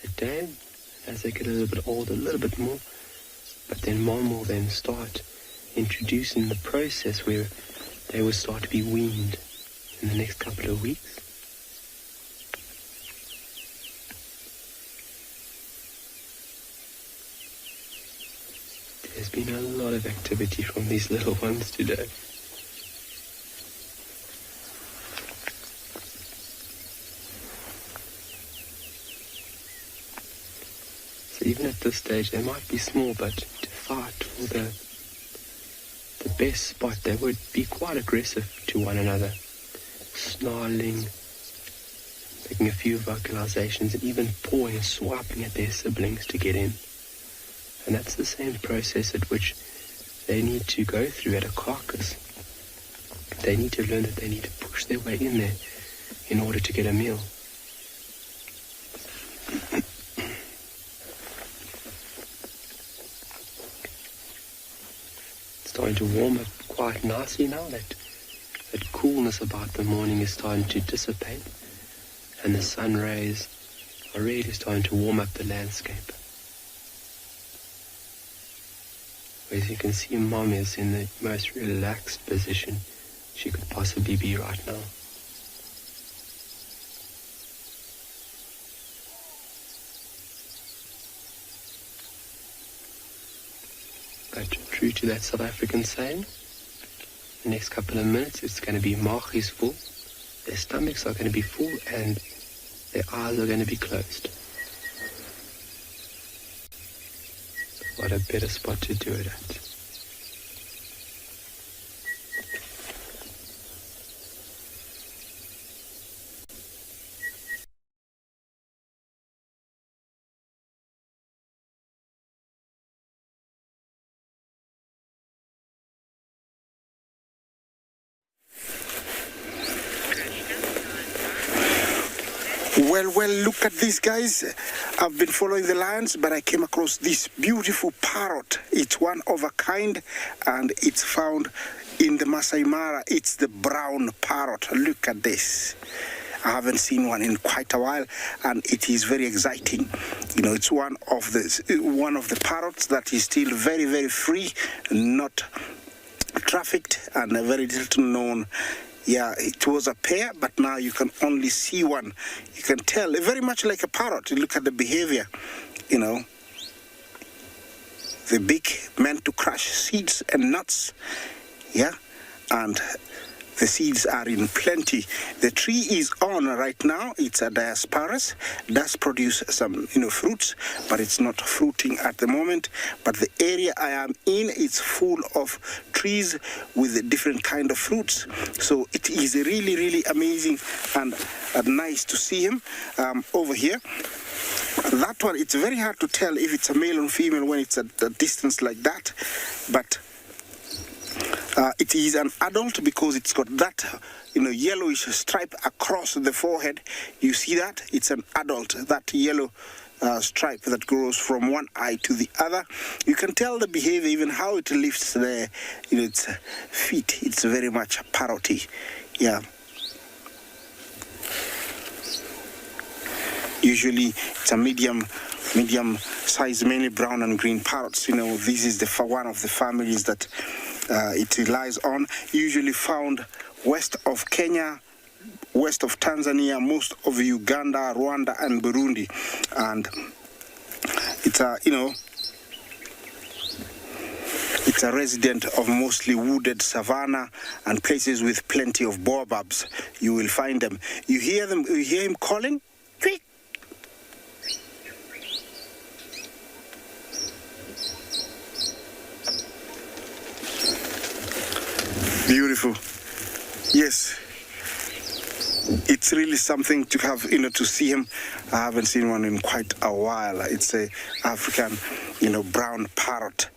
Speaker 10: a day. As they get a little bit older, a little bit more. But then Mom will then start introducing the process where they will start to be weaned in the next couple of weeks. There's been a lot of activity from these little ones today. So even at this stage, they might be small, but to fight for the best spot, they would be quite aggressive to one another, snarling, making a few vocalizations, and even pawing and swiping at their siblings to get in. And that's the same process at which they need to go through at a carcass. They need to learn that they need to push their way in there in order to get a meal. Starting to warm up quite nicely now. That coolness about the morning is starting to dissipate, and the sun rays are really starting to warm up the landscape. As you can see, Mom is in the most relaxed position she could possibly be right now. But true to that South African saying, the next couple of minutes it's going to be maag is full, their stomachs are going to be full, and their eyes are going to be closed. What a better spot to do it at.
Speaker 9: Well, look at this, guys. I've been following the lions, but I came across this beautiful parrot. It's one of a kind, and it's found in the Masai Mara. It's the brown parrot. Look at this. I haven't seen one in quite a while, and it is very exciting. You know, it's one of the parrots that is still very, very free, not trafficked, and very little known. Yeah, it was a pair, but now you can only see one. You can tell, very much like a parrot. You look at the behavior, you know. The beak meant to crush seeds and nuts, yeah, and the seeds are in plenty. The tree is on right now. It's a Diospyros. Does produce some, fruits, but it's not fruiting at the moment. But the area I am in is full of trees with different kind of fruits. So it is really, really amazing and nice to see him over here. That one, it's very hard to tell if it's a male or female when it's at a distance like that. But it is an adult because it's got that, yellowish stripe across the forehead. You see that? It's an adult, that yellow stripe that grows from one eye to the other. You can tell the behavior, even how it lifts its feet. It's very much parroty. Yeah. Usually it's a medium size, mainly brown and green parrots. This is one of the families that it relies on, usually found west of Kenya, west of Tanzania, most of Uganda, Rwanda, and Burundi. And it's it's a resident of mostly wooded savanna and places with plenty of baobabs. You will find them. You hear him calling? Tweet. Beautiful. Yes. It's really something to have, to see him. I haven't seen one in quite a while. It's a African, brown parrot.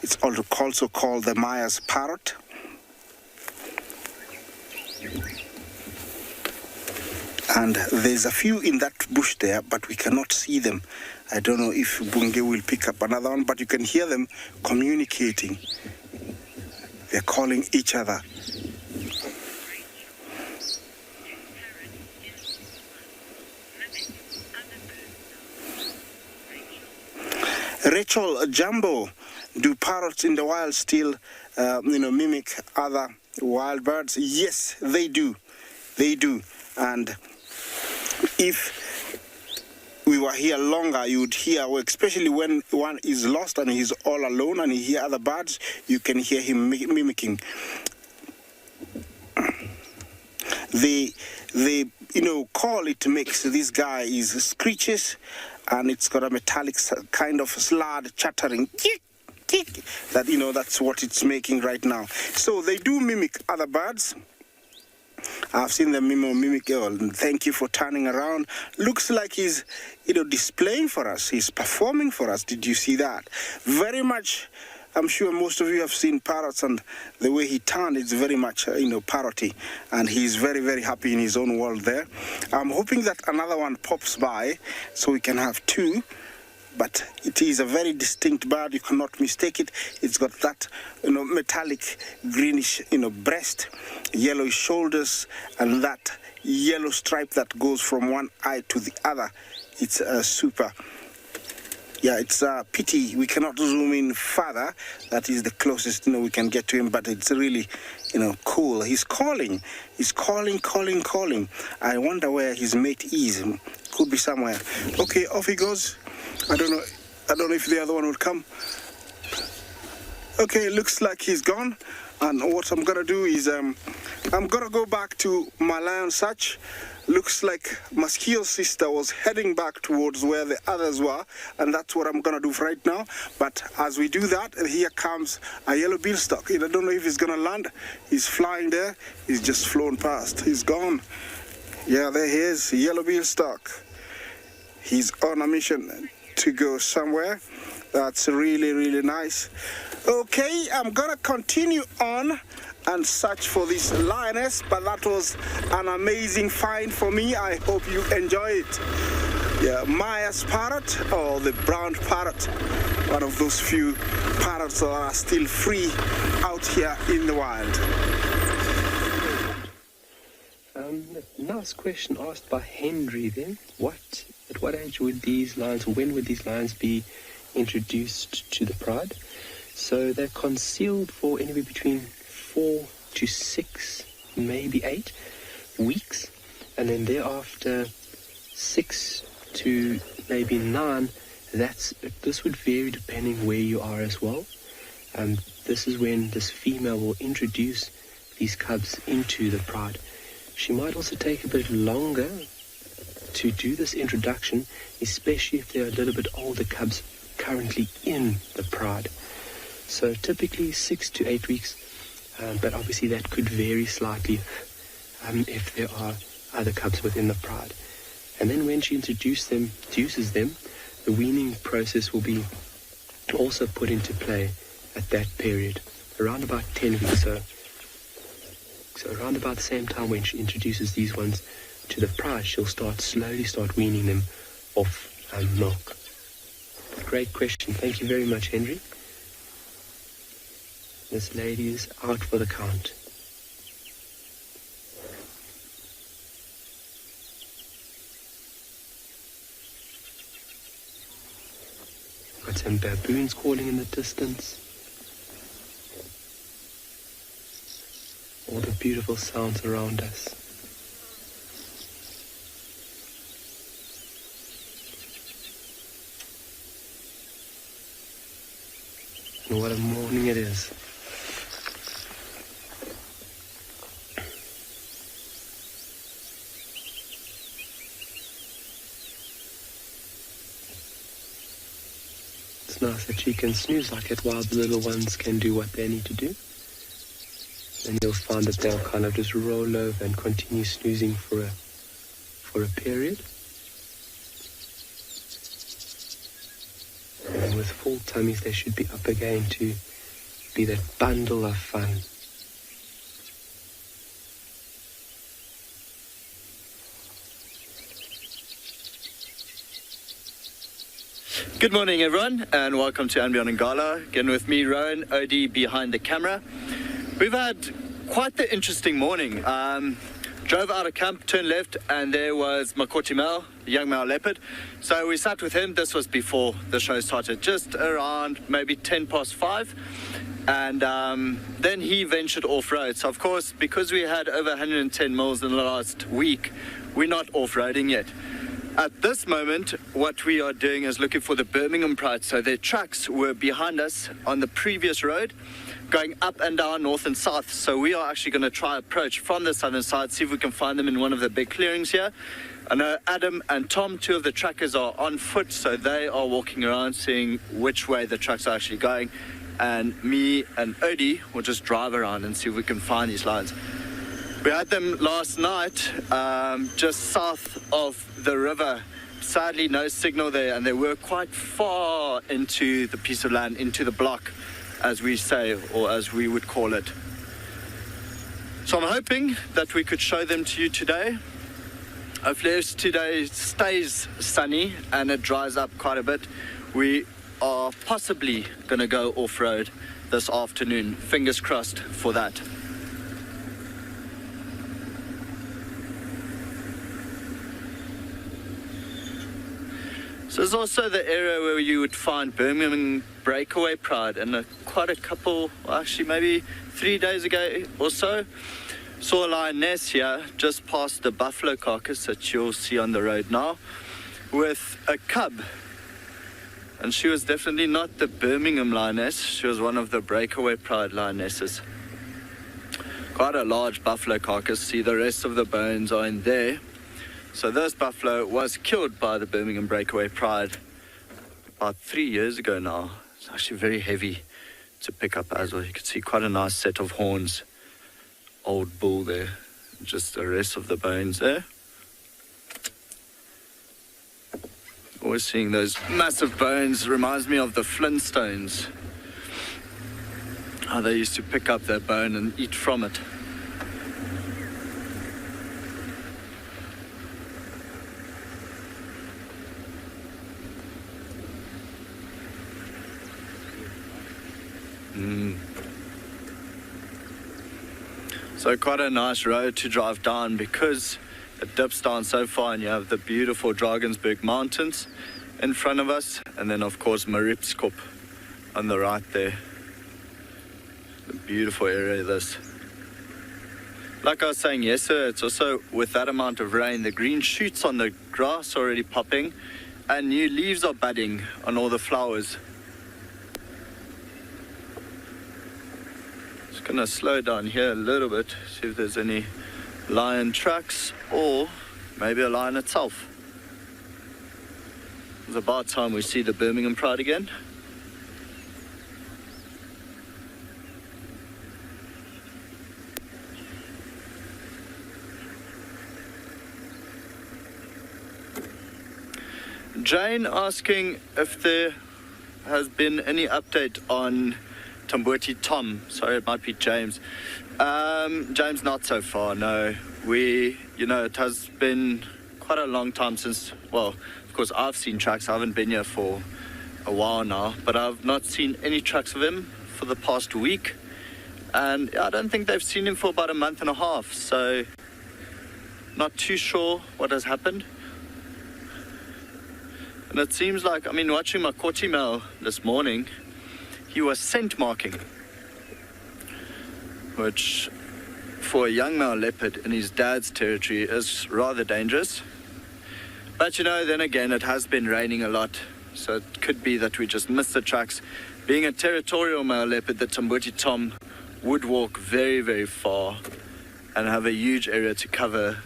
Speaker 9: It's also called the Maya's parrot. And there's a few in that bush there, but we cannot see them. I don't know if Bunge will pick up another one, but you can hear them communicating. They're calling each other. Rachel Jumbo, do parrots in the wild still, mimic other wild birds? Yes, they do. They do. And if we were here longer, you would hear, especially when one is lost and he's all alone and you hear other birds, you can hear him mimicking. The call it makes this guy is screeches, and it's got a metallic kind of slurred chattering. That, that's what it's making right now. So they do mimic other birds. I've seen them mimic. Thank you for turning around. Looks like he's, displaying for us. He's performing for us. Did you see that? Very much. I'm sure most of you have seen parrots, and the way he turned is very much, parroty. And he's very, very happy in his own world there. I'm hoping that another one pops by so we can have two. But it is a very distinct bird. You cannot mistake it. It's got that, metallic greenish, breast, yellowish shoulders, and that yellow stripe that goes from one eye to the other. It's super. Yeah, it's a pity we cannot zoom in further. That is the closest, we can get to him. But it's really, cool. He's calling. He's calling. I wonder where his mate is. Could be somewhere. Okay, off he goes. I don't know if the other one will come. Okay, looks like he's gone. And what I'm gonna do is I'm gonna go back to my lion search. Looks like Maskio's sister was heading back towards where the others were, and that's what I'm gonna do right now. But as we do that, here comes a yellow beanstalk. I don't know if he's gonna land. He's flying there. He's just flown past. He's gone. Yeah, there he is, yellow beanstalk. He's on a mission to go somewhere. That's really, really nice. Okay, I'm gonna continue on and search for this lioness, but that was an amazing find for me. I hope you enjoy it. Yeah, Maya's parrot, or the brown parrot, one of those few parrots that are still free out here in the wild.
Speaker 10: Nice question asked by Henry then. At what age would these lions, when would these lions be introduced to the pride? So they're concealed for anywhere between 4 to 6, maybe 8 weeks, and then thereafter 6 to maybe 9. This would vary depending where you are as well. This is when this female will introduce these cubs into the pride. She might also take a bit longer to do this introduction, especially if there are a little bit older cubs currently in the pride. So typically 6 to 8 weeks, but obviously that could vary slightly if there are other cubs within the pride. And then when she introduces them, the weaning process will be also put into play at that period, around about 10 weeks. So around about the same time when she introduces these ones to the pride, she'll slowly start weaning them off milk. Great question. Thank you very much, Henry. This lady is out for the count. Got some baboons calling in the distance. All the beautiful sounds around us. And what a morning it is. It's nice that you can snooze like it while the little ones can do what they need to do. And you'll find that they'll kind of just roll over and continue snoozing for a period. And with full tummies, they should be up again to be that bundle of fun.
Speaker 16: Good morning, everyone, and welcome to And Beyond Ngala. Again with me, Rowan, Odie behind the camera. We've had quite the interesting morning. Drove out of camp, turned left, and there was Makoti male, the young male leopard. So we sat with him. This was before the show started, just around maybe 5:10. And then he ventured off-road. So of course, because we had over 110 mils in the last week, we're not off-roading yet. At this moment, what we are doing is looking for the Birmingham Pride. So their tracks were behind us on the previous road, going up and down, north and south. So we are actually going to try approach from the southern side, see if we can find them in one of the big clearings here. I know Adam and Tom, two of the trackers, are on foot, so they are walking around seeing which way the trucks are actually going. And me and Odie will just drive around and see if we can find these lines. We had them last night, just south of the river. Sadly, no signal there, and they were quite far into the piece of land, into the block, as we say, or as we would call it. So I'm hoping that we could show them to you today. Hopefully today stays sunny and it dries up quite a bit. We are possibly going to go off-road this afternoon. Fingers crossed for that. So there's also the area where you would find Birmingham breakaway pride, and quite a couple, well, actually maybe 3 days ago or so, saw a lioness here just past the buffalo carcass that you'll see on the road now with a cub. And she was definitely not the Birmingham lioness, she was one of the breakaway pride lionesses. Quite a large buffalo carcass, see the rest of the bones are in there. So this buffalo was killed by the Birmingham breakaway pride about 3 years ago now. It's actually very heavy to pick up as well. You can see quite a nice set of horns. Old bull there. Just the rest of the bones there. Always seeing those massive bones reminds me of the Flintstones. How they used to pick up their bone and eat from it. So quite a nice road to drive down because it dips down so far, and you have the beautiful Drakensberg Mountains in front of us, and then of course Maripskop on the right there. The beautiful area this. Like I was saying yesterday, it's also with that amount of rain, the green shoots on the grass are already popping and new leaves are budding on all the flowers. Gonna slow down here a little bit, see if there's any lion tracks or maybe a lion itself. It's about time we see the Birmingham Pride again. Jane asking if there has been any update on Tamboti Tom. Sorry, it might be James. James, not so far, no. It has been quite a long time since, well, of course, I've seen tracks. I haven't been here for a while now, but I've not seen any tracks of him for the past week. And I don't think they've seen him for about a month and a half, so not too sure what has happened. And it seems like, watching Makoti male this morning, he was scent marking, which for a young male leopard in his dad's territory is rather dangerous. But then again, it has been raining a lot, so it could be that we just missed the tracks. Being a territorial male leopard, the Tamboti Tom would walk very, very far and have a huge area to cover.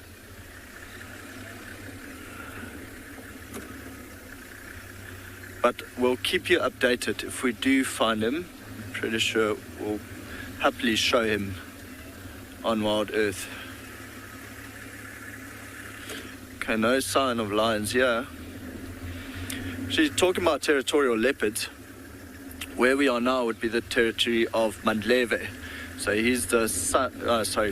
Speaker 16: But we'll keep you updated if we do find him. I'm pretty sure we'll happily show him on Wild Earth. Okay, no sign of lions here. She's talking about territorial leopards. Where we are now would be the territory of Mandleve. So he's the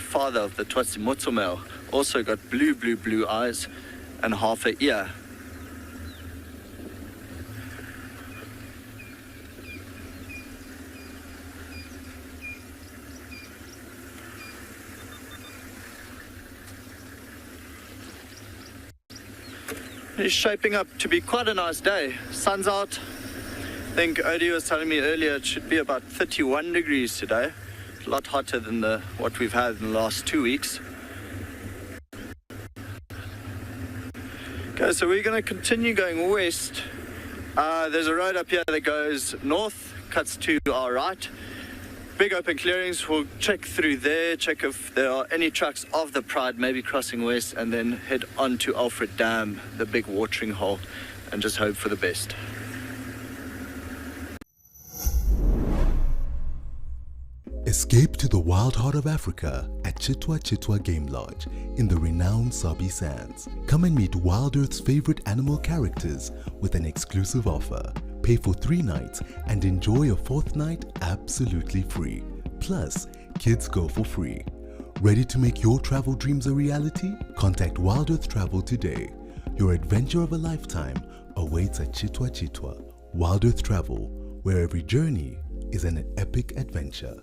Speaker 16: father of the Twatsimotso male. Also got blue eyes and half an ear. it's shaping up to be quite a nice day. Sun's out. I think Odie was telling me earlier it should be about 31 degrees today. A lot hotter than what we've had in the last 2 weeks. Okay, so we're going to continue going west. There's a road up here that goes north, cuts to our right. Big open clearings. We'll check through there, check if there are any trucks of the Pride maybe crossing west, and then head on to Alfred Dam, the big watering hole, and just hope for the best.
Speaker 11: Escape to the wild heart of Africa at Chitwa Chitwa Game Lodge in the renowned Sabi Sands. Come and meet Wild Earth's favorite animal characters with an exclusive offer. Pay for 3 nights and enjoy a 4th night absolutely free. Plus, kids go for free. Ready to make your travel dreams a reality? Contact Wild Earth Travel today. Your adventure of a lifetime awaits at Chitwa Chitwa. Wild Earth Travel, where every journey is an epic adventure.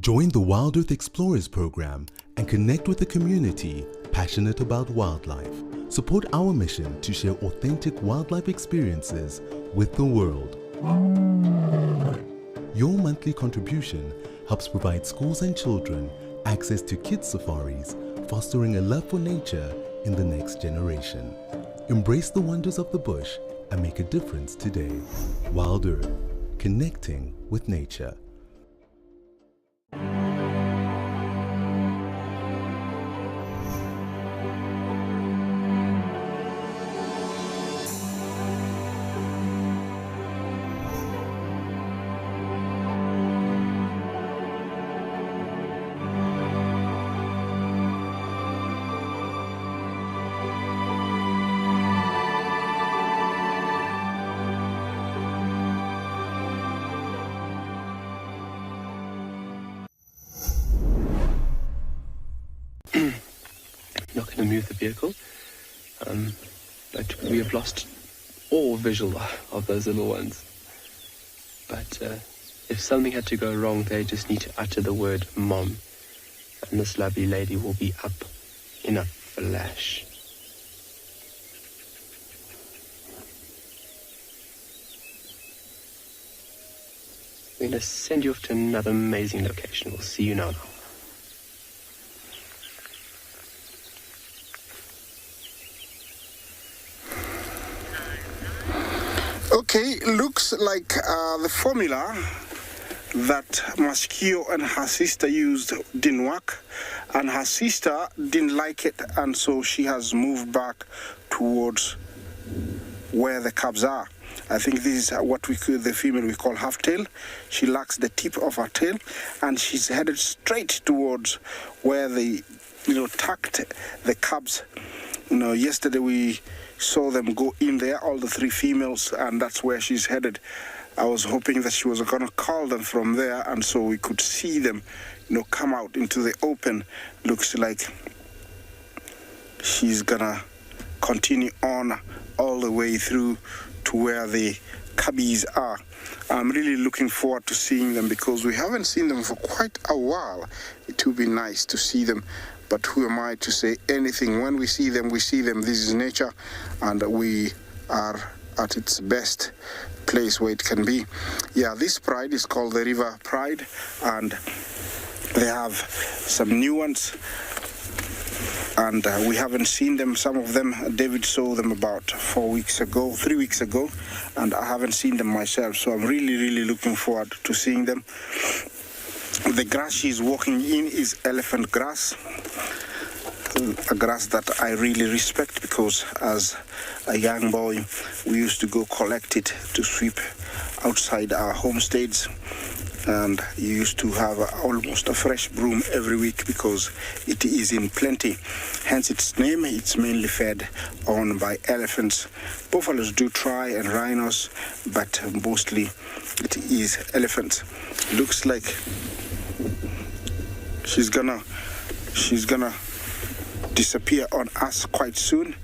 Speaker 11: Join the Wild Earth Explorers program and connect with a community passionate about wildlife. Support our mission to share authentic wildlife experiences with the world. Your monthly contribution helps provide schools and children access to kids' safaris, fostering a love for nature in the next generation. Embrace the wonders of the bush and make a difference today. Wild Earth, connecting with nature.
Speaker 10: Not going to move the vehicle, but we have lost all visual of those little ones. But if something had to go wrong, they just need to utter the word Mom, and this lovely lady will be up in a flash. We're going to send you off to another amazing location. We'll see you now.
Speaker 9: Okay, looks like the formula that Maskio and her sister used didn't work, and her sister didn't like it, and so she has moved back towards where the cubs are. I think this is what the female we call half-tail. She lacks the tip of her tail, and she's headed straight towards where they, tucked the cubs. Yesterday we saw them go in there, all the 3 females, and that's where she's headed. I was hoping that she was going to call them from there, and so we could see them, come out into the open. Looks like she's going to continue on all the way through to where the cubbies are. I'm really looking forward to seeing them because we haven't seen them for quite a while. It would be nice to see them. But who am I to say anything? When we see them, we see them. This is nature, and we are at its best place where it can be. Yeah, this pride is called the River Pride, and they have some new ones, and we haven't seen them. Some of them, David saw them about 3 weeks ago, and I haven't seen them myself, so I'm really, really looking forward to seeing them. The grass she's walking in is elephant grass, a grass that I really respect because as a young boy we used to go collect it to sweep outside our homesteads, and you used to have almost a fresh broom every week because it is in plenty. Hence its name. It's mainly fed on by elephants. Buffaloes do try, and rhinos, but mostly it is elephants. Looks like she's gonna disappear on us quite soon,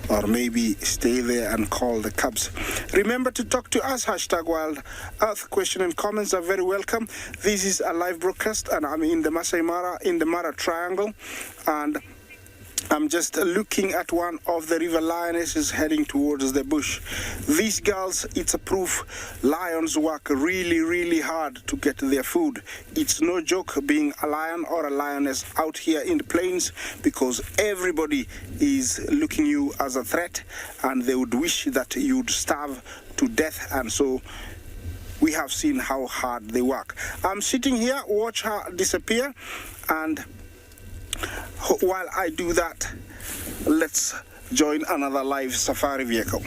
Speaker 9: or maybe stay there and call the cubs. Remember to talk to us, #Wild Earth. Question and comments are very welcome. This is a live broadcast, and I'm in the Masai Mara, in the Mara Triangle, and I'm just looking at one of the river lionesses heading towards the bush. These girls, it's a proof lions work really, really hard to get their food. It's no joke being a lion or a lioness out here in the plains, because everybody is looking you as a threat, and they would wish that you'd starve to death. And so we have seen how hard they work. I'm sitting here, watch her disappear, and while I do that, let's join another live safari vehicle.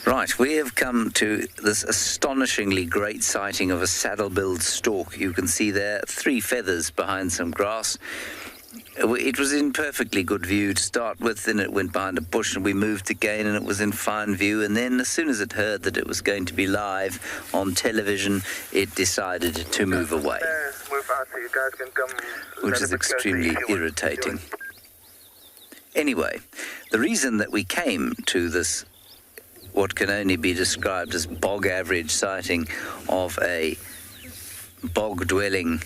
Speaker 7: Right, we have come to this astonishingly great sighting of a saddle-billed stork. You can see there 3 feathers behind some grass. It was in perfectly good view to start with, then it went behind a bush and we moved again and it was in fine view, and then as soon as it heard that it was going to be live on television, it decided to move away, which is extremely irritating. Anyway, the reason that we came to this, what can only be described as bog average sighting of a bog-dwelling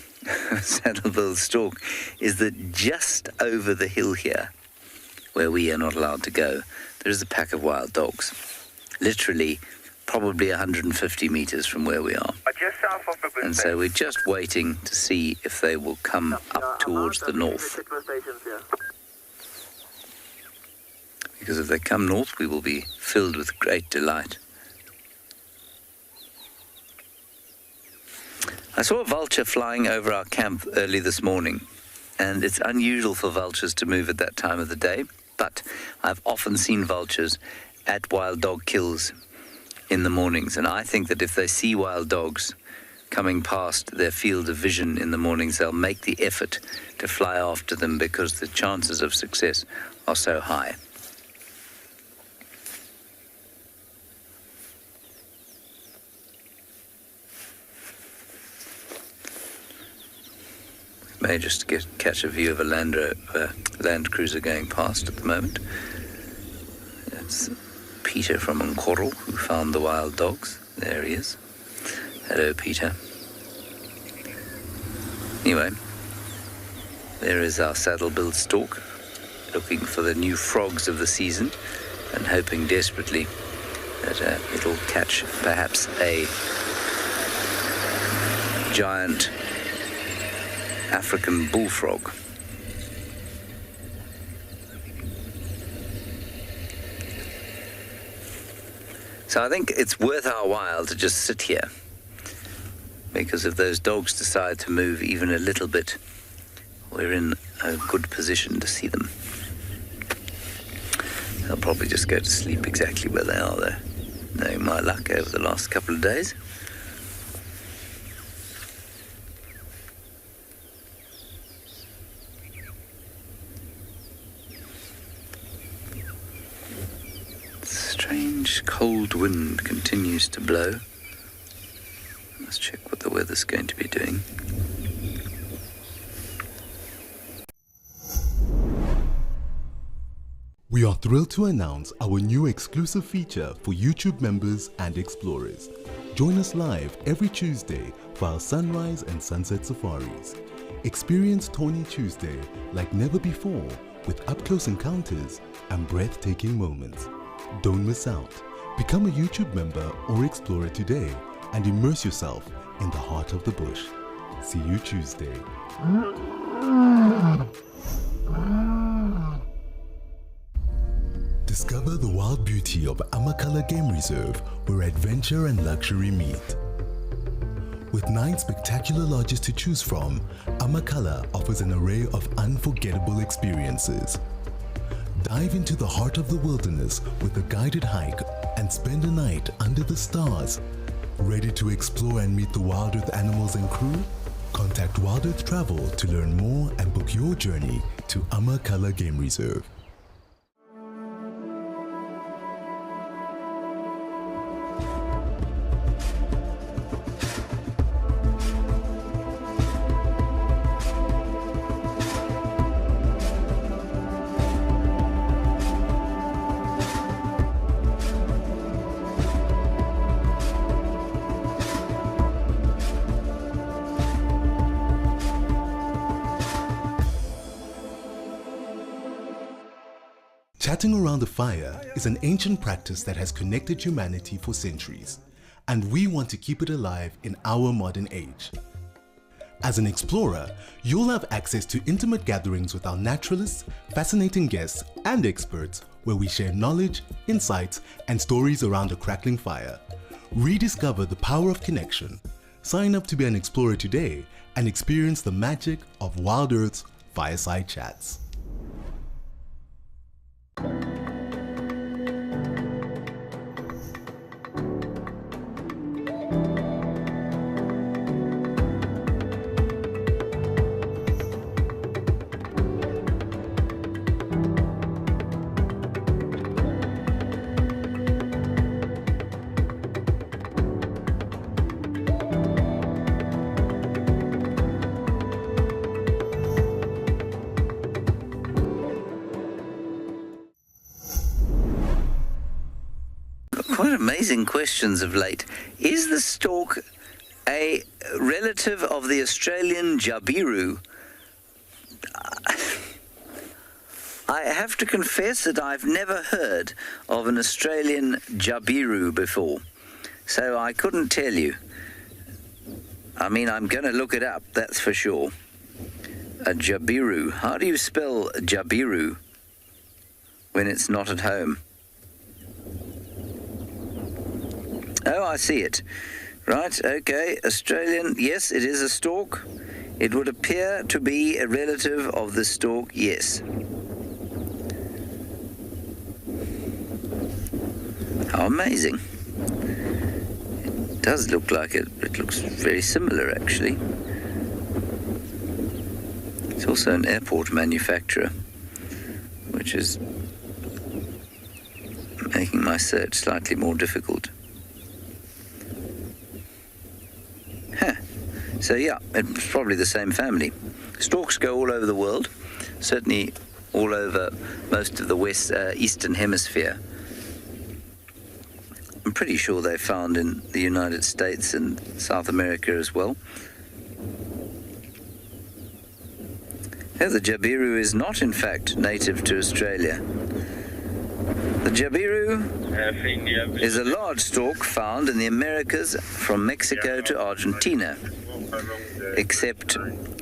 Speaker 7: saddle-billed stork, is that just over the hill here, where we are not allowed to go, there is a pack of wild dogs, literally probably 150 meters from where we are. And so we're just waiting to see if they will come up towards the north. Because if they come north, we will be filled with great delight. I saw a vulture flying over our camp early this morning, and it's unusual for vultures to move at that time of the day, but I've often seen vultures at wild dog kills in the mornings, and I think that if they see wild dogs coming past their field of vision in the mornings, they'll make the effort to fly after them because the chances of success are so high. May just catch a view of a Land Cruiser going past at the moment. It's Peter from Nkoro, who found the wild dogs. There he is. Hello, Peter. Anyway, there is our saddle-billed stork, looking for the new frogs of the season and hoping desperately that it'll catch perhaps a giant African bullfrog. So I think it's worth our while to just sit here, because if those dogs decide to move even a little bit, we're in a good position to see them. They'll probably just go to sleep exactly where they are, though, knowing my luck over the last couple of days. Strange cold wind continues to blow. Let's check what the weather's going to be doing.
Speaker 11: We are thrilled to announce our new exclusive feature for YouTube members and explorers. Join us live every Tuesday for our sunrise and sunset safaris. Experience Tawny Tuesday like never before, with up-close encounters and breathtaking moments. Don't miss out. Become a YouTube member or explorer today and immerse yourself in the heart of the bush. See you Tuesday. Discover the wild beauty of Amakala Game Reserve, where adventure and luxury meet. With 9 spectacular lodges to choose from, Amakala offers an array of unforgettable experiences. Dive into the heart of the wilderness with a guided hike and spend a night under the stars. Ready to explore and meet the Wild Earth animals and crew? Contact Wild Earth Travel to learn more and book your journey to Amakala Game Reserve. Chatting around a fire is an ancient practice that has connected humanity for centuries, and we want to keep it alive in our modern age. As an explorer, you'll have access to intimate gatherings with our naturalists, fascinating guests, and experts where we share knowledge, insights, and stories around a crackling fire. Rediscover the power of connection. Sign up to be an explorer today and experience the magic of Wild Earth's Fireside Chats.
Speaker 7: Quite amazing questions of late. Is the stork a relative of the Australian jabiru? I have to confess that I've never heard of an Australian jabiru before, so I couldn't tell you. I mean, I'm going to look it up, that's for sure. A jabiru. How do you spell jabiru when it's not at home? Oh, I see it. Right, okay, Australian, yes, it is a stork. It would appear to be a relative of the stork, yes. How amazing. It does look like it. It looks very similar, actually. It's also an airport manufacturer, which is making my search slightly more difficult. So yeah, it's probably the same family. Storks go all over the world, certainly all over most of the eastern hemisphere. I'm pretty sure they're found in the United States and South America as well. No, the jabiru is not in fact native to Australia. The jabiru is a large stork found in the Americas from Mexico to Argentina, except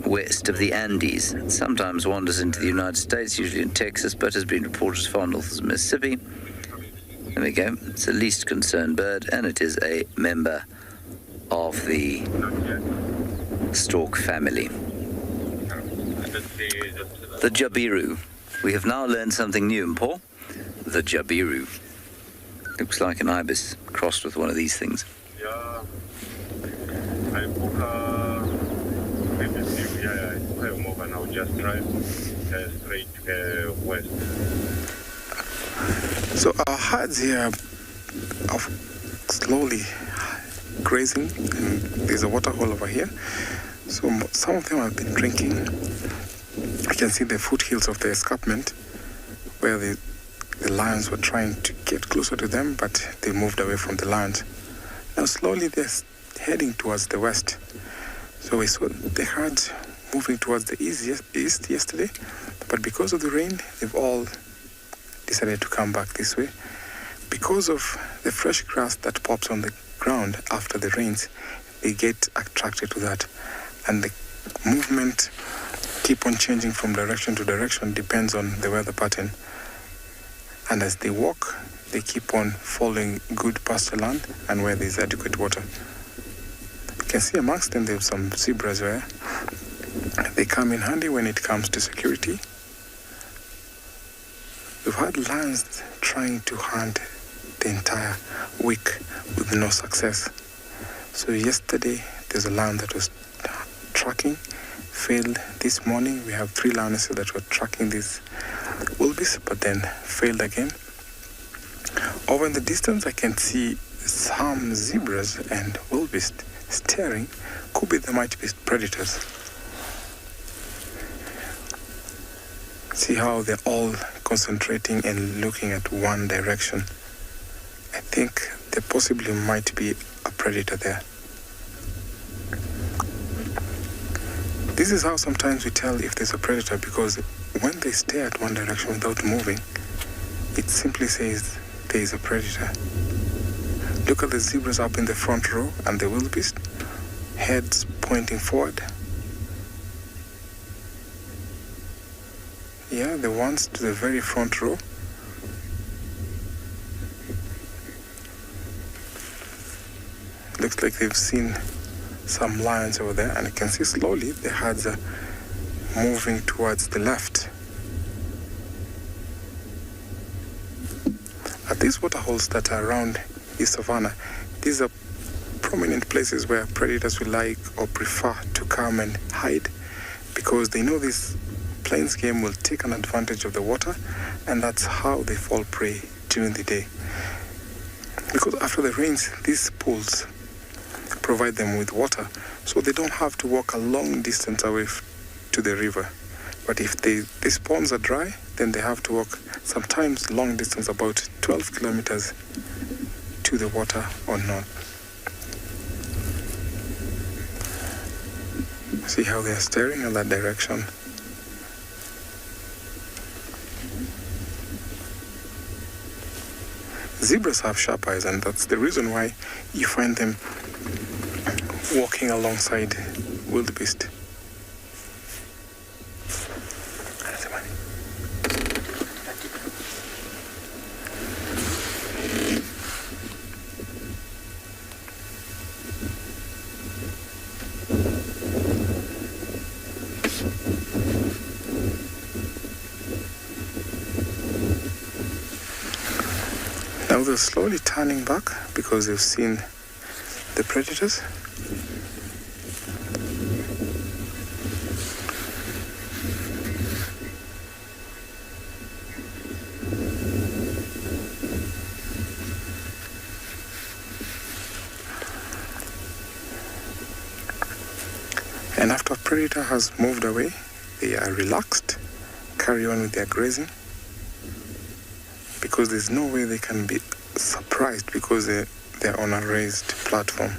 Speaker 7: west of the Andes. It sometimes wanders into the United States, usually in Texas, but has been reported as far north as Mississippi. There we go. It's a least concerned bird, and it is a member of the stork family. The jabiru. We have now learned something new, Paul. The jabiru. Looks like an ibis crossed with one of these things.
Speaker 8: Yeah, I book a move and I'll just drive straight west.
Speaker 5: So our herds here are slowly grazing, and there's a water hole over here. So some of them have been drinking. I can see the foothills of the escarpment where the lions were trying to get closer to them, but they moved away from the lions. Now slowly they're heading towards the west. So we saw the herds moving towards the east yesterday, but because of the rain, they've all decided to come back this way. Because of the fresh grass that pops on the ground after the rains, they get attracted to that, and the movement keep on changing from direction to direction, depends on the weather pattern. And as they walk, they keep on following good pasture land and where there's adequate water. You can see amongst them there's some zebras there. They come in handy when it comes to security. We've had lions trying to hunt the entire week with no success. So yesterday, there's a lion that was tracking, failed. This morning, we have 3 lionesses that were tracking these wildebeest, but then failed again. Over in the distance, I can see some zebras and wildebeest staring. Could be they might be predators. See how they're all concentrating and looking at one direction. I think there possibly might be a predator there. This is how sometimes we tell if there's a predator, because when they stare at one direction without moving, it simply says there is a predator. Look at the zebras up in the front row and the wildebeest, heads pointing forward. Yeah, the ones to the very front row. Looks like they've seen some lions over there, and you can see slowly the herds are moving towards the left. At these waterholes that are around East Savannah, these are prominent places where predators will like or prefer to come and hide, because they know this plains game will take an advantage of the water, and that's how they fall prey during the day. Because after the rains, these pools provide them with water, so they don't have to walk a long distance away to the river. But if these ponds are dry, then they have to walk sometimes long distance, about 12 kilometers to the water or not. See how they're staring in that direction. Zebras have sharp eyes, and that's the reason why you find them walking alongside wildebeest. Now they're slowly turning back because they've seen the predators. And after a predator has moved away, they are relaxed, carry on with their grazing, because there's no way they can be surprised because they're on a raised platform.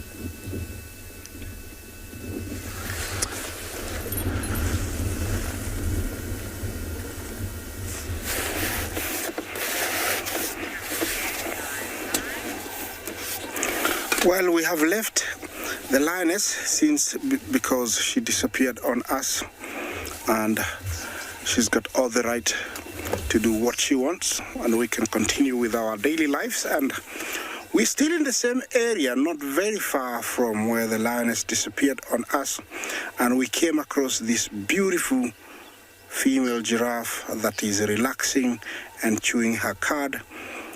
Speaker 9: Well, we have left the lioness since because she disappeared on us, and she's got all the right to do what she wants, and we can continue with our daily lives. And we're still in the same area, not very far from where the lioness disappeared on us, and we came across this beautiful female giraffe that is relaxing and chewing her cud,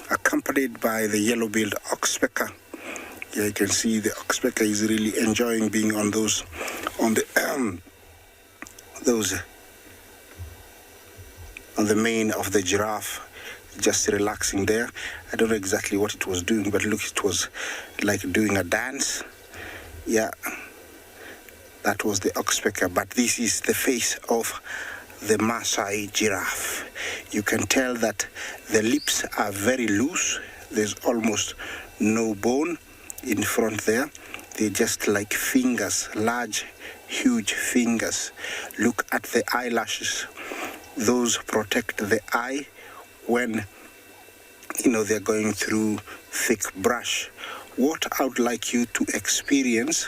Speaker 9: accompanied by the yellow-billed oxpecker. Yeah, you can see the oxpecker is really enjoying being on the mane of the giraffe, just relaxing there. I don't know exactly what it was doing, but look, it was like doing a dance. Yeah, that was the oxpecker, but this is the face of the Maasai giraffe. You can tell that the lips are very loose. There's almost no bone in front there. They're just like fingers, large, huge fingers. Look at the eyelashes. Those protect the eye when, they're going through thick brush. What I would like you to experience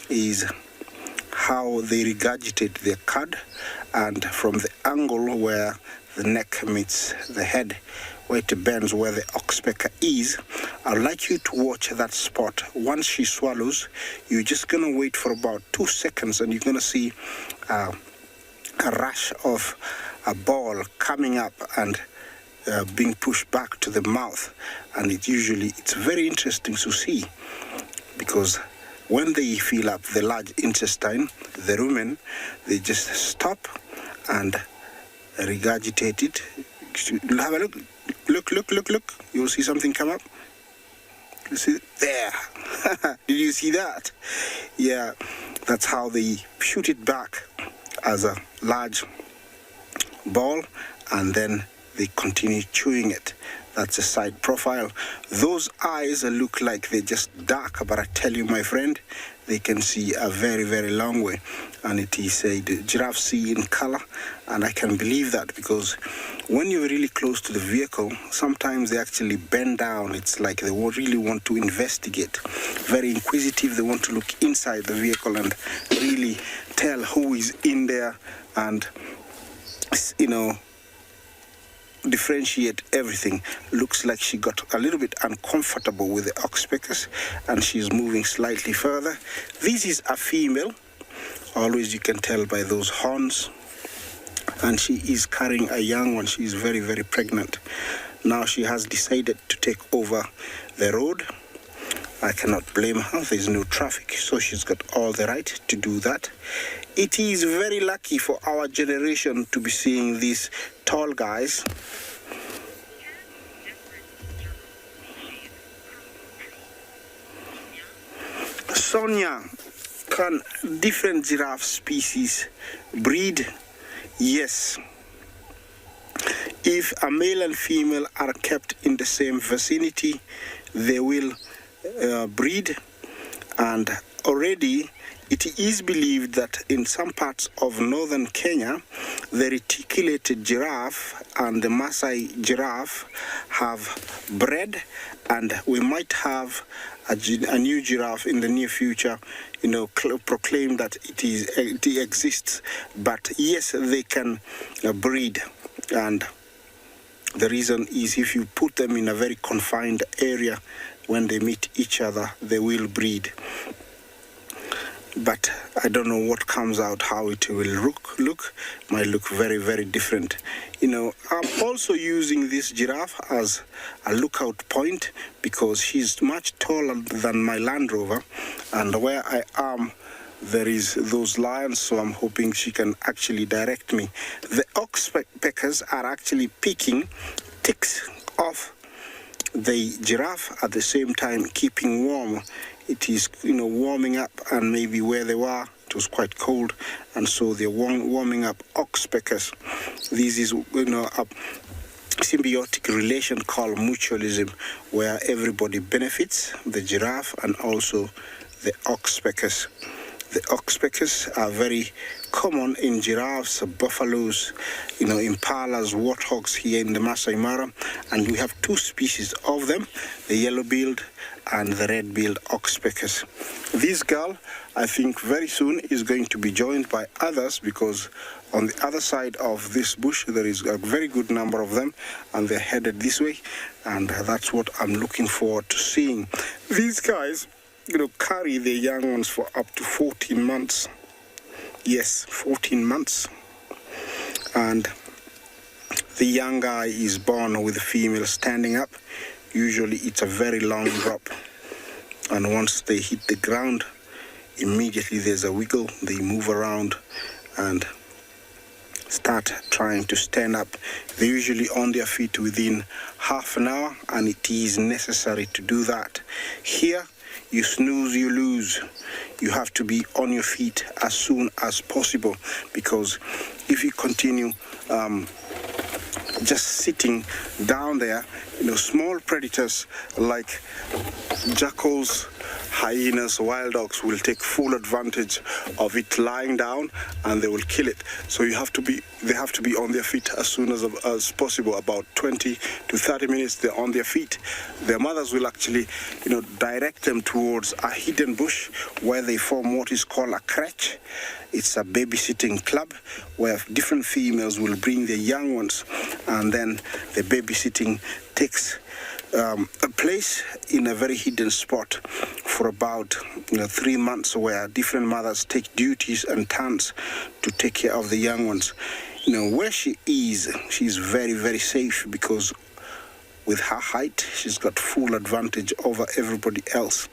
Speaker 9: is how they regurgitate their cud, and from the angle where the neck meets the head, where it bends where the oxpecker is, I'd like you to watch that spot. Once she swallows, you're just going to wait for about 2 seconds, and you're going to see a rush of a ball coming up and being pushed back to the mouth, and it's very interesting to see, because when they fill up the large intestine, the rumen, they just stop and regurgitate it. Have a look. You'll see something come up. You see there. Did you see that? Yeah, that's how they shoot it back as a large ball, and then they continue chewing it. That's a side profile. Those eyes look like they're just dark, but I tell you, my friend, they can see a very, very long way. And it is the giraffe see in color, and I can believe that, because when you're really close to the vehicle, sometimes they actually bend down. It's like they really want to investigate. Very inquisitive. They want to look inside the vehicle and really tell who is in there, and differentiate everything. Looks like she got a little bit uncomfortable with the oxpeckers, and she's moving slightly further. This is a female. Always you can tell by those horns, and she is carrying a young one. She is very, very pregnant. Now she has decided to take over the road. I cannot blame her. There's no traffic, so she's got all the right to do that. It is very lucky for our generation to be seeing these tall guys. Sonia, can different giraffe species breed? Yes. If a male and female are kept in the same vicinity, they will breed, and already it is believed that in some parts of northern Kenya, the reticulated giraffe and the Maasai giraffe have bred, and we might have a new giraffe in the near future, proclaim that it exists. But yes, they can breed, and the reason is if you put them in a very confined area, when they meet each other, they will breed. But I don't know what comes out, how it will look. Might look very, very different. I'm also using this giraffe as a lookout point, because she's much taller than my Land Rover, and where I am, there is those lions, so I'm hoping she can actually direct me. The oxpeckers are actually picking ticks off the giraffe, at the same time keeping warm. It is, warming up, and maybe where they were, it was quite cold, and so they're warming up oxpeckers. This is, a symbiotic relation called mutualism, where everybody benefits, the giraffe and also the oxpeckers. The oxpeckers are very common in giraffes, buffaloes, impalas, warthogs here in the Masai Mara, and we have two species of them, the yellow-billed and the red-billed oxpeckers. This girl, I think very soon, is going to be joined by others, because on the other side of this bush there is a very good number of them, and they're headed this way, and that's what I'm looking forward to seeing. These guys carry their young ones for up to 14 months. Yes, 14 months. And the young guy is born with the female standing up. Usually it's a very long drop. And once they hit the ground, immediately there's a wiggle. They move around and start trying to stand up. They're usually on their feet within half an hour, and it is necessary to do that. Here, you snooze, you lose. You have to be on your feet as soon as possible, because if you continue just sitting down there, small predators like jackals, hyenas, wild dogs will take full advantage of it lying down, and they will kill it. So they have to be on their feet as soon as possible. About 20 to 30 minutes they're on their feet. Their mothers will actually direct them towards a hidden bush where they form what is called a crèche. It's a babysitting club where different females will bring their young ones, and then the babysitting takes a place in a very hidden spot for about 3 months, where different mothers take duties and turns to take care of the young ones. where she is, she's very, very safe because with her height, she's got full advantage over everybody else.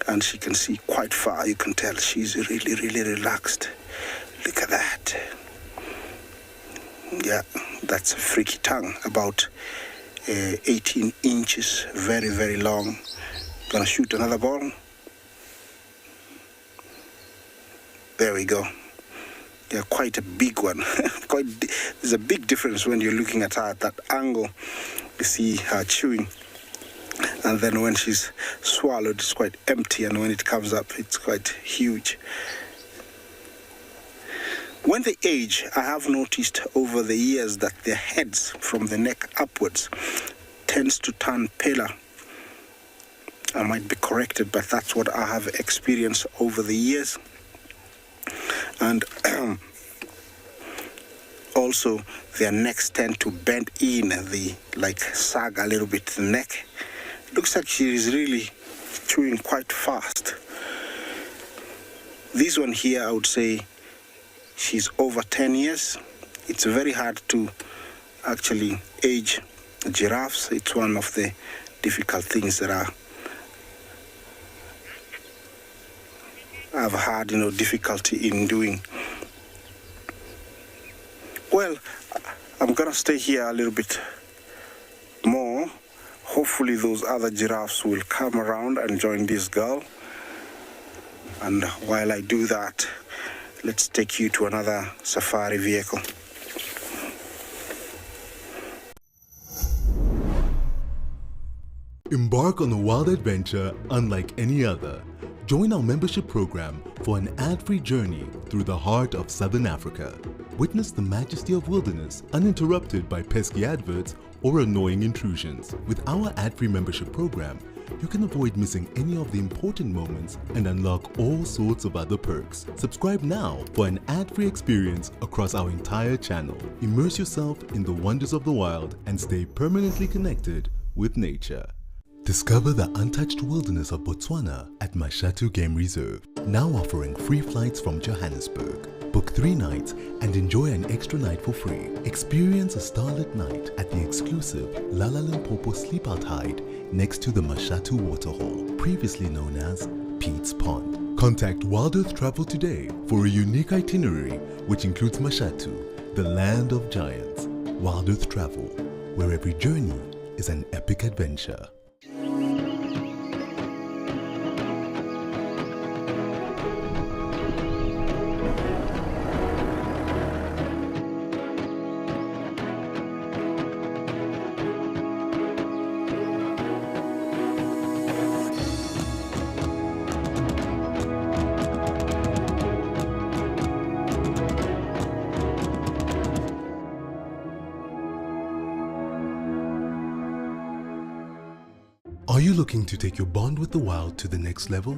Speaker 9: And she can see quite far. You can tell she's really, really relaxed. Look at that. Yeah, that's a freaky tongue, about 18 inches, very, very long. Gonna shoot another ball. There we go. Yeah, quite a big one. There's a big difference when you're looking at her at that angle. You see her chewing. And then when she's swallowed, it's quite empty. And when it comes up, it's quite huge. When they age, I have noticed over the years that their heads from the neck upwards tends to turn paler. I might be corrected, but that's what I have experienced over the years. And also their necks tend to bend in, sag a little bit the neck. Looks like she is really chewing quite fast. This one here, I would say she's over 10 years. It's very hard to actually age giraffes. It's one of the difficult things that I've had, difficulty in doing. Well, I'm gonna stay here a little bit more. Hopefully those other giraffes will come around and join this girl. And while I do that, let's take you to another safari vehicle.
Speaker 11: Embark on a wild adventure unlike any other. Join our membership program for an ad-free journey through the heart of Southern Africa. Witness the majesty of wilderness uninterrupted by pesky adverts or annoying intrusions. With our ad-free membership program, you can avoid missing any of the important moments and unlock all sorts of other perks. Subscribe now for an ad-free experience across our entire channel. Immerse yourself in the wonders of the wild and stay permanently connected with nature. Discover the untouched wilderness of Botswana at Mashatu Game Reserve, now offering free flights from Johannesburg. Book 3 nights and enjoy an extra night for free. Experience a starlit night at the exclusive Lala Limpopo Sleepout Hide next to the Mashatu Waterhole, previously known as Pete's Pond. Contact Wild Earth Travel today for a unique itinerary which includes Mashatu, the land of giants. Wild Earth Travel, where every journey is an epic adventure. Are you looking to take your bond with the wild to the next level?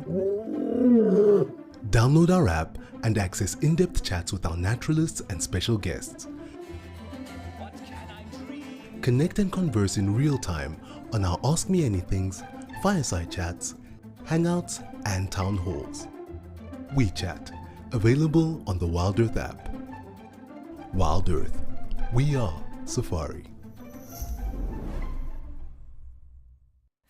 Speaker 11: Download our app and access in-depth chats with our naturalists and special guests. Connect and converse in real time on our Ask Me Anythings, fireside chats, hangouts, and town halls. WeChat, available on the Wild Earth app. Wild Earth, we are Safari.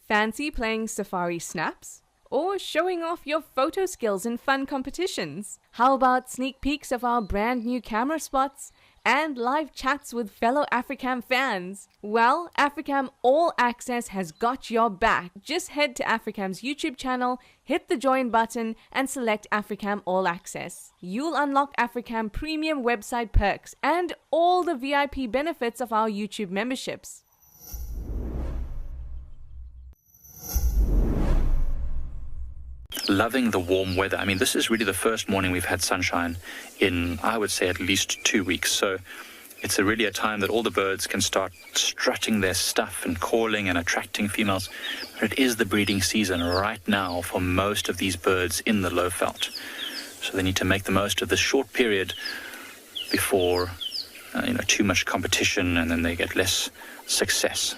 Speaker 12: Fancy playing safari snaps? Or showing off your photo skills in fun competitions? How about sneak peeks of our brand new camera spots and live chats with fellow Africam fans? Well, Africam All Access has got your back. Just head to Africam's YouTube channel, hit the join button and select Africam All Access. You'll unlock Africam premium website perks and all the VIP benefits of our YouTube memberships.
Speaker 2: Loving the warm weather. I mean, this is really the first morning we've had sunshine in, I would say, at least 2 weeks. So it's really a time that all the birds can start strutting their stuff and calling and attracting females. But it is the breeding season right now for most of these birds in the Lowveld. So they need to make the most of this short period before, too much competition, and then they get less success.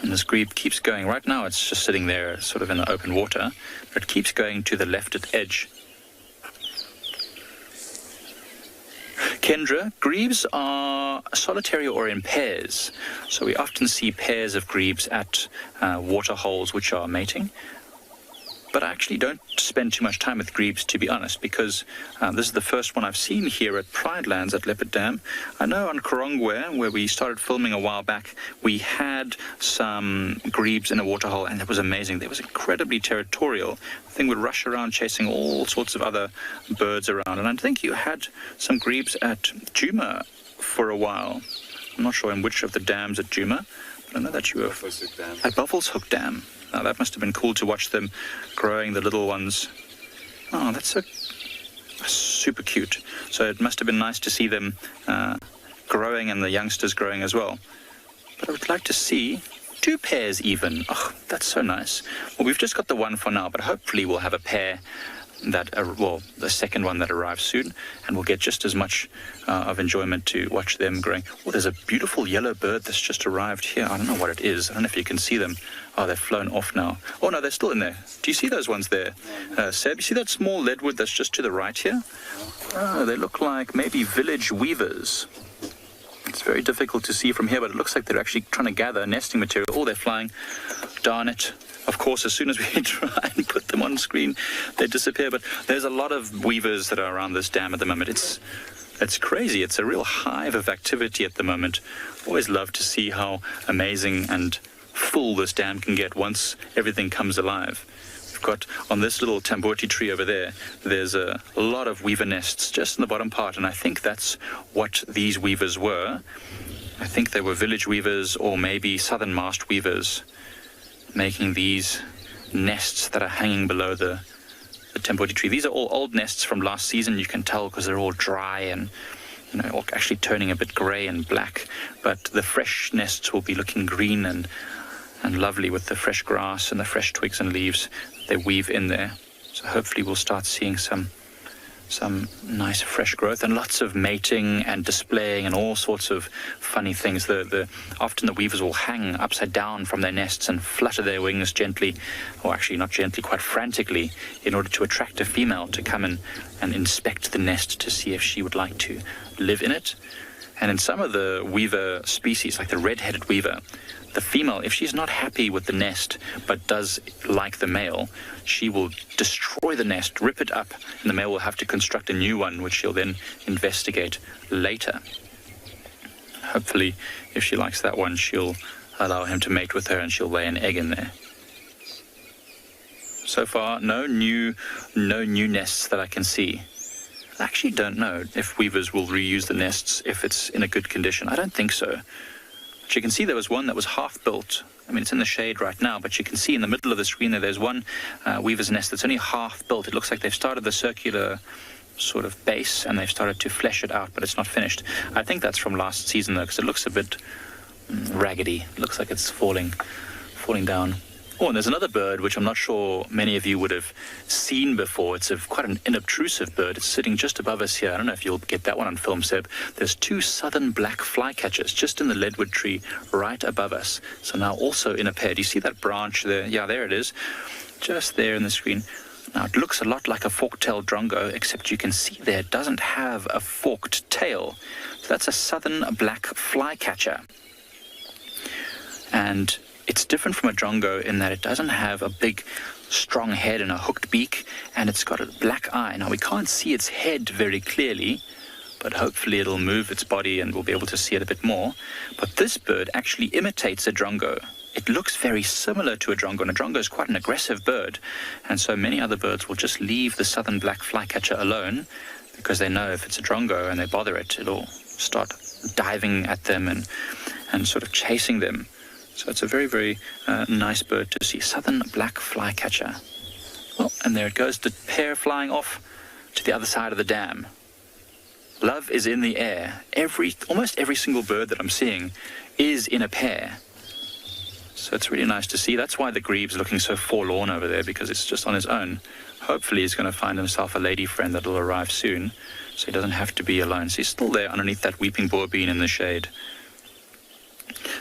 Speaker 2: And this grebe keeps going. Right now it's just sitting there sort of in the open water, but it keeps going to the left at edge. Kendra, grebes are solitary or in pairs. So we often see pairs of grebes at water holes which are mating. But I actually don't spend too much time with grebes, to be honest, because this is the first one I've seen here at Pride Lands at Leopard Dam. I know on Korongwe, where we started filming a while back, we had some grebes in a waterhole, and it was amazing. They was incredibly territorial. The thing would rush around chasing all sorts of other birds around. And I think you had some grebes at Djuma for a while. I'm not sure in which of the dams at Djuma, but I know that you were at Buffelshoek Dam. Now, that must have been cool to watch them growing the little ones. Oh, that's super cute. So it must have been nice to see them growing and the youngsters growing as well. But I would like to see 2 pairs even. Oh, that's so nice. Well, we've just got the one for now, but hopefully we'll have a pair that, the second one that arrives soon, and we'll get just as much of enjoyment to watch them growing. Oh, there's a beautiful yellow bird that's just arrived here. I don't know what it is. I don't know if you can see them. Oh, they've flown off now. Oh, no, they're still in there. Do you see those ones there? Seb, you see that small leadwood that's just to the right here? Oh, they look like maybe village weavers. It's very difficult to see from here, but it looks like they're actually trying to gather nesting material. Oh, they're flying. Darn it. Of course, as soon as we try and put them on screen, they disappear. But there's a lot of weavers that are around this dam at the moment. It's crazy. It's a real hive of activity at the moment. Always love to see how amazing and full this dam can get once everything comes alive. We've got on this little tambuti tree over there, there's a lot of weaver nests just in the bottom part, and I think that's what these weavers were. I think they were village weavers or maybe southern mast weavers, making these nests that are hanging below the tambuti tree. These are all old nests from last season, you can tell, because they're all dry and all actually turning a bit grey and black. But the fresh nests will be looking green and lovely with the fresh grass and the fresh twigs and leaves they weave in there. So hopefully we'll start seeing some nice fresh growth and lots of mating and displaying and all sorts of funny things. Often the weavers will hang upside down from their nests and flutter their wings gently, or actually not gently, quite frantically, in order to attract a female to come in and inspect the nest to see if she would like to live in it. And in some of the weaver species, like the red-headed weaver, the female, if she's not happy with the nest but does like the male, she will destroy the nest, rip it up, and the male will have to construct a new one, which she'll then investigate later. Hopefully, if she likes that one, she'll allow him to mate with her and she'll lay an egg in there. So far, no new nests that I can see. I actually don't know if weavers will reuse the nests if it's in a good condition. I don't think so. But you can see there was one that was half built. I mean, it's in the shade right now, but you can see in the middle of the screen there's one weaver's nest that's only half built. It looks like they've started the circular sort of base and they've started to flesh it out, but it's not finished. I think that's from last season though, because it looks a bit raggedy. It looks like it's falling down. Oh, and there's another bird which I'm not sure many of you would have seen before. It's quite an inobtrusive bird. It's sitting just above us here. I don't know if you'll get that one on film, Seb. There's 2 southern black flycatchers just in the leadwood tree right above us. So now also in a pair. Do you see that branch there? Yeah, there it is. Just there in the screen. Now it looks a lot like a fork-tailed drongo, except you can see there it doesn't have a forked tail. So that's a southern black flycatcher. And it's different from a drongo in that it doesn't have a big, strong head and a hooked beak, and it's got a black eye. Now, we can't see its head very clearly, but hopefully it'll move its body and we'll be able to see it a bit more. But this bird actually imitates a drongo. It looks very similar to a drongo, and a drongo is quite an aggressive bird, and so many other birds will just leave the southern black flycatcher alone because they know if it's a drongo and they bother it, it'll start diving at them and sort of chasing them. So it's a very, very nice bird to see. Southern black flycatcher. Oh, and there it goes, the pair flying off to the other side of the dam. Love is in the air. Almost every single bird that I'm seeing is in a pair. So it's really nice to see. That's why the grebe's looking so forlorn over there, because it's just on his own. Hopefully he's going to find himself a lady friend that will arrive soon, so he doesn't have to be alone. So he's still there underneath that weeping boar bean in the shade.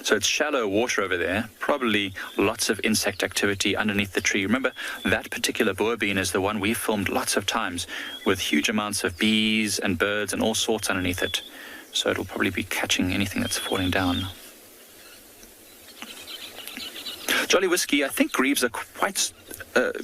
Speaker 2: So it's shallow water over there, probably lots of insect activity underneath the tree. Remember, that particular boerbean is the one we filmed lots of times with huge amounts of bees and birds and all sorts underneath it. So it'll probably be catching anything that's falling down. Jolly Whiskey, I think grebes are quite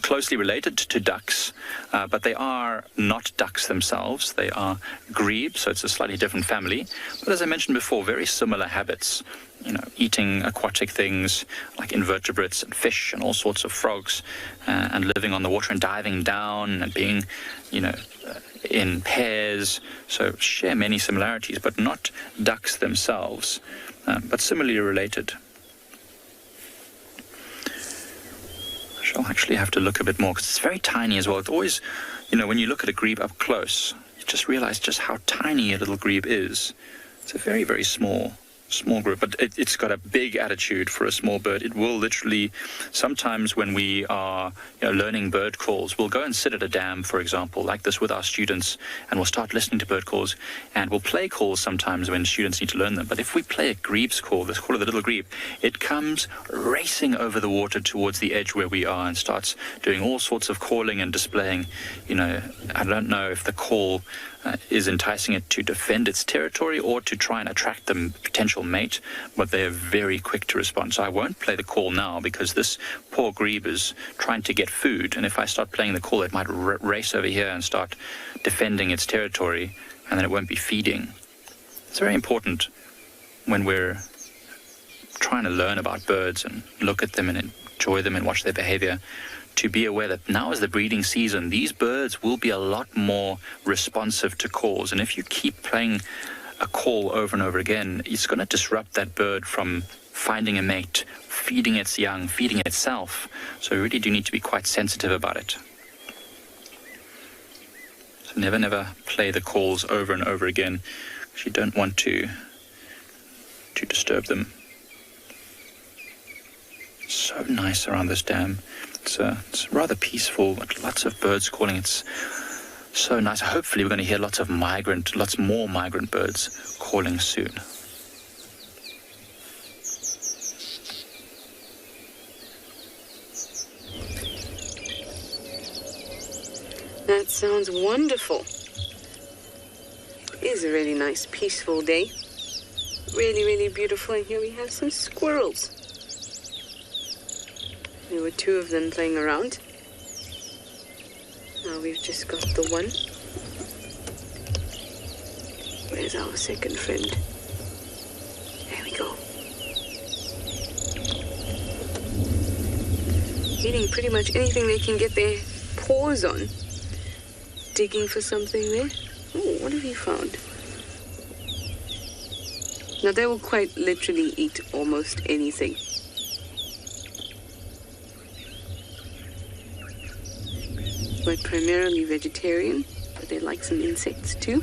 Speaker 2: closely related to ducks, but they are not ducks themselves. They are grebes, so it's a slightly different family. But as I mentioned before, very similar habits. You know, eating aquatic things like invertebrates and fish and all sorts of frogs, and living on the water and diving down and being, in pairs. So share many similarities, but not ducks themselves, but similarly related. I'll actually have to look a bit more because it's very tiny as well. It's always, when you look at a grebe up close, you just realize just how tiny a little grebe is. It's a very, very small group, but it's got a big attitude for a small bird. It will literally, sometimes when we are learning bird calls, we'll go and sit at a dam, for example, like this with our students, and we'll start listening to bird calls, and we'll play calls sometimes when students need to learn them. But if we play a grebe's call, this call of the little grebe, it comes racing over the water towards the edge where we are and starts doing all sorts of calling and displaying. I don't know if the call is enticing it to defend its territory or to try and attract the potential mate, but they are very quick to respond. So I won't play the call now because this poor grebe is trying to get food, and if I start playing the call, it might race over here and start defending its territory, and then it won't be feeding. It's very important when we're trying to learn about birds and look at them and enjoy them and watch their behavior, to be aware that now is the breeding season. These birds will be a lot more responsive to calls. And if you keep playing a call over and over again, it's going to disrupt that bird from finding a mate, feeding its young, feeding itself. So we really do need to be quite sensitive about it. So never play the calls over and over again, because you don't want to disturb them. It's so nice around this dam. It's rather peaceful, but lots of birds calling. It's so nice. Hopefully we're going to hear lots more migrant birds calling soon.
Speaker 13: That sounds wonderful. It is a really nice, peaceful day. Really, really beautiful. And here we have some squirrels. There were two of them playing around. Now we've just got the one. Where's our second friend? There we go. Eating pretty much anything they can get their paws on. Digging for something there. Oh, what have you found? Now they will quite literally eat almost anything. But primarily vegetarian, but they like some insects too,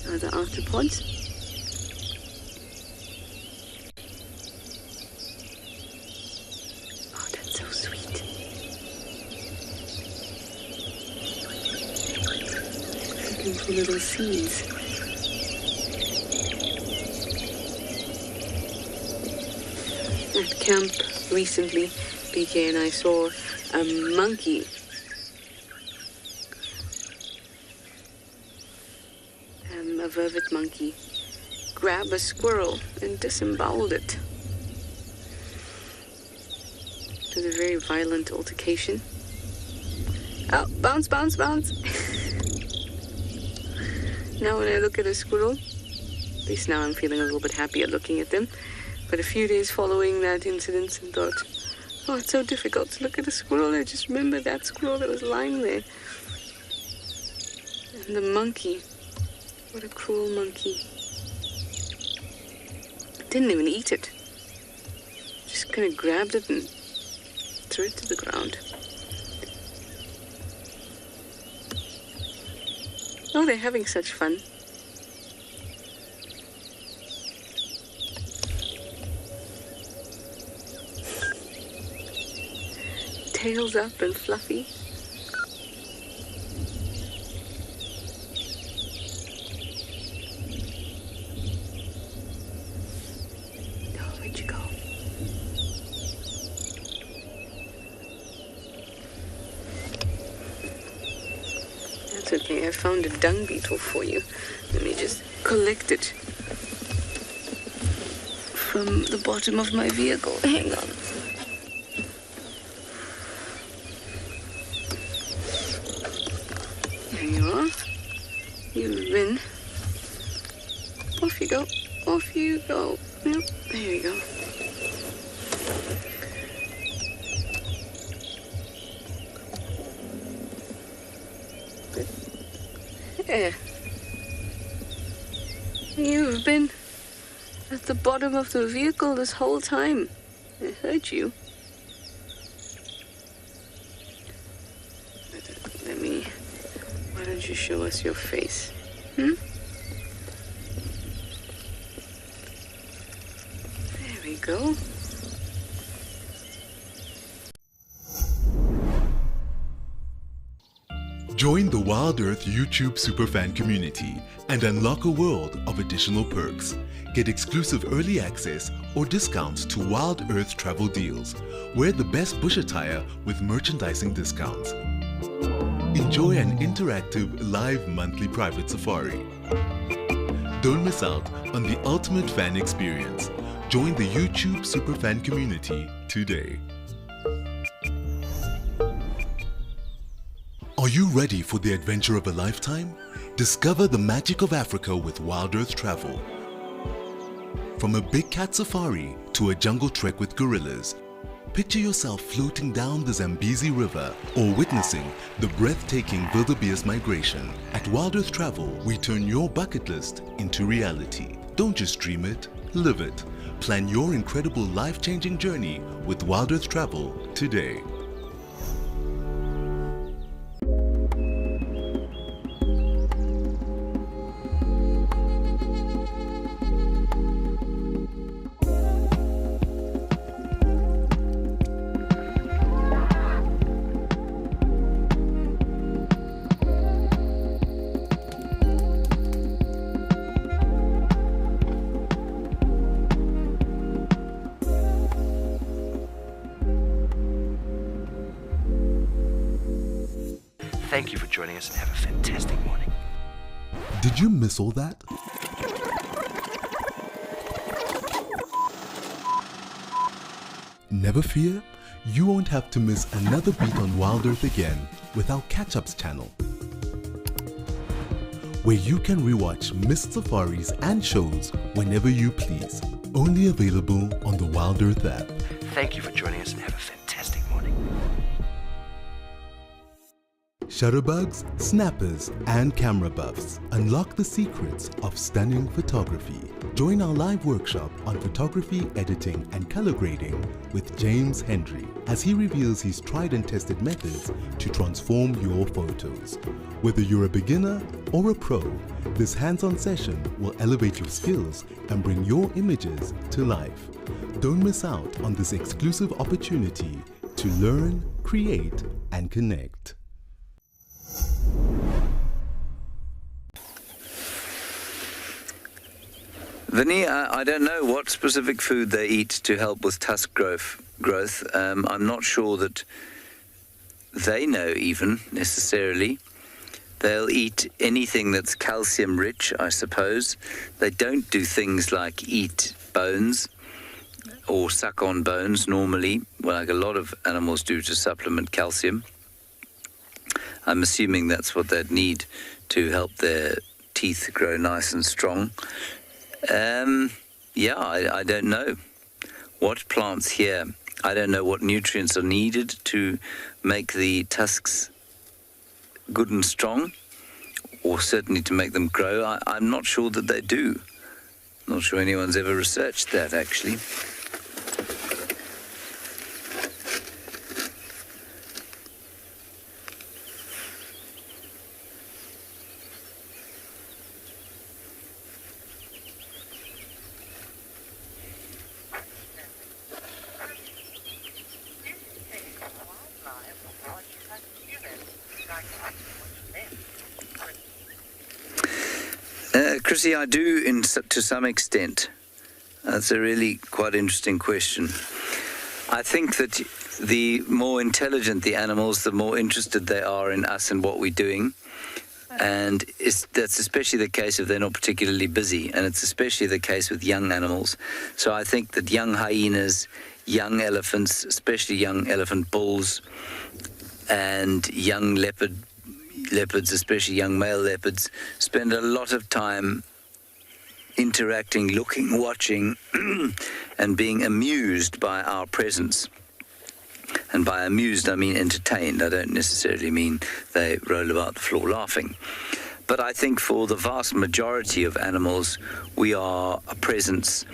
Speaker 13: other arthropods. Oh, that's so sweet. Looking for little seeds. At camp recently, PK and I saw a monkey. A vervet monkey grab a squirrel and disemboweled it. It was a very violent altercation. Oh, bounce, bounce, bounce. Now when I look at a squirrel, at least now I'm feeling a little bit happier looking at them. But a few days following that incident, and thought, oh, it's so difficult to look at a squirrel. I just remember that squirrel that was lying there. And the monkey. What a cruel monkey. Didn't even eat it. Just kind of grabbed it and threw it to the ground. Oh, they're having such fun. Tails up and fluffy. Oh, where'd you go? unexpectedly, I found a dung beetle for you. Let me just collect it from the bottom of my vehicle. Hang on. There you are. You've been. Off you go. Off you go. Yep, there you go. Yeah. You've been at the bottom of the vehicle this whole time. I heard you. Let me... Why don't you show us your face? Hmm? There we go.
Speaker 11: Join the Wild Earth YouTube superfan community and unlock a world of additional perks. Get exclusive early access or discounts to Wild Earth travel deals. Wear the best bush attire with merchandising discounts. Enjoy an interactive live monthly private safari. Don't miss out on the ultimate fan experience. Join the YouTube superfan community today. Are you ready for the adventure of a lifetime? Discover the magic of Africa with Wild Earth Travel. From a big cat safari to a jungle trek with gorillas, picture yourself floating down the Zambezi River or witnessing the breathtaking wildebeest migration. At Wild Earth Travel, we turn your bucket list into reality. Don't just dream it, live it. Plan your incredible life-changing journey with Wild Earth Travel today.
Speaker 6: Thank you for joining us and have a fantastic morning.
Speaker 11: Did you miss all that? Never fear, you won't have to miss another beat on Wild Earth again with our Catch-Ups channel, where you can rewatch missed safaris and shows whenever you please. Only available on the Wild Earth app.
Speaker 6: Thank you for joining us and have a fantastic morning.
Speaker 11: Shutterbugs, snappers, and camera buffs unlock the secrets of stunning photography. Join our live workshop on photography, editing, and color grading with James Hendry as he reveals his tried and tested methods to transform your photos. Whether you're a beginner or a pro, this hands-on session will elevate your skills and bring your images to life. Don't miss out on this exclusive opportunity to learn, create, and connect.
Speaker 7: Vinny, I don't know what specific food they eat to help with tusk growth. I'm not sure that they know even necessarily. They'll eat anything that's calcium rich, I suppose. They don't do things like eat bones or suck on bones normally, like a lot of animals do to supplement calcium. I'm assuming that's what they'd need to help their teeth grow nice and strong. I don't know what plants here. I don't know what nutrients are needed to make the tusks good and strong, or certainly to make them grow. I'm not sure that they do. Not sure anyone's ever researched that, actually. Chrissy, I do to some extent. That's a really quite interesting question. I think that the more intelligent the animals, the more interested they are in us and what we're doing. And that's especially the case if they're not particularly busy, and it's especially the case with young animals. So I think that young hyenas, young elephants, especially young elephant bulls, and young leopards, especially young male leopards, spend a lot of time interacting, looking, watching, and being amused by our presence. And by amused, I mean entertained. I don't necessarily mean they roll about the floor laughing. But I think for the vast majority of animals, we are a presence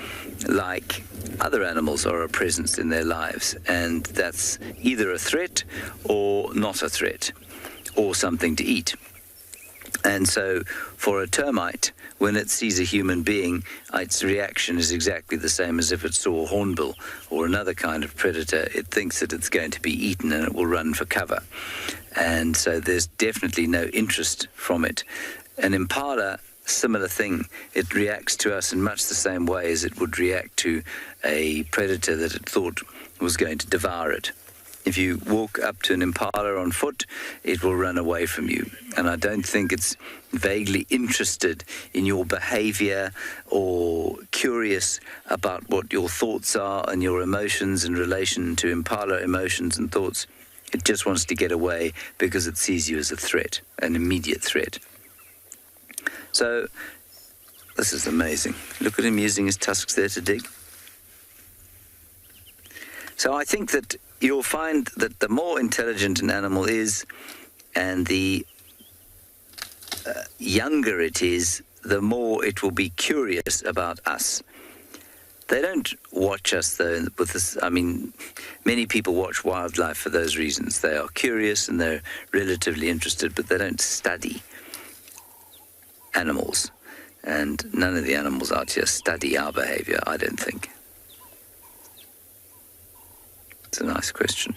Speaker 7: like other animals are a presence in their lives. And that's either a threat or not a threat, or something to eat. And so for a termite, when it sees a human being, its reaction is exactly the same as if it saw a hornbill or another kind of predator. It thinks that it's going to be eaten and it will run for cover. And so there's definitely no interest from it. An impala, similar thing. It reacts to us in much the same way as it would react to a predator that it thought was going to devour it. If you walk up to an impala on foot, it will run away from you. And I don't think it's vaguely interested in your behavior or curious about what your thoughts are and your emotions in relation to impala emotions and thoughts. It just wants to get away because it sees you as a threat, an immediate threat. So this is amazing. Look at him using his tusks there to dig. So I think that you'll find that the more intelligent an animal is and the younger it is, the more it will be curious about us. They don't watch us, though, with this. I mean, many people watch wildlife for those reasons. They are curious and they're relatively interested, but they don't study animals. And none of the animals out here study our behavior, I don't think. It's a nice question.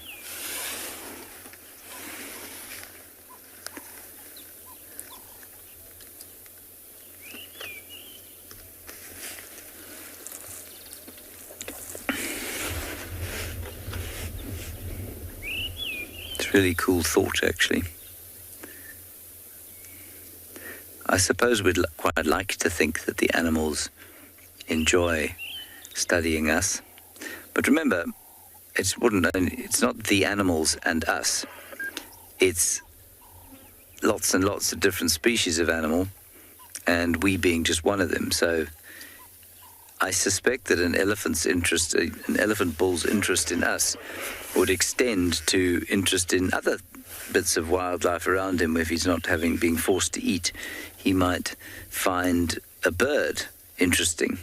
Speaker 7: It's a really cool thought, actually. I suppose we'd quite like to think that the animals enjoy studying us. But remember, it's not the animals and us. It's lots and lots of different species of animal, and we being just one of them. So I suspect that an elephant bull's interest in us would extend to interest in other bits of wildlife around him. If he's not being forced to eat, he might find a bird interesting,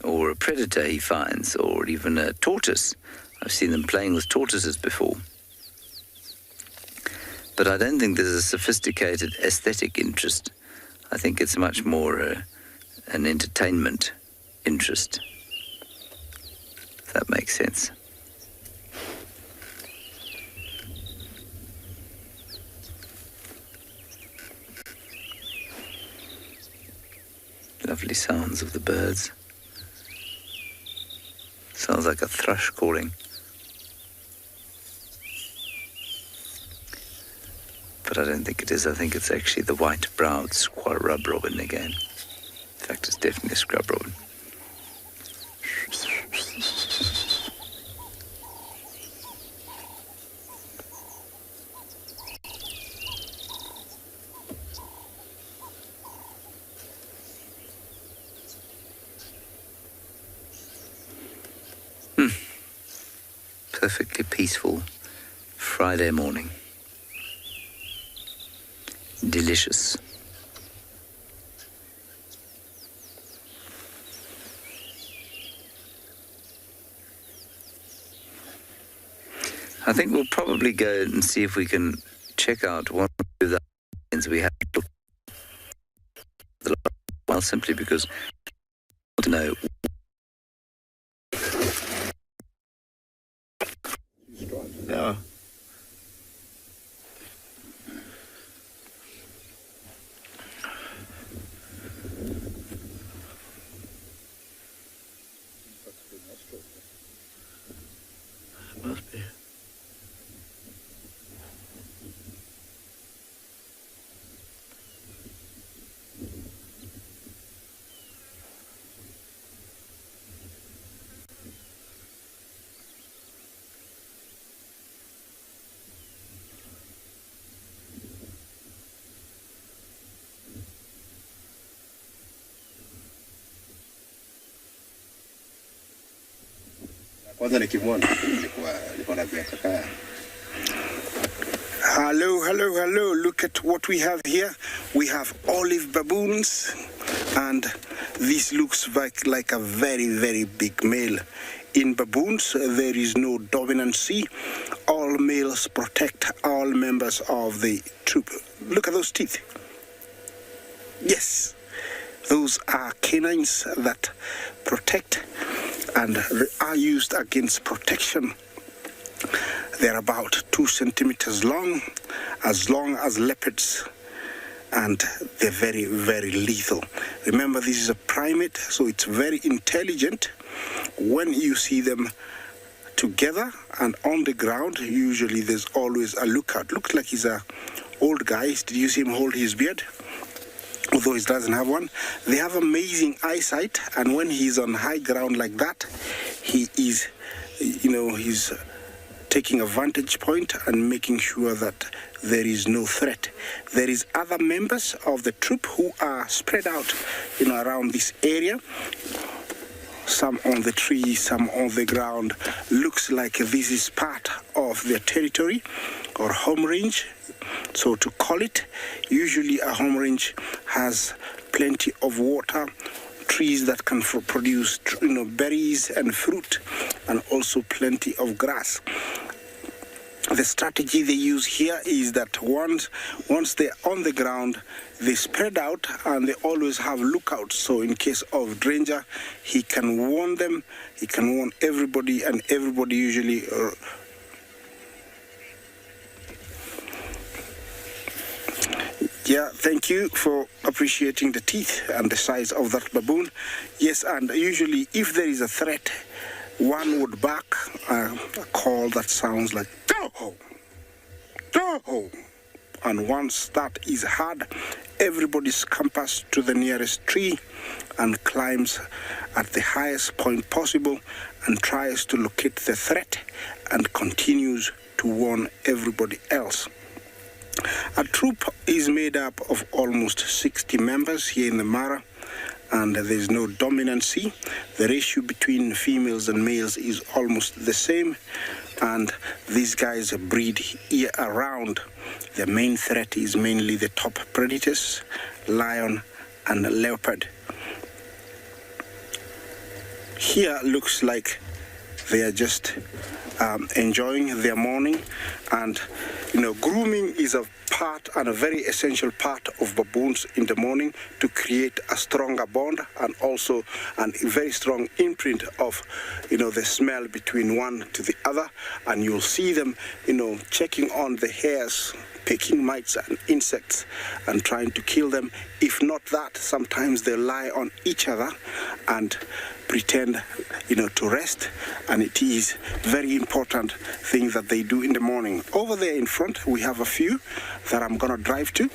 Speaker 7: or a predator he finds, or even a tortoise. I've seen them playing with tortoises before. But I don't think there's a sophisticated aesthetic interest. I think it's much more an entertainment interest, if that makes sense. Lovely sounds of the birds. Sounds like a thrush calling. But I don't think it is. I think it's actually the white-browed scrub robin again. In fact, it's definitely a scrub robin. Perfectly peaceful Friday morning. Delicious. I think we'll probably go and see if we can check out one of the things we have to look well, simply because I want to know.
Speaker 16: Yeah. Must be.
Speaker 9: Hello. Look at what we have here. We have olive baboons, and this looks like a very, very big male. In baboons, there is no dominancy. All males protect all members of the troop. Look at those teeth. Yes, those are canines that protect and are used against protection. They're about 2 centimeters long as leopards, and they're very, very lethal. Remember, this is a primate, so it's very intelligent. When you see them together and on the ground, usually there's always a lookout. Looks like he's an old guy. Did you see him hold his beard? Although he doesn't have one. They have amazing eyesight, and when he's on high ground like that, he is, he's taking a vantage point and making sure that there is no threat. There is other members of the troop who are spread out, around this area. Some on the tree, some on the ground. Looks like this is part of their territory or home range. So to call it, usually a home range has plenty of water, trees that can produce berries and fruit, and also plenty of grass. The strategy they use here is that once they're on the ground, they spread out and they always have lookouts. So in case of danger, he can warn them, he can warn everybody, and everybody usually Yeah, thank you for appreciating the teeth and the size of that baboon. Yes, and usually if there is a threat, one would bark a call that sounds like "Toho! Toho!" And once that is heard, everybody scampers to the nearest tree and climbs at the highest point possible and tries to locate the threat and continues to warn everybody else. A troop is made up of almost 60 members here in the Mara, and there's no dominancy. The ratio between females and males is almost the same, and these guys breed year around. The main threat is mainly the top predators, lion and leopard. Here looks like they are just enjoying their morning, and grooming is a part and a very essential part of baboons in the morning to create a stronger bond and also a very strong imprint of the smell between one to the other. And you'll see them checking on the hairs, picking mites and insects and trying to kill them. If not that, sometimes they lie on each other and pretend to rest, and it is very important thing that they do in the morning. Over there in front we have a few that I'm gonna drive to.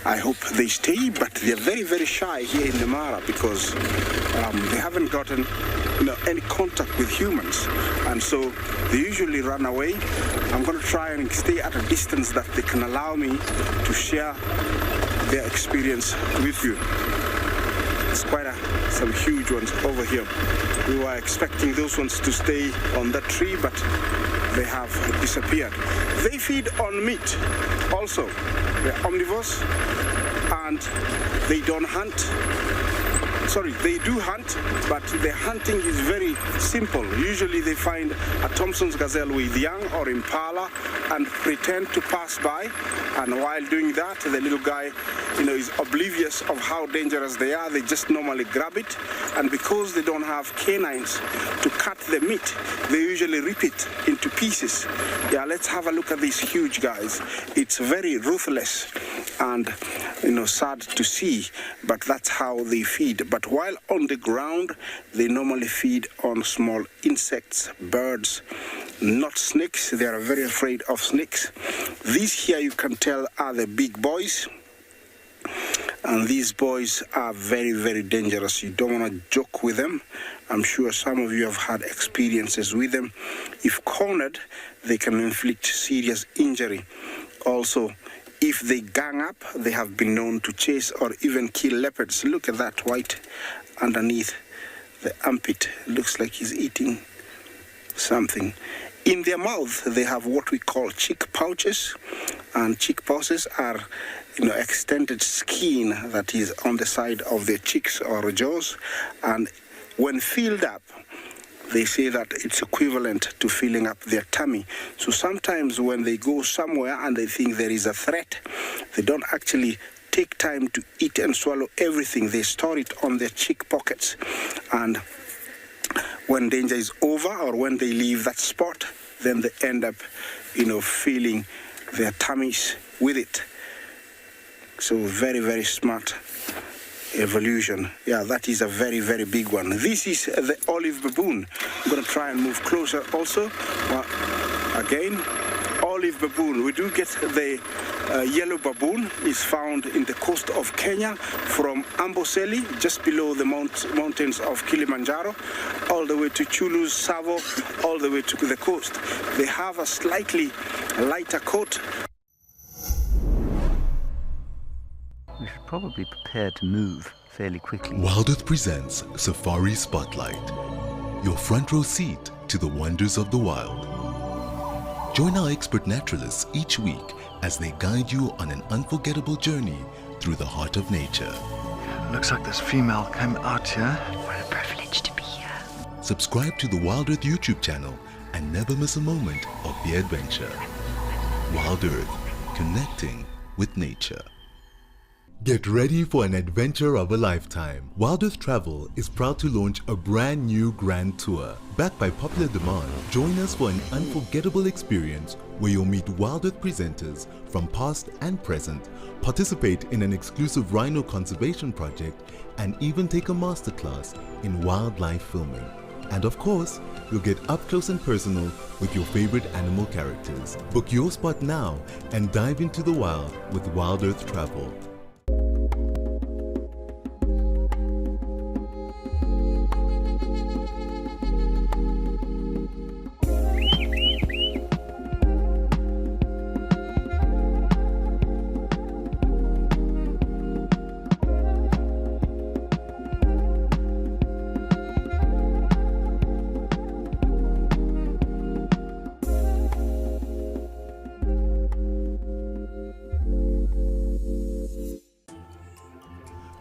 Speaker 9: I hope they stay, but they're very, very shy here in the Mara because they haven't gotten any contact with humans, and so they usually run away. I'm gonna try and stay at a distance that they can allow me to share their experience with you. It's quite some huge ones over here. We were expecting those ones to stay on that tree, but they have disappeared. They feed on meat also. They're omnivores, and they don't hunt. Sorry, they do hunt, but the hunting is very simple. Usually they find a Thompson's gazelle with young or impala and pretend to pass by, and while doing that, the little guy is oblivious of how dangerous they are. They just normally grab it, and because they don't have canines to cut the meat, they usually rip it into pieces. Yeah, let's have a look at these huge guys. It's very ruthless and sad to see, but that's how they feed. But while on the ground, they normally feed on small insects, birds, not snakes. They are very afraid of snakes. These here, you can tell, are the big boys. And these boys are very, very dangerous. You don't want to joke with them. I'm sure some of you have had experiences with them. If cornered, they can inflict serious injury. Also, if they gang up, they have been known to chase or even kill leopards. Look at that white underneath the armpit. Looks like he's eating something. In their mouth, they have what we call cheek pouches, and cheek pouches are, extended skin that is on the side of their cheeks or jaws, and when filled up, they say that it's equivalent to filling up their tummy. So sometimes when they go somewhere and they think there is a threat, they don't actually take time to eat and swallow everything. They store it on their cheek pockets. And when danger is over or when they leave that spot, then they end up, filling their tummies with it. So very, very smart evolution. Yeah, that is a very, very big one. This is the olive baboon. I'm going to try and move closer also. Again, olive baboon. We do get the yellow baboon. Is found in the coast of Kenya from Amboseli, just below the mountains of Kilimanjaro, all the way to Chulu, Savo, all the way to the coast. They have a slightly lighter coat.
Speaker 7: We should probably prepare to move fairly quickly.
Speaker 11: Wild Earth presents Safari Spotlight, your front row seat to the wonders of the wild. Join our expert naturalists each week as they guide you on an unforgettable journey through the heart of nature.
Speaker 3: Looks like this female came out here.
Speaker 4: What a privilege to be here.
Speaker 11: Subscribe to the Wild Earth YouTube channel and never miss a moment of the adventure. Wild Earth, connecting with nature. Get ready for an adventure of a lifetime. Wild Earth Travel is proud to launch a brand new grand tour. Backed by popular demand, join us for an unforgettable experience where you'll meet Wild Earth presenters from past and present, participate in an exclusive rhino conservation project, and even take a masterclass in wildlife filming. And of course, you'll get up close and personal with your favorite animal characters. Book your spot now and dive into the wild with Wild Earth Travel.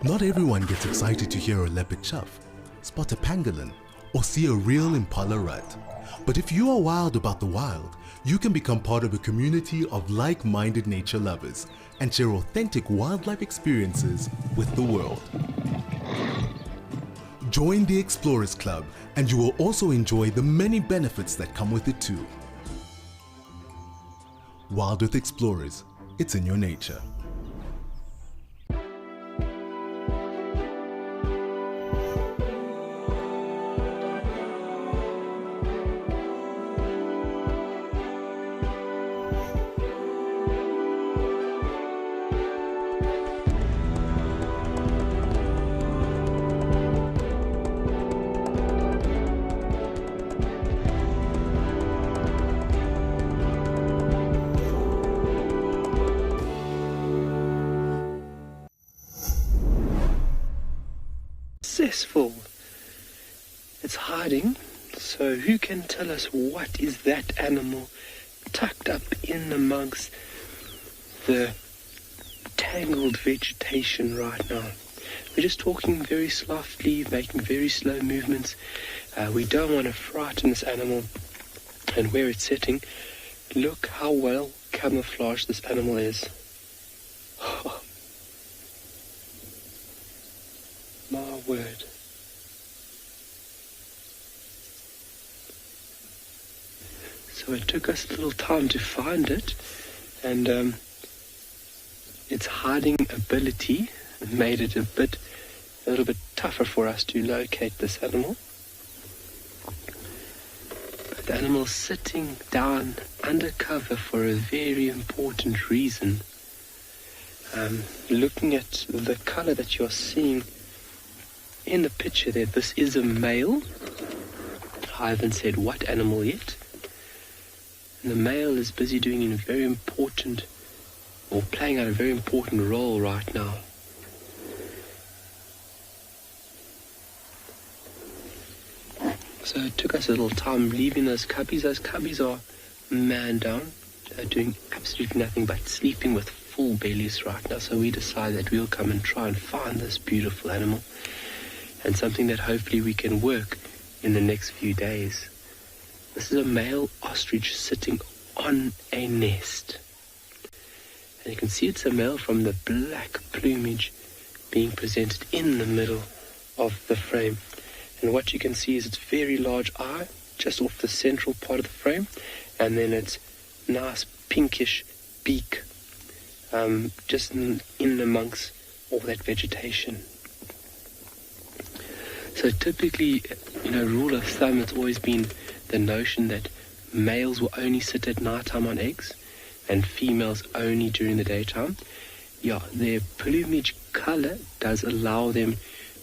Speaker 11: Not everyone gets excited to hear a leopard chuff, spot a pangolin, or see a real impala rut. But if you are wild about the wild, you can become part of a community of like-minded nature lovers and share authentic wildlife experiences with the world. Join the Explorers Club and you will also enjoy the many benefits that come with it too. Wild Earth Explorers, it's in your nature.
Speaker 10: Successful. It's hiding, so who can tell us what is that animal tucked up in amongst the tangled vegetation right now? We're just talking very softly, making very slow movements. We don't want to frighten this animal, and where it's sitting, look how well camouflaged this animal is. My word. So it took us a little time to find it, and its hiding ability made it a little bit tougher for us to locate this animal. But the animal's sitting down under cover for a very important reason. Looking at the color that you're seeing in the picture there, this is a male. I haven't said what animal yet. And the male is busy doing a very important, or playing out a very important role right now. So it took us a little time leaving those cubbies. Those cubbies are man down, doing absolutely nothing but sleeping with full bellies right now. So we decided that we'll come and try and find this beautiful animal, and something that hopefully we can work in the next few days. This is a male ostrich sitting on a nest. And you can see it's a male from the black plumage being presented in the middle of the frame. And what you can see is its very large eye just off the central part of the frame, and then its nice pinkish beak just in amongst all that vegetation. So typically, rule of thumb, it's always been the notion that males will only sit at nighttime on eggs and females only during the daytime. Yeah, their plumage color does allow them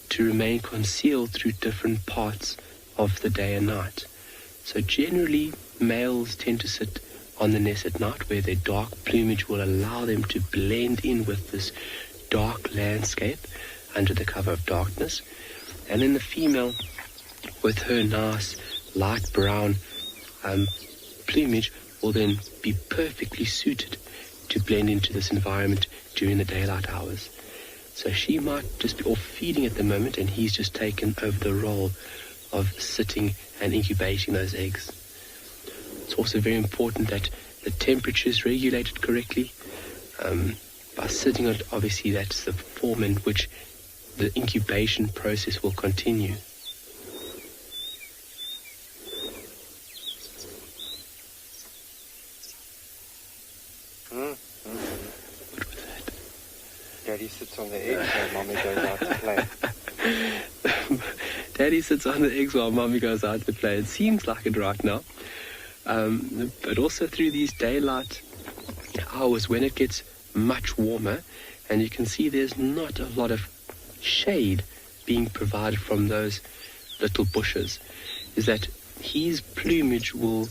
Speaker 10: to remain concealed through different parts of the day and night. So generally, males tend to sit on the nest at night, where their dark plumage will allow them to blend in with this dark landscape under the cover of darkness. And then the female, with her nice light brown plumage, will then be perfectly suited to blend into this environment during the daylight hours. So she might just be off feeding at the moment, and he's just taken over the role of sitting and incubating those eggs. It's also very important that the temperature is regulated correctly. By sitting on it, obviously that's the form in which the incubation process will continue. Daddy sits on the eggs while Mommy goes out to play. Daddy sits on the eggs while Mommy goes out to play. It seems like it right now. But also through these daylight hours, when it gets much warmer, and you can see there's not a lot of shade being provided from those little bushes, is that his plumage will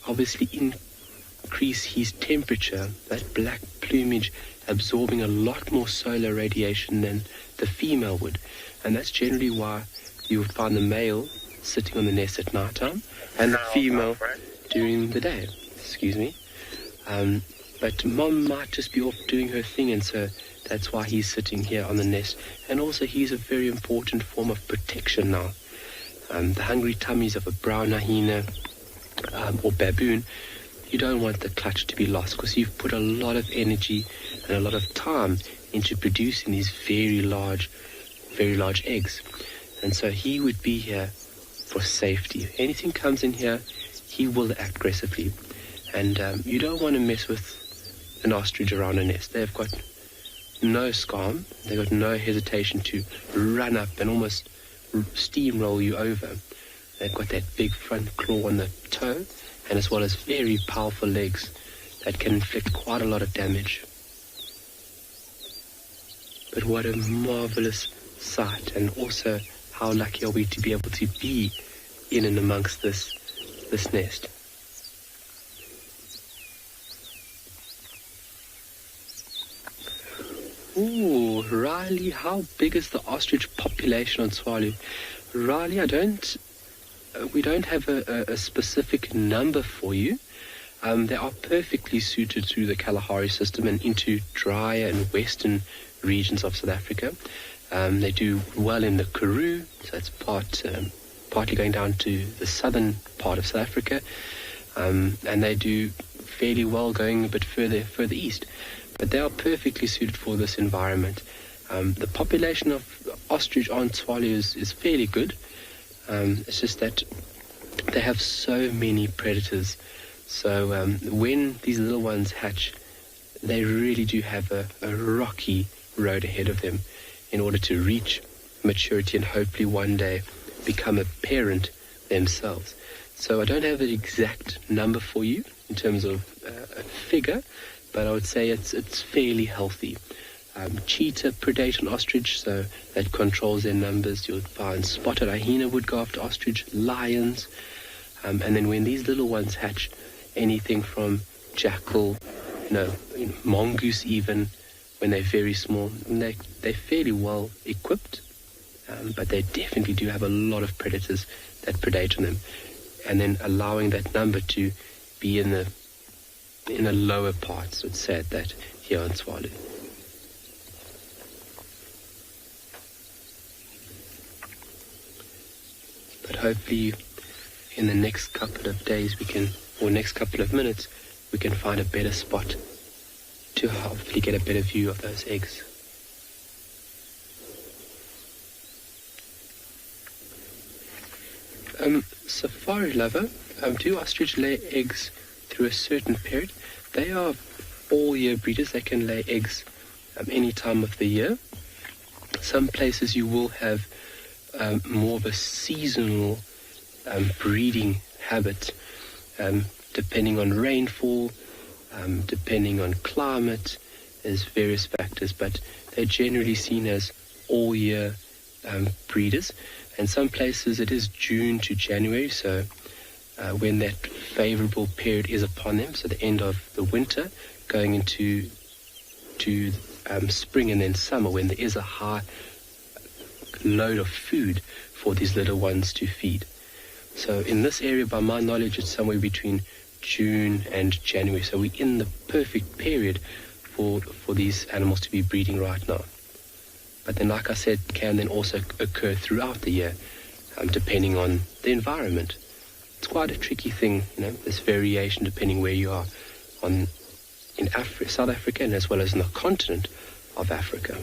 Speaker 10: obviously increase his temperature, that black plumage absorbing a lot more solar radiation than the female would. And that's generally why you would find the male sitting on the nest at night time and the female during the day. Excuse me. But Mom might just be off doing her thing, and so that's why he's sitting here on the nest. And also he's a very important form of protection now. The hungry tummies of a brown hyena or baboon, you don't want the clutch to be lost, because you've put a lot of energy and a lot of time into producing these very large eggs. And so he would be here for safety. If anything comes in here, he will act aggressively. And you don't want to mess with an ostrich around a nest. They've got no scam. They've got no hesitation to run up and almost steamroll you over. They've got that big front claw on the toe, and as well as very powerful legs that can inflict quite a lot of damage. But what a marvelous sight, and also how lucky are we to be able to be in and amongst this nest. Ooh, Riley, how big is the ostrich population on Tswalu? Riley, we don't have a specific number for you. They are perfectly suited through the Kalahari system and into drier and western regions of South Africa. They do well in the Karoo, so that's partly going down to the southern part of South Africa, and they do fairly well going a bit further east. But they are perfectly suited for this environment. The population of ostrich on Tswalu is fairly good. It's just that they have so many predators. So when these little ones hatch, they really do have a rocky road ahead of them in order to reach maturity and hopefully one day become a parent themselves. So I don't have an exact number for you in terms of a figure, but I would say it's fairly healthy. Cheetah predate on ostrich, so that controls their numbers. You'll find spotted hyena would go after ostrich, lions, and then when these little ones hatch, anything from jackal, mongoose even, when they're very small, they're fairly well equipped but they definitely do have a lot of predators that predate on them, and then allowing that number to be in the lower parts. It's sad that here in Tswalu. But hopefully in the next couple of days or next couple of minutes, we can find a better spot to hopefully get a better view of those eggs. Safari lover, do ostrich lay eggs through a certain period? They are all year breeders. They can lay eggs any time of the year. Some places you will have more of a seasonal breeding habit, depending on rainfall, depending on climate. There's various factors, but they're generally seen as all year breeders. And some places it is June to January, so when that favorable period is upon them, so the end of the winter, going into spring and then summer, when there is a high load of food for these little ones to feed. So in this area, by my knowledge, it's somewhere between June and January. So we're in the perfect period for these animals to be breeding right now. But then, like I said, can then also occur throughout the year, depending on the environment. It's quite a tricky thing, this variation depending where you are in South Africa, and as well as in the continent of Africa.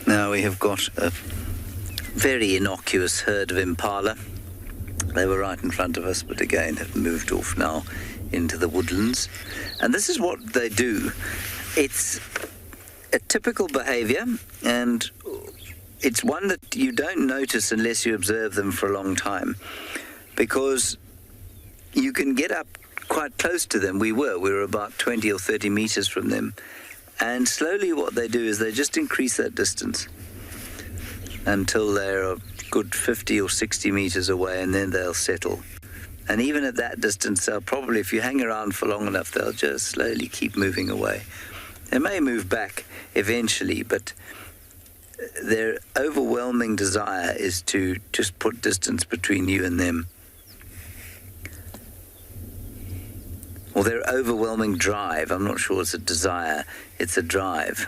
Speaker 7: Now we have got a very innocuous herd of impala. They were right in front of us, but again have moved off now into the woodlands. And this is what they do. It's a typical behavior, and it's one that you don't notice unless you observe them for a long time, because you can get up quite close to them. We were about 20 or 30 meters from them, and slowly what they do is they just increase that distance until they're a good 50 or 60 meters away, and then they'll settle. And even at that distance, they'll probably, if you hang around for long enough, they'll just slowly keep moving away. They may move back eventually, but their overwhelming desire is to just put distance between you and them. Or their overwhelming drive. I'm not sure it's a desire, it's a drive.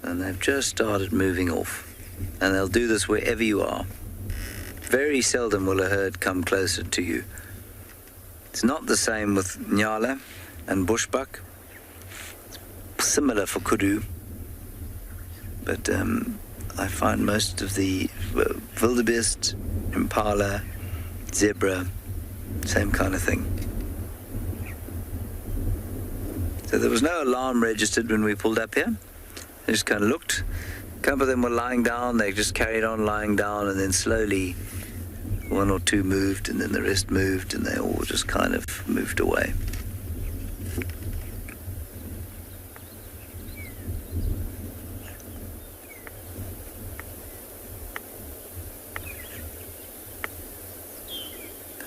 Speaker 7: And they've just started moving off. And they'll do this wherever you are. Very seldom will a herd come closer to you. It's not the same with Nyala and bushbuck. Similar for kudu. But I find most of the wildebeest, impala, zebra, same kind of thing. So there was no alarm registered when we pulled up here. I just kind of looked. A couple of them were lying down. They just carried on lying down, and then slowly one or two moved, and then the rest moved, and they all just kind of moved away.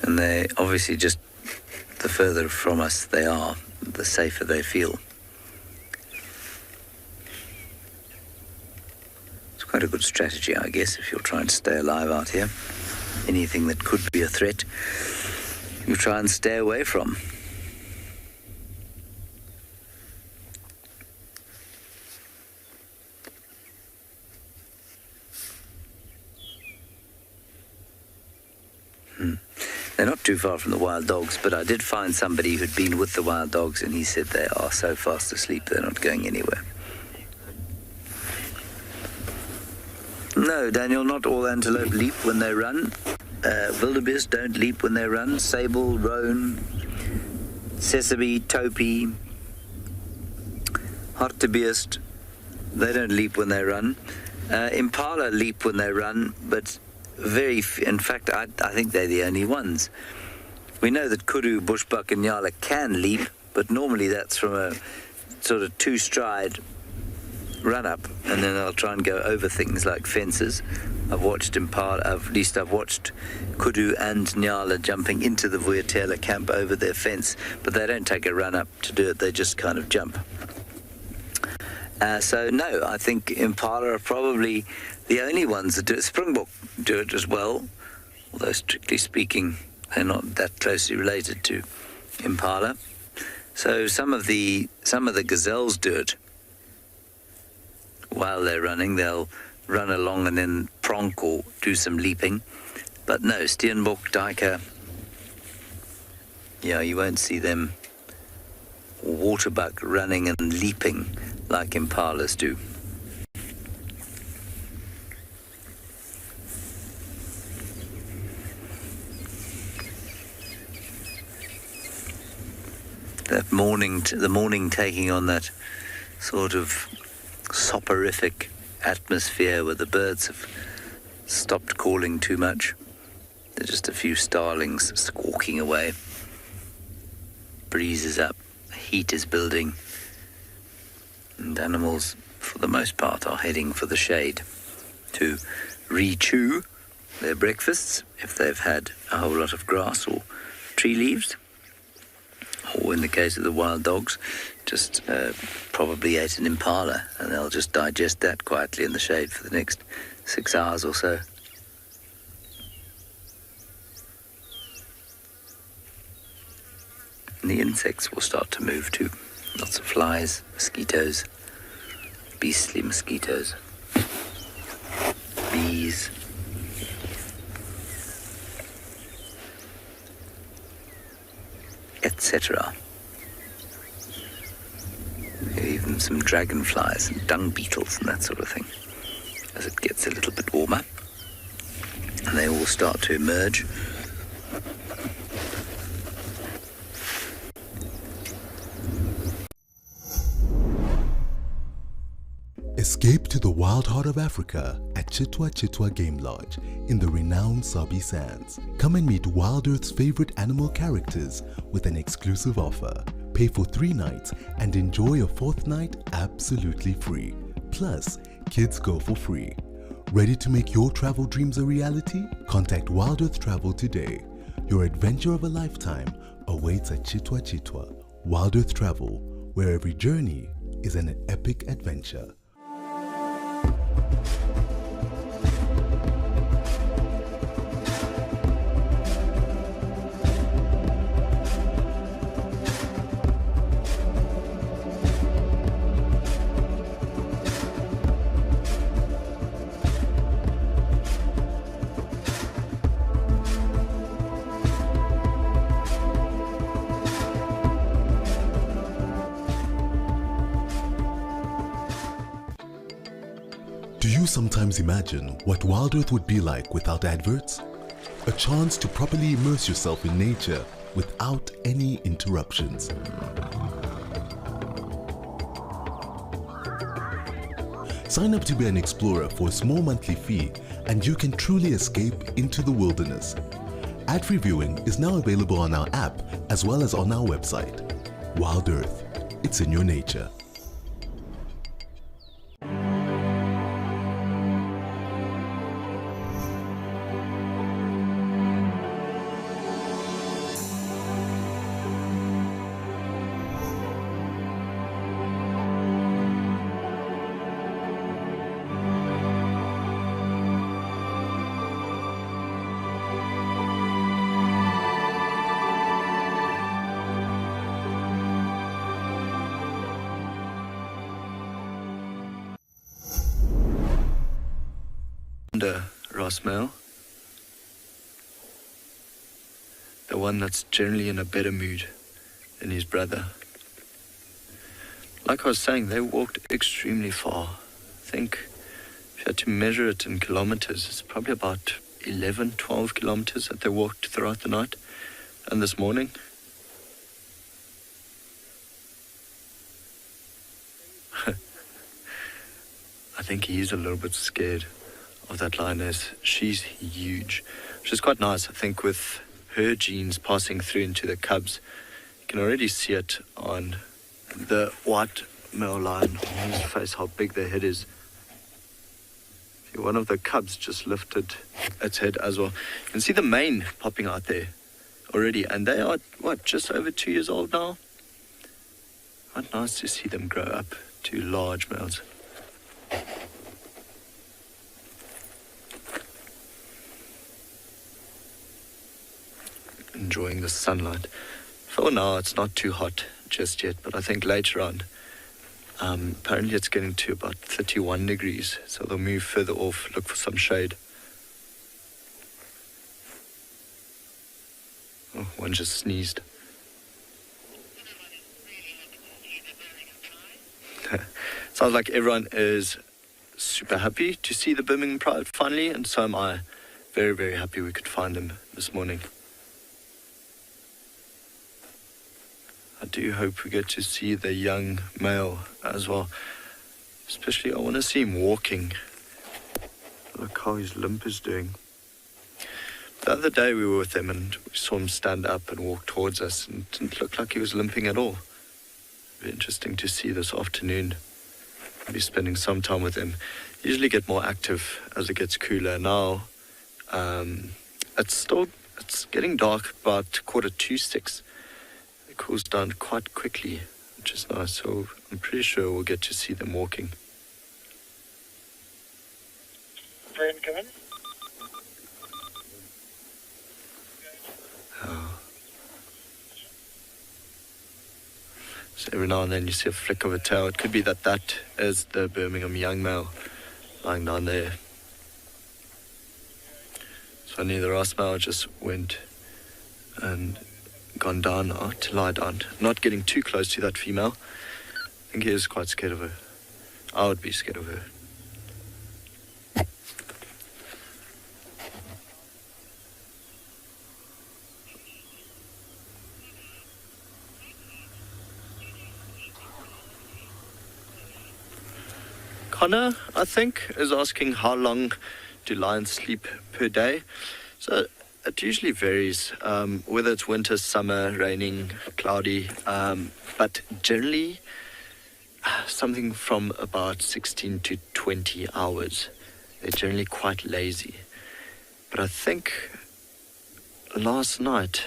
Speaker 7: And they obviously just, the further from us they are, the safer they feel. It's quite a good strategy, I guess, if you're trying to stay alive out here. Anything that could be a threat, you try and stay away from. They're not too far from the wild dogs, but I did find somebody who'd been with the wild dogs, and he said they are so fast asleep they're not going anywhere. No, Daniel, not all antelope leap when they run. Wildebeest don't leap when they run. Sable, roan, sesame, topi, hartebeest, they don't leap when they run. Impala leap when they run, but in fact, I think they're the only ones. We know that kudu, bushbuck and nyala can leap, but normally that's from a sort of two-stride run up, and then they'll try and go over things like fences. I've watched impala, at least I've watched kudu and nyala jumping into the Vuyatela camp over their fence, but they don't take a run up to do it, they just kind of jump. So no, I think impala are probably the only ones that do it. Springbok do it as well, although strictly speaking they're not that closely related to impala. So some of the gazelles do it while they're running. They'll run along and then pronk or do some leaping. But no, steenbok, duiker, you won't see them, waterbuck running and leaping like impalas do. The morning taking on that sort of soporific atmosphere where the birds have stopped calling too much. There's just a few starlings squawking away. Breeze is up, heat is building, and animals, for the most part, are heading for the shade to re-chew their breakfasts if they've had a whole lot of grass or tree leaves. Or in the case of the wild dogs, just probably ate an impala, and they'll just digest that quietly in the shade for the next 6 hours or so. And the insects will start to move too. Lots of flies, mosquitoes, beastly mosquitoes, bees. Etc. Even some dragonflies and dung beetles and that sort of thing as it gets a little bit warmer, and they all start to emerge.
Speaker 11: Escape to the wild heart of Africa at Chitwa Chitwa Game Lodge in the renowned Sabi Sands. Come and meet Wild Earth's favorite animal characters with an exclusive offer. Pay for 3 nights and enjoy a 4th night absolutely free. Plus, kids go for free. Ready to make your travel dreams a reality? Contact Wild Earth Travel today. Your adventure of a lifetime awaits at Chitwa Chitwa. Wild Earth Travel, where every journey is an epic adventure. Do you sometimes imagine what Wild Earth would be like without adverts? A chance to properly immerse yourself in nature without any interruptions. Sign up to be an explorer for a small monthly fee and you can truly escape into the wilderness. Ad-free viewing is now available on our app as well as on our website. Wild Earth, it's in your nature.
Speaker 16: Rosmel, the one that's generally in a better mood than his brother. Like I was saying, they walked extremely far. I think if you had to measure it in kilometers, it's probably about 11, 12 kilometers that they walked throughout the night and this morning. I think he's a little bit scared of that lioness. She's huge, which is quite nice. I think with her genes passing through into the cubs, you can already see it on the white male lion on his face, how big their head is. See, one of the cubs just lifted its head as well. You can see the mane popping out there already, and they are, what, just over 2 years old now? Quite nice to see them grow up to large males. Enjoying the sunlight. For now, it's not too hot just yet, but I think later on, apparently it's getting to about 31 degrees, so they'll move further off, look for some shade. Oh, one just sneezed. Sounds like everyone is super happy to see the Birmingham Pride finally, and so am I. Very, very happy we could find them this morning. I do hope we get to see the young male as well. Especially, I want to see him walking. Look how his limp is doing. The other day we were with him and we saw him stand up and walk towards us, and it didn't look like he was limping at all. It'll be interesting to see this afternoon. I'll be spending some time with him. Usually get more active as it gets cooler. Now, it's getting dark about 5:45. It cools down quite quickly, which is nice. So I'm pretty sure we'll get to see them walking.
Speaker 8: Brian, come in.
Speaker 16: Oh. So every now and then you see a flick of a tail. It could be that is the Birmingham young male lying down there. So I knew the Ross male just went and gone down now to lie down. Not getting too close to that female. I think he is quite scared of her. I would be scared of her. Connor, I think, is asking how long do lions sleep per day. So it usually varies, whether it's winter, summer, raining, cloudy, but generally something from about 16 to 20 hours. They're generally quite lazy. But I think last night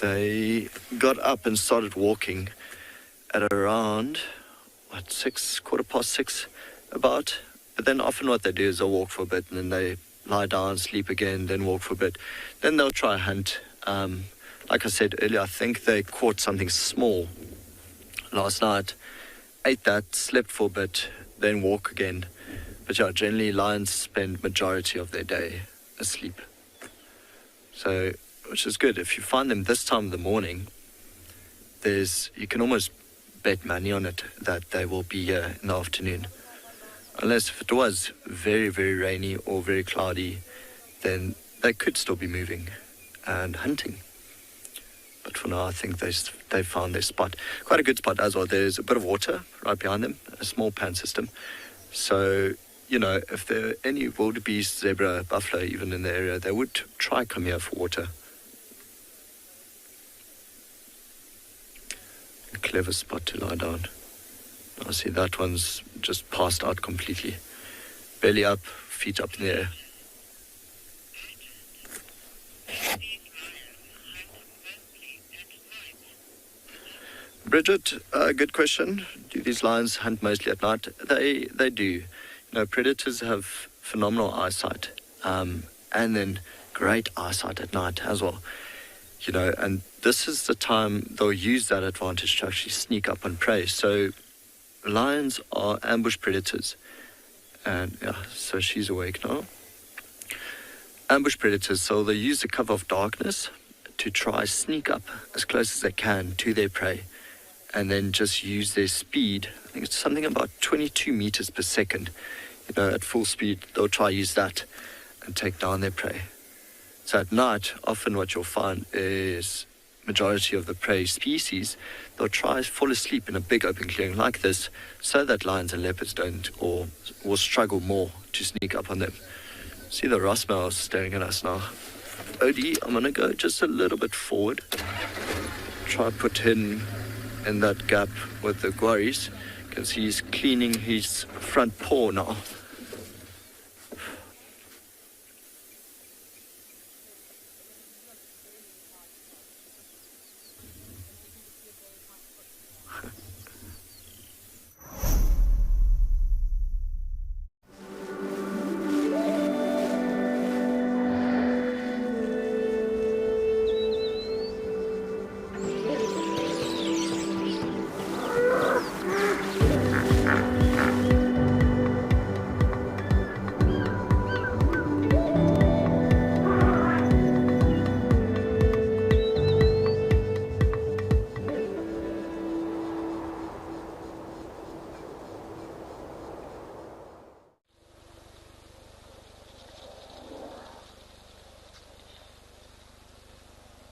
Speaker 16: they got up and started walking at around, 6:15 about. But then often what they do is they'll walk for a bit and then they lie down, sleep again, then walk for a bit. Then they'll try a hunt. Like I said earlier, I think they caught something small last night, ate that, slept for a bit, then walk again. But yeah, generally lions spend majority of their day asleep. So, which is good. If you find them this time of the morning, you can almost bet money on it that they will be here in the afternoon. Unless if it was very, very rainy or very cloudy, then they could still be moving and hunting. But for now, I think they found their spot. Quite a good spot as well. There's a bit of water right behind them, a small pan system. So, if there are any wildebeest, zebra, buffalo even in the area, they would try come here for water. A clever spot to lie down. I see that one's just passed out completely. Belly up, feet up in the air. Bridget, good question. Do these lions hunt mostly at night? They do. Predators have phenomenal eyesight, and then great eyesight at night as well. And this is the time they'll use that advantage to actually sneak up on prey. So lions are ambush predators. And yeah, so she's awake now. Ambush predators, so they use the cover of darkness to try sneak up as close as they can to their prey, and then just use their speed. I think it's something about 22 meters per second. At full speed, they'll try use that and take down their prey. So at night, often what you'll find is majority of the prey species, they'll try to fall asleep in a big open clearing like this so that lions and leopards don't or will struggle more to sneak up on them. See the Ross male staring at us now. Odie, I'm going to go just a little bit forward. Try put him
Speaker 17: in that gap with the quarries. You can see he's cleaning his front paw now.